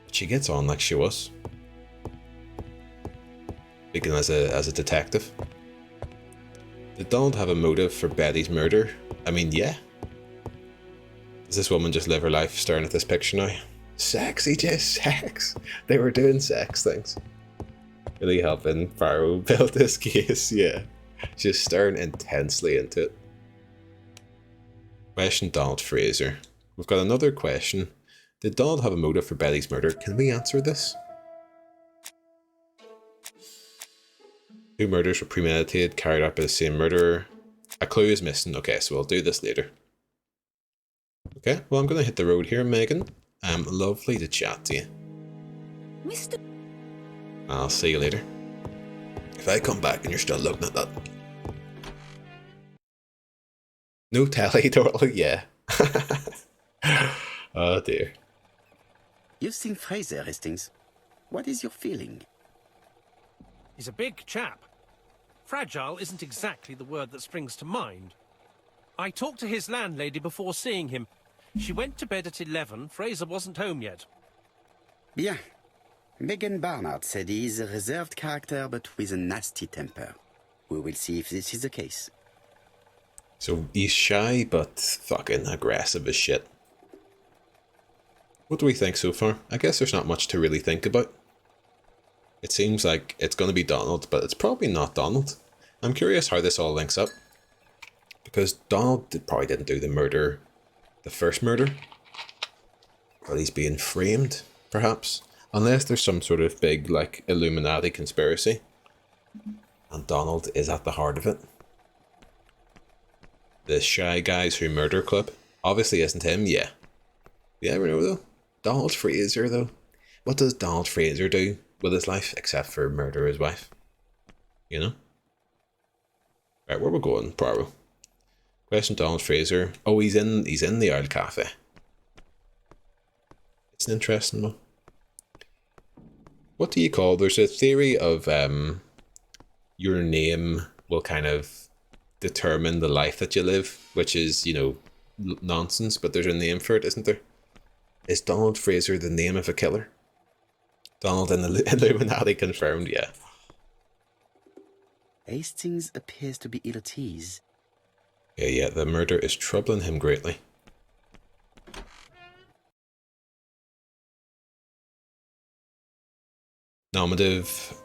But she gets on like she was. Speaking as a detective. Did Donald have a motive for Betty's murder? I mean, yeah. Does this woman just live her life staring at this picture now? Sexy, just sex. They were doing sex things. Really helping Poirot build this case, yeah. Just staring intensely into it. Question Donald Fraser. We've got another question. Did Donald have a motive for Betty's murder? Can we answer this? 2 murders were premeditated, carried out by the same murderer. A clue is missing. Okay, so we'll do this later. Okay, well, I'm going to hit the road here, Megan. Lovely to chat to you. Mr. I'll see you later. If I come back and you're still looking at that. No telly, totally, yeah. Oh dear. You've seen Fraser, Hastings. What is your feeling? He's a big chap. Fragile isn't exactly the word that springs to mind. I talked to his landlady before seeing him. She went to bed at 11. Fraser wasn't home yet. Bien. Megan Barnard said he is a reserved character but with a nasty temper. We will see if this is the case. So he's shy but fucking aggressive as shit. What do we think so far? I guess there's not much to really think about. It seems like it's going to be Donald, but it's probably not Donald. I'm curious how this all links up. Because Donald probably didn't do the murder, the first murder. But he's being framed, perhaps. Unless there's some sort of big, like, Illuminati conspiracy. And Donald is at the heart of it. The Shy Guys Who Murder Club obviously isn't him, yeah. You never know, though. Donald Fraser, though. What does Donald Fraser do with his life, except for murder his wife? You know? Right, where we going, Poirot? Question Donald Fraser. Oh, he's in the Owl Cafe. It's an interesting one. What do you call? There's a theory of your name will kind of determine the life that you live, which is, you know, nonsense, but there's a name for it, isn't there? Is Donald Fraser the name of a killer? Donald and the Illuminati confirmed, yeah. Hastings appears to be ill at ease. Yeah, the murder is troubling him greatly. Nominative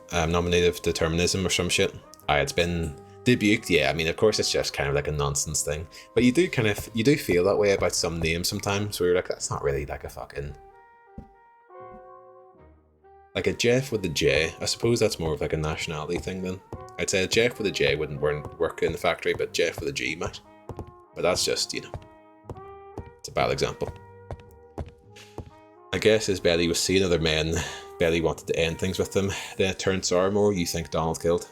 determinism or some shit. It's been debunked, yeah. I mean, of course, it's just kind of like a nonsense thing. But you do feel that way about some names sometimes, where you're like, that's not really like a fucking... Like a Jeff with a J. I suppose that's more of like a nationality thing then. I'd say a Jeff with a J wouldn't work in the factory, but Jeff with a G might. But that's just, you know, it's a bad example. I guess as Betty was seeing other men, Betty wanted to end things with them. Then it turned sour more. You think Donald killed?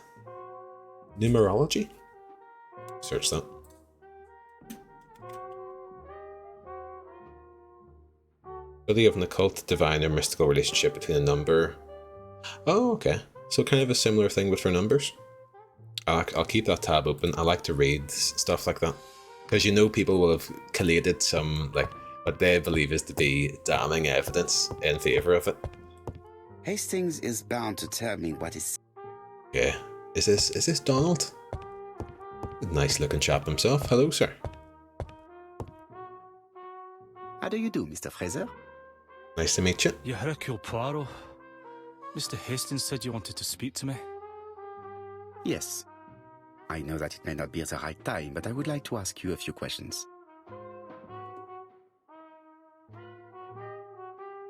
Numerology? Search that. Study of an occult, divine, or mystical relationship between a number. Oh, okay. So kind of a similar thing but for numbers. I'll keep that tab open. I like to read stuff like that. Because you know people will have collated some, like, what they believe is to be damning evidence in favour of it. Hastings is bound to tell me what is... Yeah. Is this Donald? Nice looking chap himself. Hello, sir. How do you do, Mr. Fraser? Nice to meet you. You're Hercule Poirot. Mr. Hastings said you wanted to speak to me. Yes. I know that it may not be at the right time, but I would like to ask you a few questions.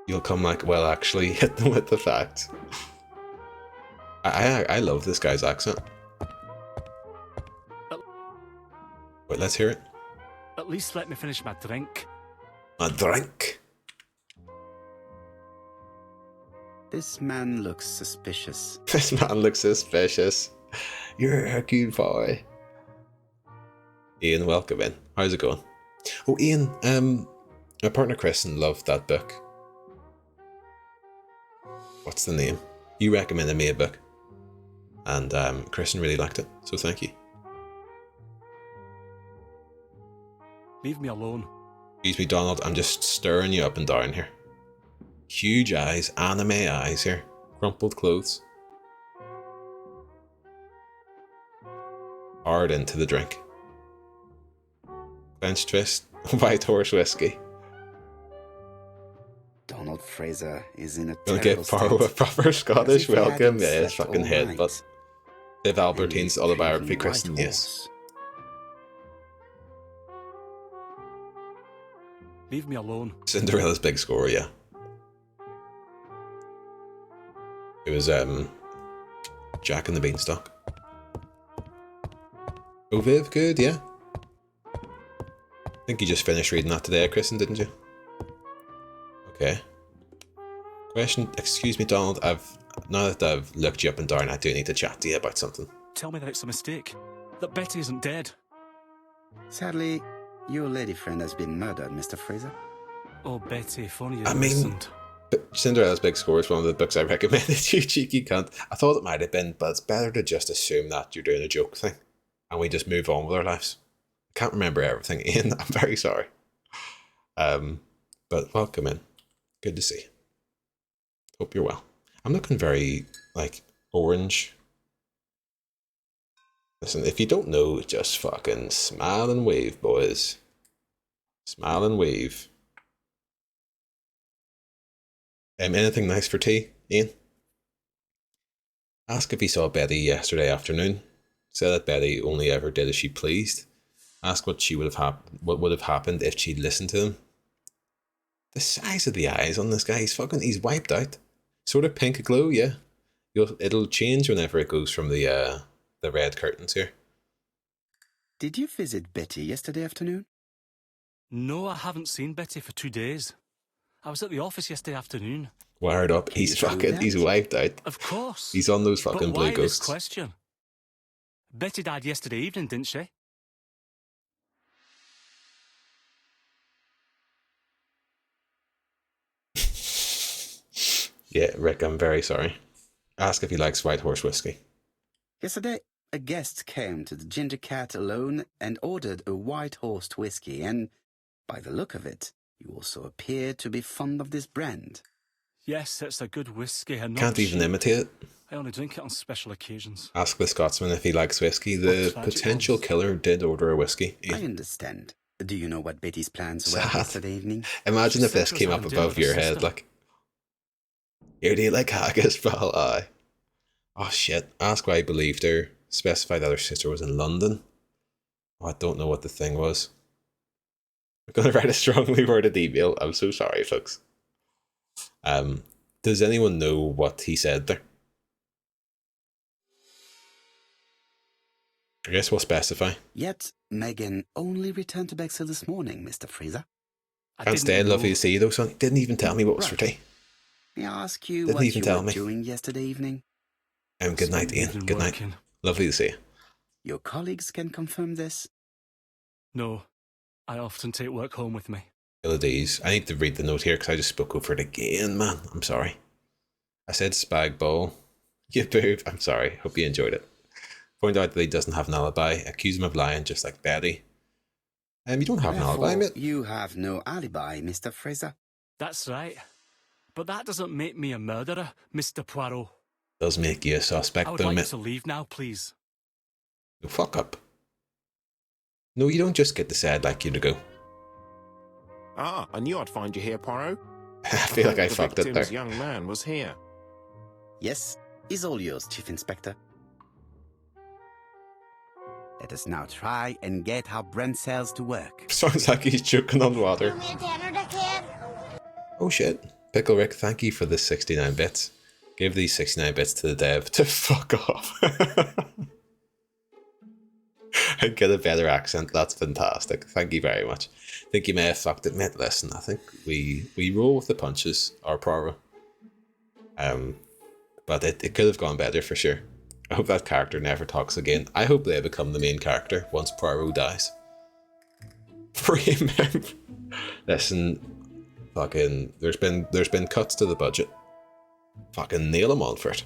You'll come like, well, actually, hit them with the facts. I love this guy's accent. Wait, let's hear it. At least let me finish my drink. My drink? This man looks suspicious. This man looks suspicious. You're a good boy. Ian, welcome in. How's it going? Oh, Ian, my partner Kristen loved that book. What's the name? You recommended me a book. And Kristen really liked it, so thank you. Leave me alone. Excuse me, Donald, I'm just stirring you up and down here. Huge eyes, anime eyes here. Crumpled clothes. Hard into the drink. Clenched fist. White horse whiskey. Donald Fraser is in a Gonna terrible get Poirot a state. proper Scottish As if he welcome. hadn't Yeah, his slept fucking all head, night. but Viv Albertine's And he's autobiography, drinking Kristen, White yes. Horse. Leave me alone. Cinderella's big score, yeah. It was Jack and the Beanstalk. Oh, Viv, good, yeah. I think you just finished reading that today, Kristen, didn't you? Okay. Question, excuse me, Donald, now that I've looked you up and down, I do need to chat to you about something. Tell me that it's a mistake. That Betty isn't dead. Sadly, your lady friend has been murdered, Mr. Fraser. Oh, Betty, if only you I mean- listened. But Cinderella's Big Score is one of the books I recommended, you cheeky cunt. I thought it might have been, but it's better to just assume that you're doing a joke thing. And we just move on with our lives. I can't remember everything, Ian. I'm very sorry. But welcome in. Good to see you. Hope you're well. I'm looking very, like, orange. Listen, if you don't know, just fucking smile and wave, boys. Smile and wave. Anything nice for tea, Ian? Ask if he saw Betty yesterday afternoon. Said that Betty only ever did as she pleased. Ask what would have happened if she'd listened to him. The size of the eyes on this guy, he's wiped out. Sort of pink glow, yeah. It'll change whenever it goes from the red curtains here. Did you visit Betty yesterday afternoon? No, I haven't seen Betty for 2 days. I was at the office yesterday afternoon. Wired up. He's wiped out. Of course. He's on those fucking but blue why ghosts. This question? Betty died yesterday evening, didn't she? Yeah, Rick, I'm very sorry. Ask if he likes White Horse whiskey. Yesterday, a guest came to the Ginger Cat alone and ordered a White Horse whiskey, and by the look of it, you also appear to be fond of this brand. Yes, it's a good whiskey. And Can't even imitate it. I only drink it on special occasions. Ask the Scotsman if he likes whiskey. The potential killer did order a whiskey. Yeah. I understand. Do you know what Betty's plans were yesterday evening? Imagine if this came up above your head, like, here, do you like haggis, pal? Aye. Oh shit. Ask why he believed her. Specify that her sister was in London. Oh, I don't know what the thing was. I'm going to write a strongly worded email. I'm so sorry, folks. Does anyone know what he said there? I guess we'll specify. Yet, Megan only returned to Bexhill this morning, Mr. Fraser. Can't stay. Lovely to see you, though, son. Didn't even tell me what was for tea. May I ask you Didn't what even you tell were me. doing yesterday evening? Good night, Ian. Good night. Lovely to see you. Your colleagues can confirm this? No, I often take work home with me. These. I need to read the note here because I just spoke over it again, man. I'm sorry. I said spag ball. You boob. I'm sorry. Hope you enjoyed it. Point out that he doesn't have an alibi. Accuse him of lying just like Betty. You don't have an alibi, mate. You have no alibi, Mr. Fraser. That's right. But that doesn't make me a murderer, Mr. Poirot. Does make you a suspect, I would though, like mate. to leave now, please. No, fuck up. No, you don't just get to say I'd like you to go. Ah, I knew I'd find you here, Poirot. I feel like I fucked it there. The victim's young man was here. Yes, is all yours, Chief Inspector. Let us now try and get our brain cells to work. Sounds like he's choking on water. Oh shit. Pickle Rick, thank you for the 69 bits. Give these 69 bits to the dev to fuck off. And get a better accent. That's fantastic. Thank you very much. I think you may have fucked it, mate. Listen, I think we roll with the punches, our Poirot. But it could have gone better for sure. I hope that character never talks again. I hope they become the main character once Poirot dies. Remember, listen, fucking, there's been cuts to the budget. Fucking nail him on for it.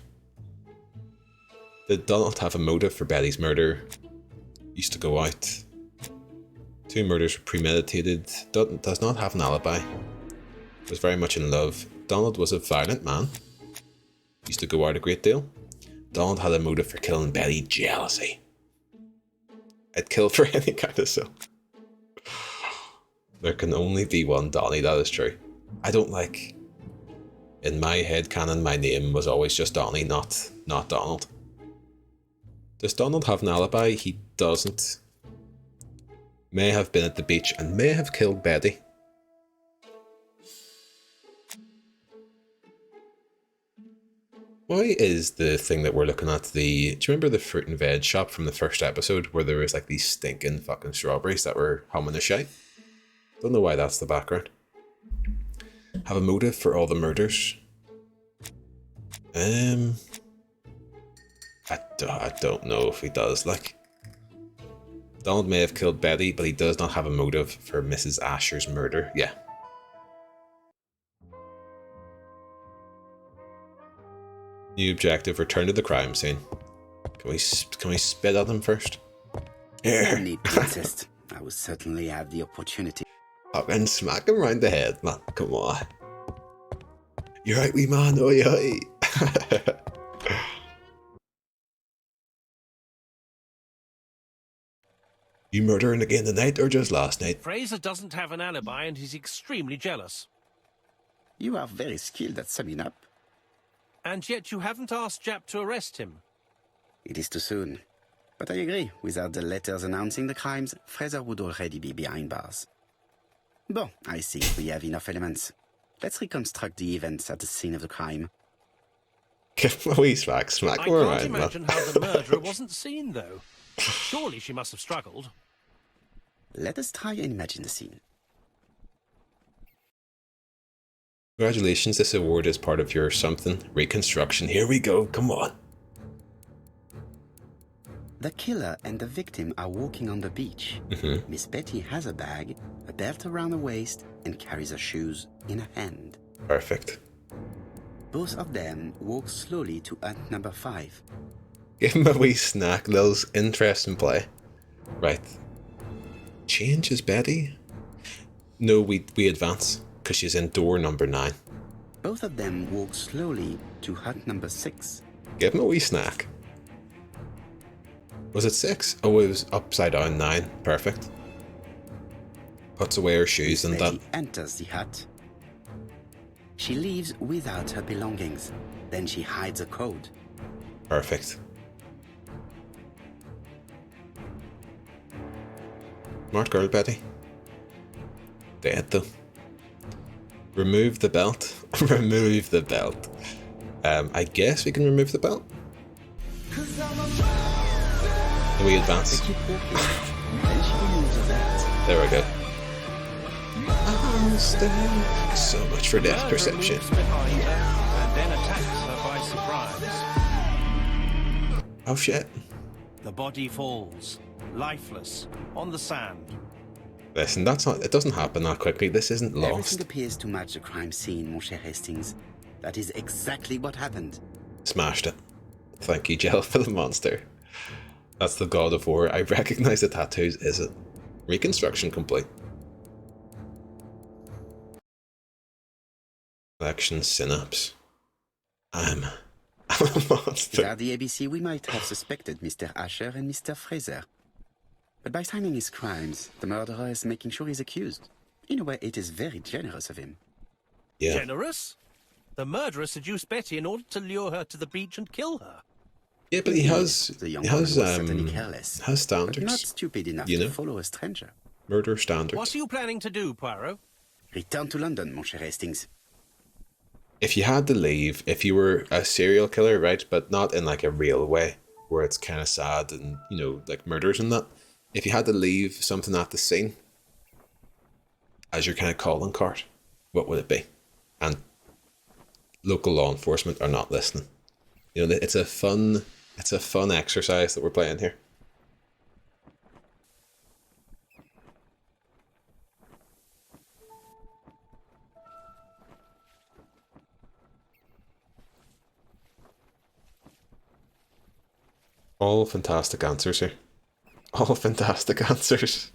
Did Donald have a motive for Betty's murder? Used to go out. 2 murders were premeditated. Does not have an alibi. Was very much in love. Donald was a violent man. Used to go out a great deal. Donald had a motive for killing Betty. Jealousy. I'd kill for any kind of silk. There can only be one Donnie, that is true. I don't like... In my head canon, my name was always just Donnie, not Donald. Does Donald have an alibi? He doesn't. May have been at the beach and may have killed Betty. Why is the thing that we're looking at do you remember the fruit and veg shop from the first episode where there was like these stinking fucking strawberries that were humming a shite? Don't know why that's the background. Have a motive for all the murders? I don't know if he does, like. Donald may have killed Betty, but he does not have a motive for Mrs. Asher's murder. Yeah. New objective, return to the crime scene. Can we spit at him first? No need to insist. I will certainly have the opportunity. Fucking smack him round the head, man. Come on. You're right, wee man. Oi, oi. You murdering again tonight or just last night? Fraser doesn't have an alibi and he's extremely jealous. You are very skilled at summing up. And yet you haven't asked Jap to arrest him. It is too soon. But I agree, without the letters announcing the crimes, Fraser would already be behind bars. Bon, I think we have enough elements. Let's reconstruct the events at the scene of the crime. Give him a wee smack I him can't around, man. imagine how the murderer wasn't seen, though. Surely she must have struggled. Let us try and imagine the scene. Congratulations, this award is part of your something reconstruction. Here we go, come on. The killer and the victim are walking on the beach. Miss Betty has a bag, a belt around her waist, and carries her shoes in her hand. Perfect. Both of them walk slowly to hut number 5. Give him a wee snack, Lil's interesting play. Right. Change is Betty? No, we advance, because she's in door number 9. Both of them walk slowly to hut number 6. Give him a wee snack. Was it 6? Oh, it was upside down 9. Perfect. Puts away her shoes and Betty that. enters the hut. She leaves without her belongings. Then she hides a code. Perfect. Smart girl, Betty. Dead though. Remove the belt. Remove the belt. I guess we can remove the belt. We advance. They keep walking. Then she removes the belt. There we go. So much for depth perception. Moves behind her and then attacks her by surprise. Oh shit. The body falls, lifeless, on the sand. Listen, that's not. It doesn't happen that quickly. This isn't lost. Everything appears to match the crime scene, mon cher Hastings. That is exactly what happened. Smashed it. Thank you, Jill, for the monster. That's the God of War. I recognise the tattoos. Is it? Reconstruction complete. Collection synapse. I'm a monster. Without the ABC, we might have suspected Mr. Asher and Mr. Fraser. But by signing his crimes, the murderer is making sure he's accused. In a way, it is very generous of him. Yeah. Generous? The murderer seduced Betty in order to lure her to the beach and kill her. Yeah, but he has The young woman was certainly careless, has standards. but not stupid enough you know? to follow a stranger. Murder standards. What are you planning to do, Poirot? Return to London, mon cher Hastings. If you had to leave, if you were a serial killer, right, but not in like a real way, where it's kind of sad and, you know, like murders and that, if you had to leave something at the scene as your kind of calling card, what would it be? And local law enforcement are not listening. You know, it's a fun exercise that we're playing here. All fantastic answers here. All fantastic answers.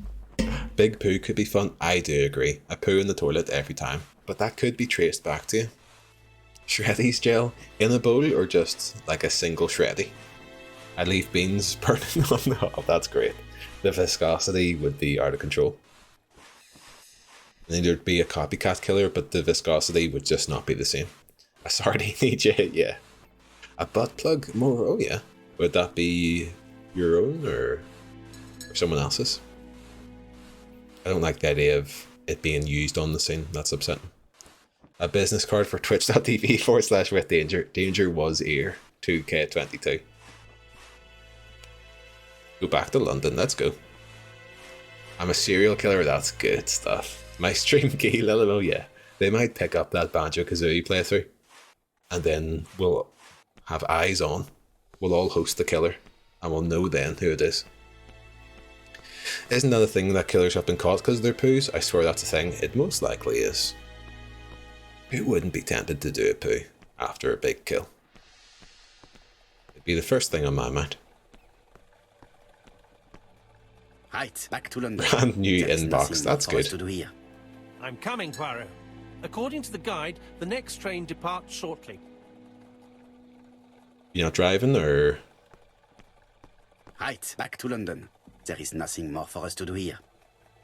Big poo could be fun. I do agree. I poo in the toilet every time. But that could be traced back to you. Shreddies gel in a bowl or just like a single shreddy? I leave beans burning on the hob. That's great. The viscosity would be out of control. And then there'd be a copycat killer, but the viscosity would just not be the same. A sardine EJ, yeah. A butt plug? More, oh yeah. Would that be your own or someone else's? I don't like the idea of it being used on the scene. That's upsetting. A business card for twitch.tv/with Danger was ear 2K22. Go back to London, let's go. I'm a serial killer, that's good stuff. My stream key, lol, yeah. They might pick up that Banjo-Kazooie playthrough. And then we'll have eyes on. We'll all host the killer. And we'll know then who it is. Isn't that a thing that killers have been caught because of their poos? I swear that's a thing. It most likely is. Who wouldn't be tempted to do a poo after a big kill? It'd be the first thing on my mind. Right, back to London. Brand new There is inbox, nothing that's for us good. to do here. I'm coming, Poirot. According to the guide, the next train departs shortly. You're not driving or... Right, back to London. There is nothing more for us to do here.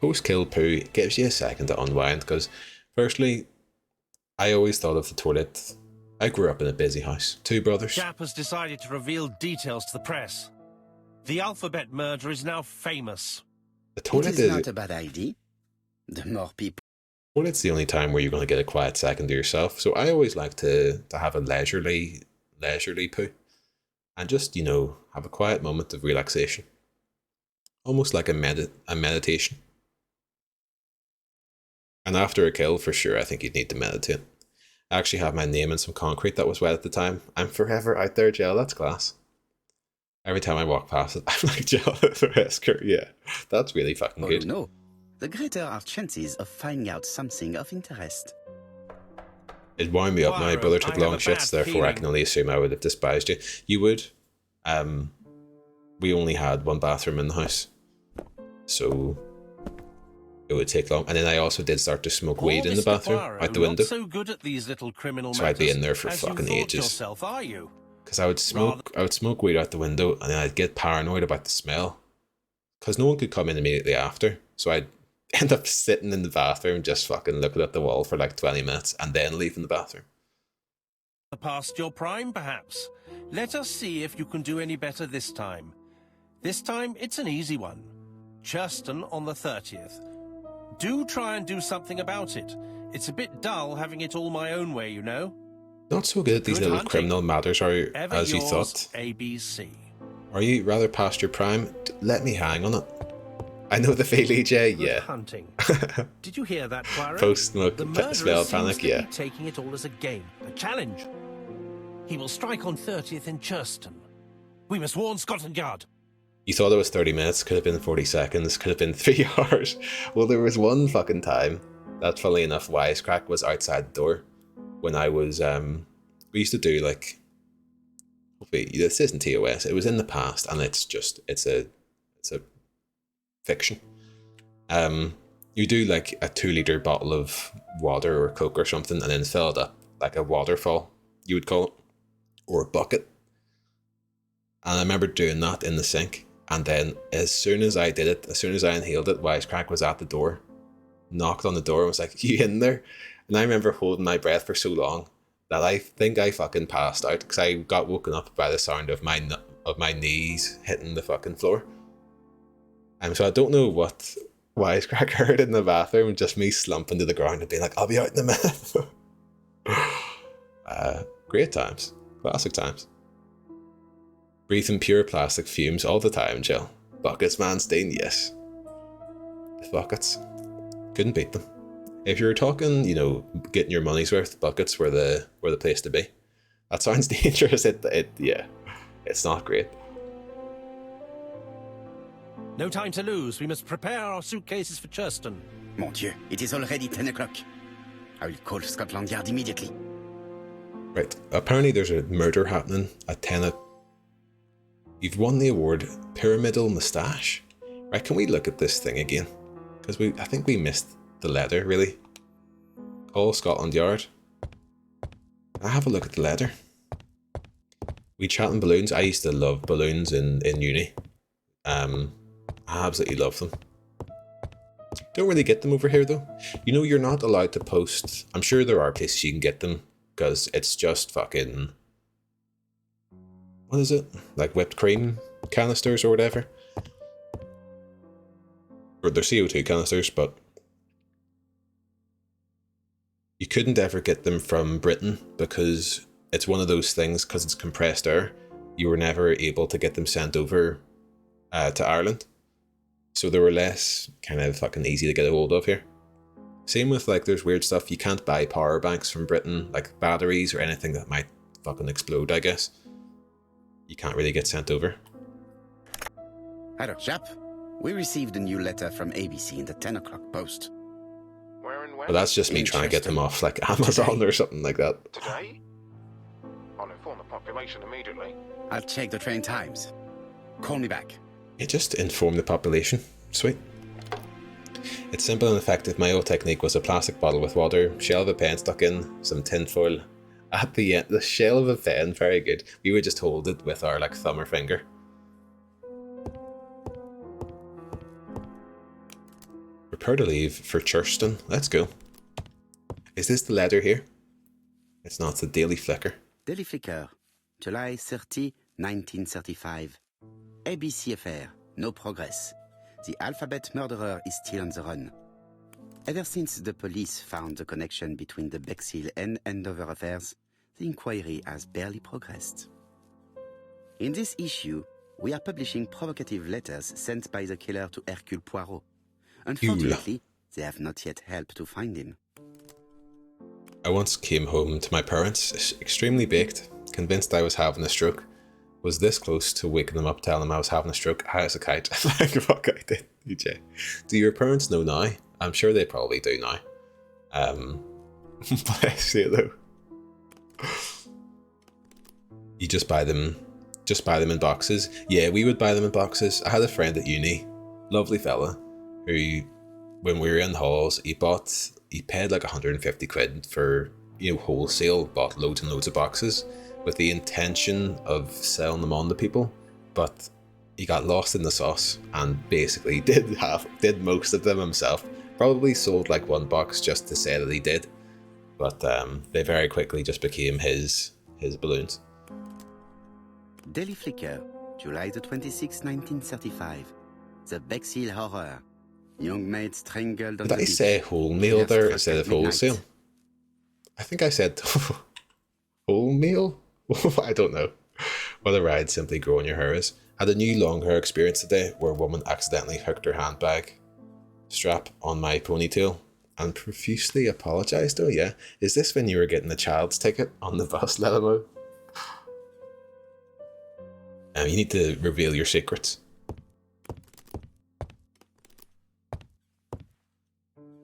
Post-kill poo gives you a second to unwind because, firstly, I always thought of the toilet. I grew up in a busy house. Two brothers. Japp has decided to reveal details to the press. The alphabet murder is now famous. The toilet It is not a bad idea. The more people... Toilet's the only time where you're going to get a quiet second to yourself. So I always like to have a leisurely poo. And just, you know, have a quiet moment of relaxation. Almost like a meditation. And after a kill, for sure, I think you'd need to meditate. I actually have my name in some concrete that was wet at the time. I'm forever out there, Jill. That's class. Every time I walk past it, I'm like, Jill, the rescuer. Yeah, that's really fucking good. Oh no, the greater our chances of finding out something of interest. It wound me up. My brother took I have long a shits, bad therefore I feeling. can only assume I would have despised you. You would. We only had one bathroom in the house, so it would take long. And then I also did start to smoke Poor weed in the Mr. bathroom, Poirot, out the window. Not so good at these little criminal So I'd be in matters there for as you fucking thought ages. yourself, are you? Because I would smoke weed out the window, and then I'd get paranoid about the smell. Because no one could come in immediately after, so I'd end up sitting in the bathroom just fucking looking at the wall for like 20 minutes, and then leaving the bathroom. Past your prime, perhaps. Let us see if you can do any better this time. This time, it's an easy one. Churston on the 30th. Do try and do something about it. It's a bit dull having it all my own way, you know. Not so good at these Good little hunting. criminal matters are Ever as you yours, thought. ABC. Are you rather past your prime? Let me hang on it. I know the feel, EJ, Good yeah. hunting. Did you hear that, Poirot? Post-smoke, The murderer smell seems panic, to yeah. be taking it all as a game, a challenge. He will strike on 30th in Churston. We must warn Scotland Yard. You thought it was 30 minutes, could have been 40 seconds, could have been 3 hours. Well, there was one fucking time that, funnily enough, Wisecrack was outside the door when I was, we used to do like, hopefully, this isn't TOS, it was in the past, and it's a fiction. You do like a 2-litre bottle of water or Coke or something, and then fill it up like a waterfall, you would call it, or a bucket. And I remember doing that in the sink, and then as soon as I did it, as soon as I inhaled it, Wisecrack was at the door, knocked on the door and was like, "You in there?" And I remember holding my breath for so long that I think I fucking passed out, because I got woken up by the sound of my knees hitting the fucking floor. So I don't know what Wisecrack heard in the bathroom, just me slumping to the ground and being like, "I'll be out in a minute." Great times. Classic times. Breathing pure plastic fumes all the time, Jill. Buckets, Manstein, yes. The buckets. Couldn't beat them. If you were talking, you know, getting your money's worth, buckets were the place to be. That sounds dangerous. Yeah, it's not great. No time to lose. We must prepare our suitcases for Churston. Mon Dieu, it is already 10 o'clock. I will call Scotland Yard immediately. Right, apparently there's a murder happening at 10. You've won the award, Pyramidal Moustache. Right, can we look at this thing again? Because I think we missed the letter, really. Call Scotland Yard. I have a look at the letter. We chatting balloons. I used to love balloons in uni. I absolutely love them. Don't really get them over here though. You know, you're not allowed to post. I'm sure there are places you can get them, because it's just fucking, what is it? Like whipped cream canisters or whatever. Or they're CO2 canisters, but you couldn't ever get them from Britain because it's one of those things, because it's compressed air, you were never able to get them sent over to Ireland. So they were less kind of fucking easy to get a hold of here. Same with like, there's weird stuff. You can't buy power banks from Britain, like batteries or anything that might fucking explode, I guess. You can't really get sent over. Hello, chap. We received a new letter from ABC in the 10 o'clock post. Where and when? But that's just me trying to get them off like Amazon or something like that. Today? I'll inform the population immediately. I'll check the train times. Call me back. You just inform the population. Sweet. It's simple and effective. My old technique was a plastic bottle with water, shell of a pen stuck in, some tin foil. At the end, the shell of a pen, very good. We would just hold it with our like thumb or finger. Prepare to leave for Churston. Let's go. Is this the letter here? It's not the Daily Flicker. Daily Flicker, July 30, 1935. ABC affair, no progress. The alphabet murderer is still on the run. Ever since the police found the connection between the Bexhill and Andover affairs, the inquiry has barely progressed. In this issue, we are publishing provocative letters sent by the killer to Hercule Poirot. Unfortunately, they have not yet helped to find him. I once came home to my parents, extremely baked, convinced I was having a stroke. Was this close to waking them up, telling them I was having a stroke, high as a kite. Like, fuck, I did, DJ. Do your parents know now? I'm sure they probably do now. Bless you, though. You just buy them in boxes. Yeah, we would buy them in boxes. I had a friend at uni, lovely fella, who, when we were in halls, he paid like 150 quid for, wholesale, bought loads and loads of boxes with the intention of selling them on to people, but he got lost in the sauce and basically did most of them himself. Probably sold like one box just to say that he did, but they very quickly just became his balloons. Daily Flicker, July the 26th, 1935. The Bexhill Horror. Young maid strangled on Did the I say wholemeal there instead of wholesale? I think I said wholemeal? I don't know. What a ride simply growing your hair is. Had a new long hair experience today where a woman accidentally hooked her handbag strap on my ponytail and profusely apologised. Oh yeah, is this when you were getting the child's ticket on the bus, Lelamo? You need to reveal your secrets.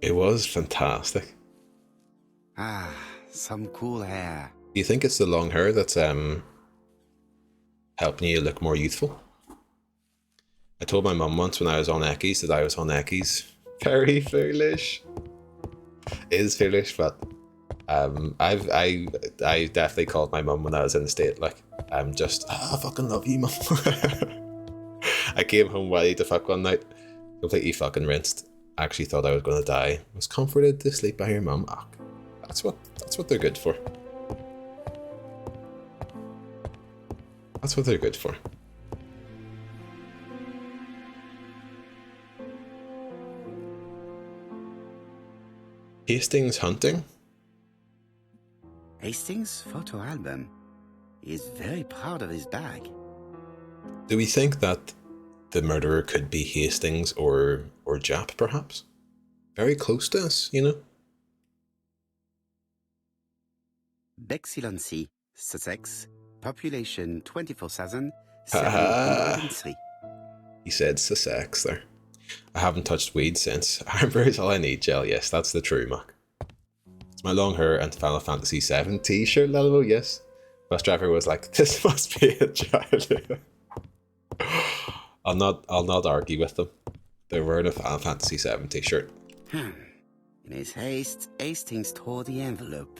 It was fantastic. Ah, some cool hair. Do you think it's the long hair that's helping you look more youthful? I told my mum once when I was on Eckies that I was on Eckies. Very foolish. It is foolish, but I definitely called my mum when I was in the state, like, I fucking love you, mum. I came home ready to fuck one night, completely fucking rinsed. I actually thought I was gonna die. Was comforted to sleep by your mum. Oh, that's what they're good for. That's what they're good for. Hastings hunting? Hastings' photo album. He is very proud of his bag. Do we think that the murderer could be Hastings or Jap, perhaps? Very close to us, Bexhill-on-Sea, Sussex, population 24,703. He said Sussex there. I haven't touched weed since. Amber is all I need, Gel. Yes, that's the true Mac. It's my long hair and Final Fantasy VII t-shirt, Lello, yes. Bus driver was like, this must be a child. I'll not argue with them. They're wearing a Final Fantasy VII t-shirt. In his haste, Hastings tore the envelope.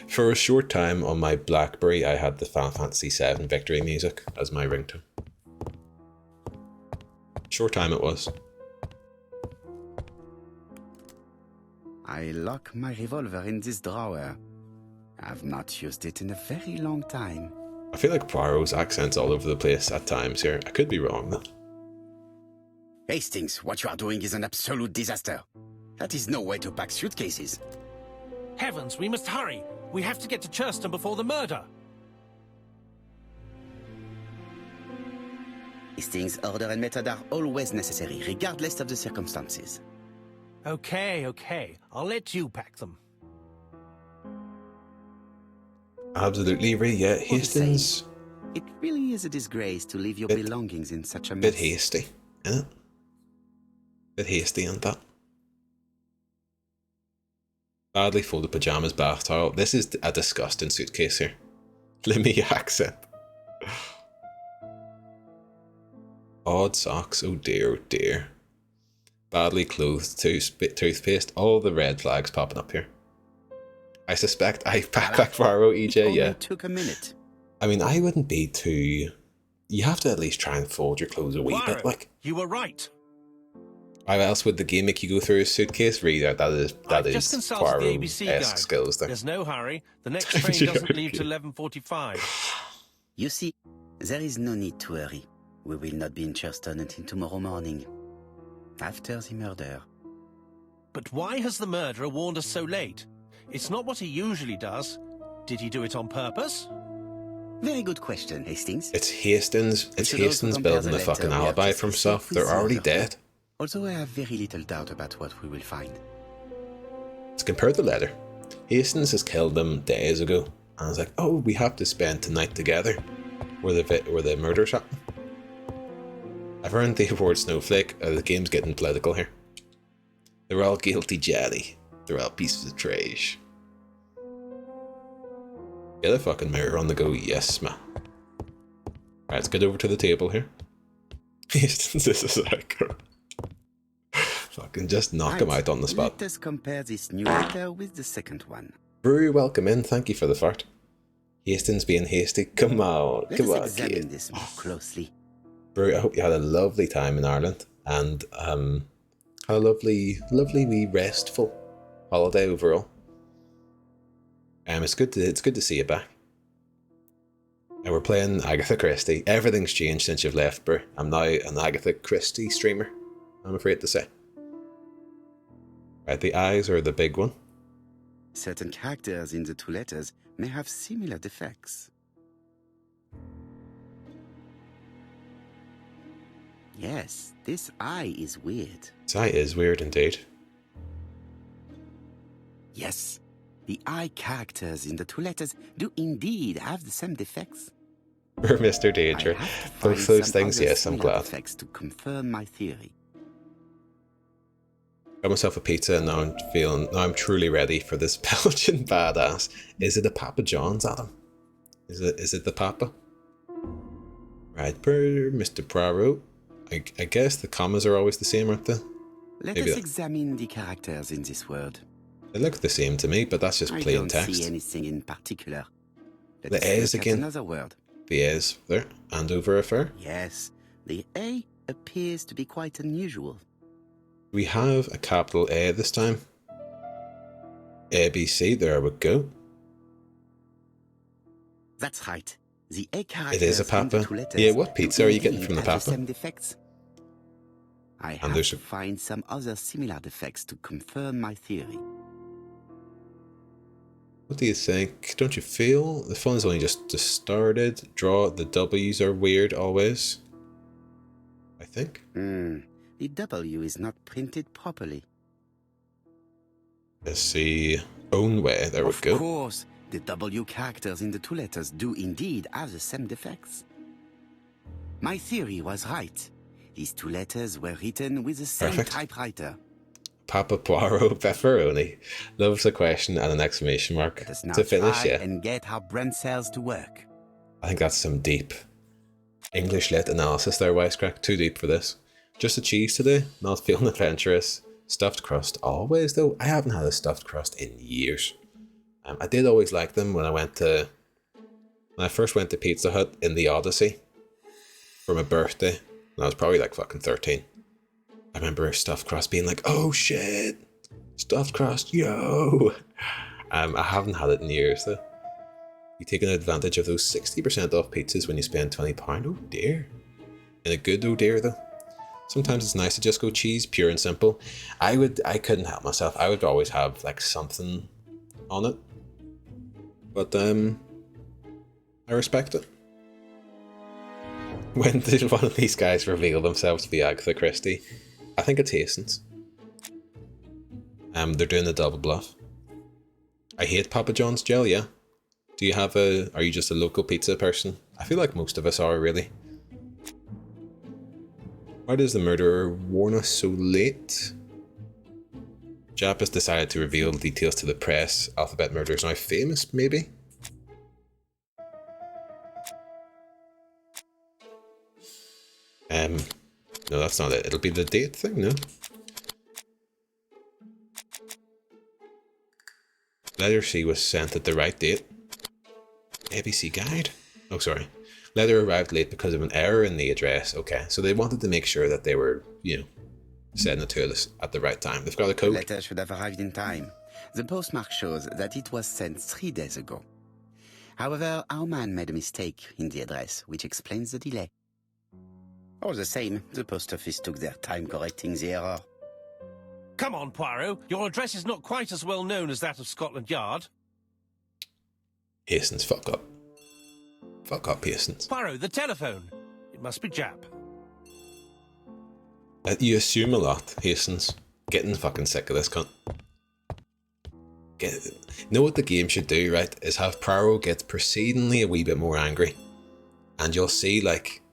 For a short time on my BlackBerry, I had the Final Fantasy VII victory music as my ringtone. Short time it was. I lock my revolver in this drawer. I've not used it in a very long time. I feel like Poirot's accent's all over the place at times here. I could be wrong though. Hastings, what you are doing is an absolute disaster. That is no way to pack suitcases. Heavens, we must hurry. We have to get to Churston before the murder. Hastings' order and method are always necessary, regardless of the circumstances. Okay. I'll let you pack them. Absolutely, Ray. Yeah, Hastings. It really is a disgrace to leave your belongings in such a mess. Bit hasty, isn't it? Bit hasty on that. Badly folded pajamas, bath towel. This is a disgusting suitcase here. Limmy accent. Odd socks. Oh dear, oh dear. Badly clothed toothpaste. All the red flags popping up here. I suspect I packed back Poirot, EJ, yeah. It took a minute. I mean, I wouldn't be too... You have to at least try and fold your clothes a wee bit, like... You were right. How else would the game make you go through his suitcase? Read out that I've is just consulted the ABC Poirot-esque guide. skills there. There's no hurry. The next train doesn't leave till 11:45. You see, there is no need to hurry. We will not be in Churston until tomorrow morning, after the murder. But why has the murderer warned us so late? It's not what he usually does. Did he do it on purpose? Very good question, Hastings. It's Hastings. It's should also Hastings compare building the a fucking letter we have alibi just for himself. received with They're the already other dead. Although I have very little doubt about what we will find. Let's compare the letter. Hastings has killed them days ago, and it's like, oh, we have to spend tonight together, where the murders happen. I've earned the award Snowflake. The game's getting political here. They're all guilty jelly. They're all pieces of trash. Get a fucking mirror on the go, yes, man. Right, let's get over to the table here. Hastings is a psycho. Fucking just knock him out on the spot. Let us compare this new letter with the second one. Very welcome in, thank you for the fart. Hastings being hasty, come on, Let come us on, examine kid. this more closely. Brew, I hope you had a lovely time in Ireland and had a lovely wee restful holiday overall. It's good to see you back. And we're playing Agatha Christie. Everything's changed since you've left, Brew. I'm now an Agatha Christie streamer, I'm afraid to say. Right, the eyes are the big one. Certain characters in the two letters may have similar defects. Yes, this eye is weird. This eye is weird indeed. Yes, the eye characters in the two letters do indeed have the same defects. We're Mr. Danger. I have to Both find those some things, other yes, I'm similar glad. defects to confirm my theory. Got myself a pizza and now I'm truly ready for this Belgian badass. Is it a Papa John's, Adam? Is it the Papa? Right, per Mr. Poirot. I guess the commas are always the same, aren't they? Let Maybe us examine the characters in this word. They look the same to me, but that's just I plain don't text. see anything in particular. Let The us A's look at again. another word. The A's there, and over a fair. Yes, the A appears to be quite unusual. We have a capital A this time. ABC, there we go. That's right. The A characters It is a in the Papa. two letters Yeah, what do pizza are you getting indeed from the have Papa? same defects. I And have there's to a- find some other similar defects to confirm my theory. What do you think? Don't you feel the fun's only just started? The W's are weird always. I think. The W is not printed properly. Let's see. Own way. There we Of go. course, the W characters in the two letters do indeed have the same defects. My theory was right. These two letters were written with the same Perfect. typewriter. Papa Poirot pepperoni. Loves a question and an exclamation mark. Let us now To finish, try yeah. and get our brain cells to work. I think that's some deep English lit analysis there, Wisecrack. Too deep for this. Just a cheese today. Not feeling adventurous. Stuffed crust always, though. I haven't had a stuffed crust in years. I did always like them when I first went to Pizza Hut in the Odyssey for my birthday. And I was probably like fucking 13. I remember stuffed crust being like, oh shit, stuffed crust, yo. I haven't had it in years though. You taking advantage of those 60% off pizzas when you spend £20? Oh dear. In a good oh dear though. Sometimes it's nice to just go cheese, pure and simple. I couldn't help myself. I would always have like something on it. But I respect it. When did one of these guys reveal themselves to be Agatha Christie? I think it's Hastings. They're doing the double bluff. I hate Papa John's gel, yeah. Are you just a local pizza person? I feel like most of us are, really. Why does the murderer warn us so late? Jap has decided to reveal details to the press. Alphabet murder is now famous, maybe? No, that's not it. It'll be the date thing, no? Letter C was sent at the right date. ABC guide? Oh, sorry. Letter arrived late because of an error in the address. Okay, so they wanted to make sure that they were, sending it to us at the right time. They've got a The code. letter should have arrived in time. The postmark shows that it was sent 3 days ago. However, our man made a mistake in the address, which explains the delay. All the same, the post office took their time correcting the error. Come on, Poirot. Your address is not quite as well known as that of Scotland Yard. Hastings, fuck up. Fuck up, Hastings. Poirot, the telephone. It must be Jap. You assume a lot, Hastings. Getting fucking sick of this cunt. Know what the game should do, right? Is have Poirot get proceedingly a wee bit more angry. And you'll see, like,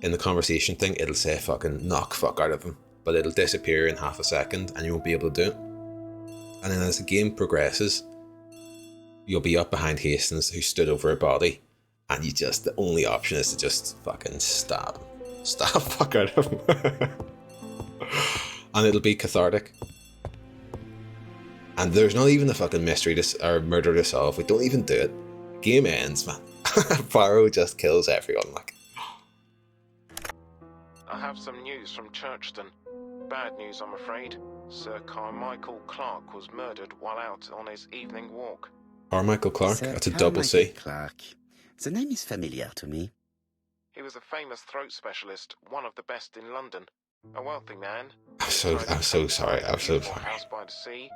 in the conversation thing, it'll say fucking knock fuck out of him. But it'll disappear in half a second and you won't be able to do it. And then as the game progresses, you'll be up behind Hastings who stood over a body. And the only option is to just fucking stab him. Stab fuck out of him. And it'll be cathartic. And there's not even a fucking mystery or murder to solve. We don't even do it. Game ends, man. Poirot just kills everyone, like. I have some news from Churchton. Bad news, I'm afraid. Sir Carmichael Clark was murdered while out on his evening walk. Carmichael Clark? Sir That's a double C. Carmichael Clark. The name is familiar to me. He was a famous throat specialist, one of the best in London. A wealthy man. I'm so sorry. House by the sea.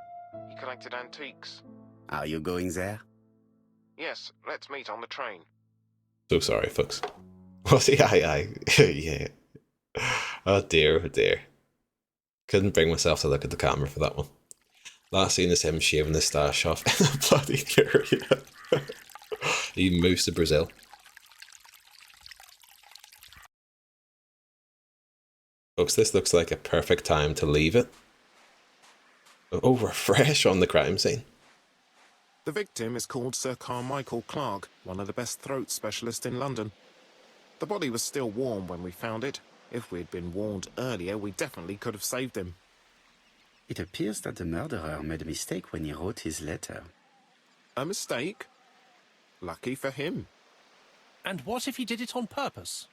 He collected antiques. Are you going there? Yes, let's meet on the train. So sorry, folks. Well, see, yeah. Oh dear. Couldn't bring myself to look at the camera for that one. Last scene is him shaving his stash off in a bloody area. He moves to Brazil. Folks, this looks like a perfect time to leave it. Oh, we're fresh on the crime scene. The victim is called Sir Carmichael Clark, one of the best throat specialists in London. The body was still warm when we found it. If we'd been warned earlier, we definitely could have saved him. It appears that the murderer made a mistake when he wrote his letter. A mistake? Lucky for him. And what if he did it on purpose?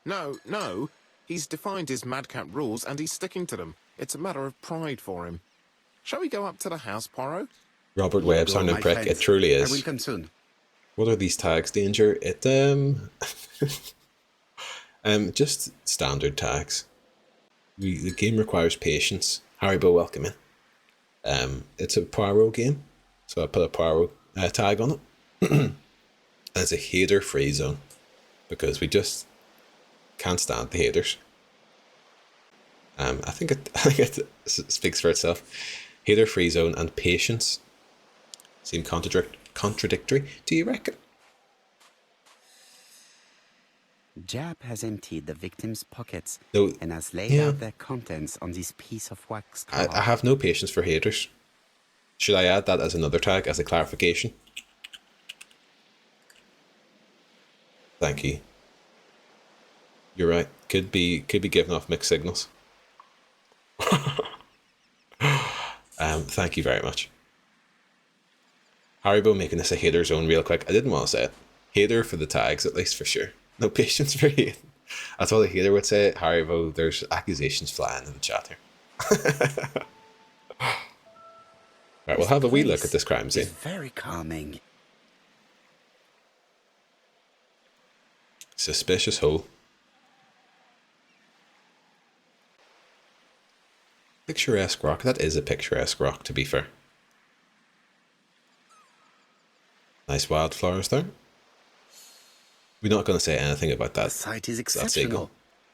No. He's defined his madcap rules and he's sticking to them. It's a matter of pride for him. Shall we go up to the house, Poirot? Robert Webb sounding prick. Friends. It truly is. I will come soon. What are these tags, Danger? Just standard tags. The game requires patience. Haribo, welcome in. It's a Poirot game, so I put a Poirot tag on it. And it's a hater-free zone, because we just can't stand the haters. I think it speaks for itself. Hater-free zone and patience seem contradictory. Do you reckon? Jap has emptied the victim's pockets No, and has laid out their contents on this piece of wax cloth. I have no patience for haters. Should I add that as another tag, as a clarification? Thank you. You're right. Could be giving off mixed signals. Thank you very much. Haribo making this a hater zone real quick. I didn't want to say it. Hater for the tags, at least, for sure. No patience for hating. That's what a hater would say. Haribo, there's accusations flying in the chat here. Right, we'll have a wee look at this crime scene. It's very calming. Suspicious hole. Picturesque rock. That is a picturesque rock, to be fair. Nice wildflowers there. We're not going to say anything about that. The site is exceptional.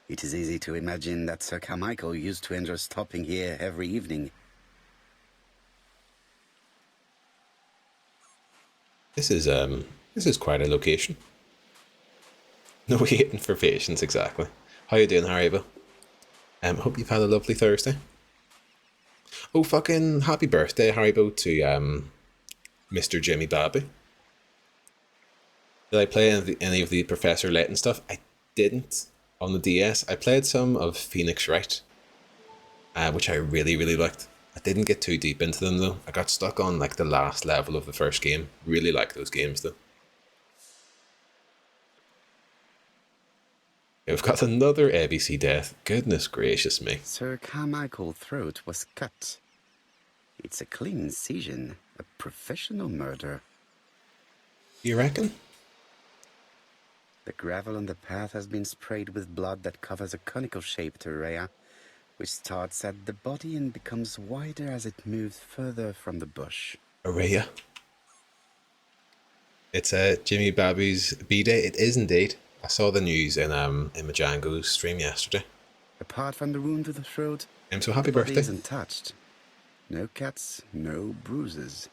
It is easy to imagine that Sir Carmichael used to enjoy stopping here every evening. This is quite a location. No waiting for patience, exactly. How you doing, Haribo? Hope you've had a lovely Thursday. Oh, fucking happy birthday, Haribo, to Mr. Jimmy Babby. Did I play any of the Professor Layton stuff? I didn't on the DS. I played some of Phoenix Wright, which I really, really liked. I didn't get too deep into them though. I got stuck on like the last level of the first game. Really like those games though. We've got another ABC death. Goodness gracious me. Sir Carmichael's throat was cut. It's a clean incision, a professional murder. You reckon? The gravel on the path has been sprayed with blood that covers a conical-shaped area, which starts at the body and becomes wider as it moves further from the bush. Araya. It's Jimmy Babu's B-Day. It is indeed. I saw the news in Majango's stream yesterday. Apart from the wound to the throat, So happy the body birthday. is untouched. No cuts, no bruises.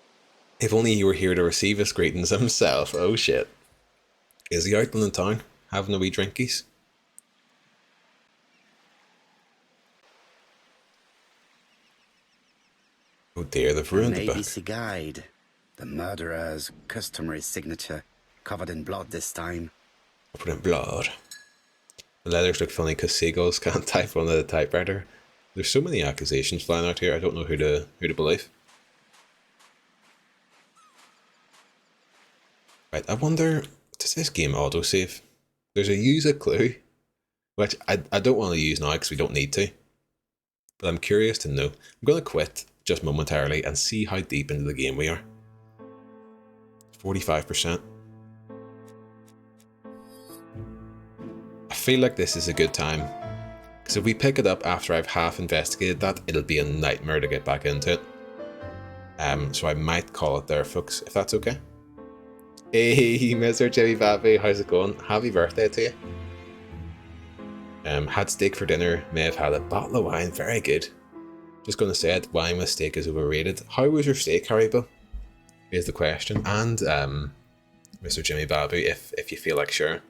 If only you were here to receive his greetings himself. Oh shit. Is he out in the town having a wee drinkies? Oh dear, they've ruined the An book. ABC guide. The murderer's customary signature, covered in blood this time. Covered in blood. The letters look funny because seagulls can't type on the typewriter. There's so many accusations flying out here, I don't know who to believe. Right, I wonder, does this game autosave? There's a use a clue, which I don't want to use now because we don't need to. But I'm curious to know. I'm going to quit just momentarily and see how deep into the game we are. 45%. I feel like this is a good time. Because if we pick it up after I've half investigated that, it'll be a nightmare to get back into it. So I might call it there, folks, if that's okay. Hey, Mr. Jimmy Baby, how's it going? Happy birthday to you. Had steak for dinner, may have had a bottle of wine, very good. Just going to say it, wine with steak is overrated. How was your steak, Haribo? Is the question. And Mr. Jimmy Baby, if you feel like sharing.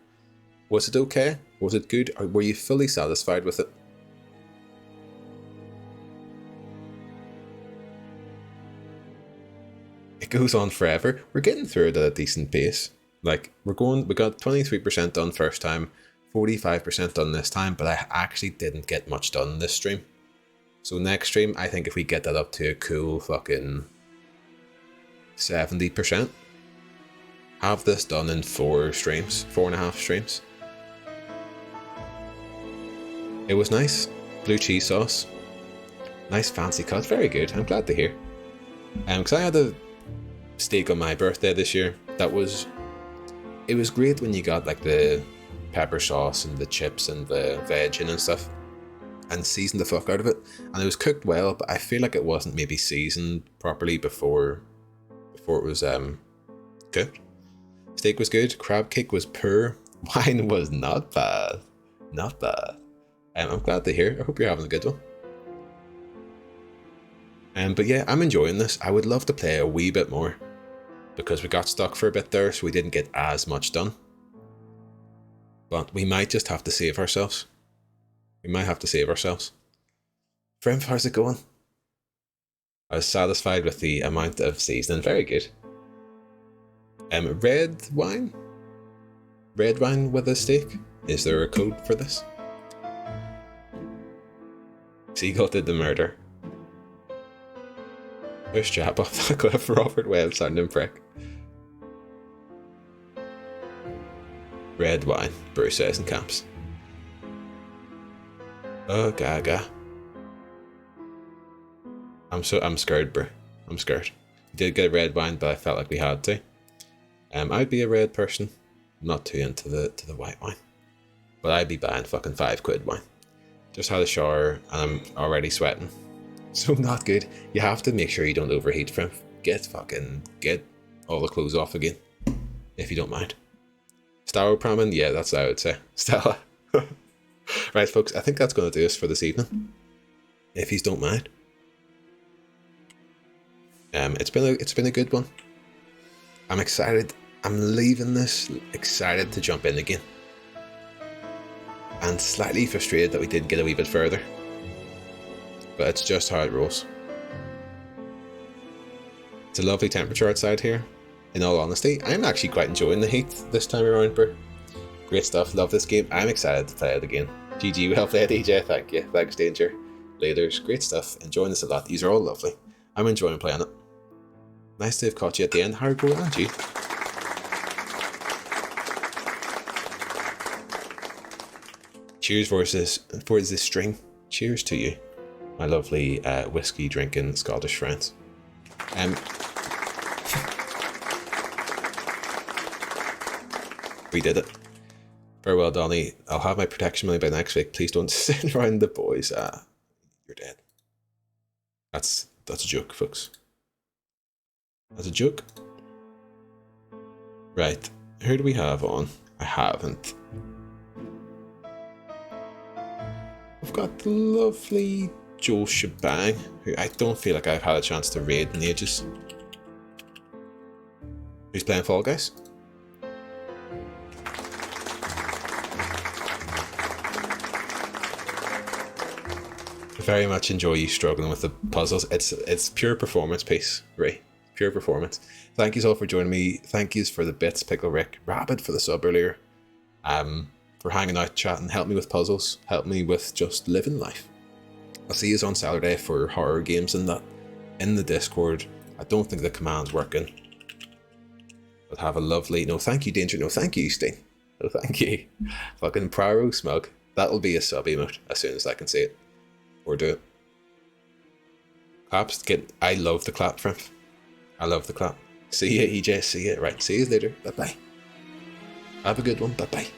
Was it okay? Was it good? Or were you fully satisfied with it? It goes on forever. We're getting through it at a decent pace. Like, we got 23% done first time, 45% done this time, but I actually didn't get much done this stream. So next stream, I think if we get that up to a cool fucking 70%, have this done in 4.5 streams. It was nice. Blue cheese sauce. Nice fancy cut. Very good. I'm glad to hear. Because I had a steak on my birthday this year. It was great when you got like the pepper sauce and the chips and the veg and stuff and seasoned the fuck out of it. And it was cooked well, but I feel like it wasn't maybe seasoned properly before it was cooked. Steak was good. Crab cake was poor. Wine was not bad. Not bad. I'm glad to hear. I hope you're having a good one. But yeah, I'm enjoying this. I would love to play a wee bit more because we got stuck for a bit there, so we didn't get as much done. But we might just have to save ourselves. We might have to save ourselves. Friend, how's it going? I was satisfied with the amount of seasoning. Very good. Red wine? Red wine with a steak? Is there a code for this? Seagull did the murder. Push jab off that cliff, Robert Webb sounding prick. Red wine, Bruce says in caps. Oh, gaga. I'm scared, bro. I'm scared. We did get red wine, but I felt like we had to. I'd be a red person, not too into the white wine. But I'd be buying fucking £5 wine. Just had a shower and I'm already sweating. So not good. You have to make sure you don't overheat, friend. Get all the clothes off again, if you don't mind. Staropramen, yeah, that's what I would say. Stella. Right, folks, I think that's going to do us for this evening, if you don't mind. It's been a good one. I'm excited. I'm leaving this excited to jump in again, and slightly frustrated that we didn't get a wee bit further. But it's just how it rolls. It's a lovely temperature outside here. In all honesty, I'm actually quite enjoying the heat this time around, bro. Great stuff, love this game. I'm excited to play it again. GG, well played, DJ, thank you. Thanks, Danger. Laters, great stuff. Enjoying this a lot. These are all lovely. I'm enjoying playing it. Nice to have caught you at the end, Haribo, and you. Cheers for this stream. Cheers to you, my lovely whiskey drinking Scottish friends. We did it. Very well, Donnie. I'll have my protection money by next week. Please don't send around the boys. You're dead. That's a joke, folks. That's a joke. Right. Who do we have on? I haven't. We've got the lovely Joel Shebang, who I don't feel like I've had a chance to raid in ages. Who's playing Fall Guys? I very much enjoy you struggling with the puzzles. It's pure performance piece, Ray. Pure performance. Thank you all for joining me. Thank yous for the bits, Pickle Rick, Rabbit for the sub earlier. For hanging out, chatting, help me with puzzles, help me with just living life. I'll see you on Saturday for horror games and that in the Discord. I don't think the command's working. But have a lovely... No, thank you, Danger. No, thank you, Steen. No, thank you. Fucking Praro Smug. That'll be a sub emote as soon as I can see it. Or do it. Claps. I love the clap, friend. I love the clap. See ya, EJ. See ya. Right, see you later. Bye-bye. Have a good one. Bye-bye.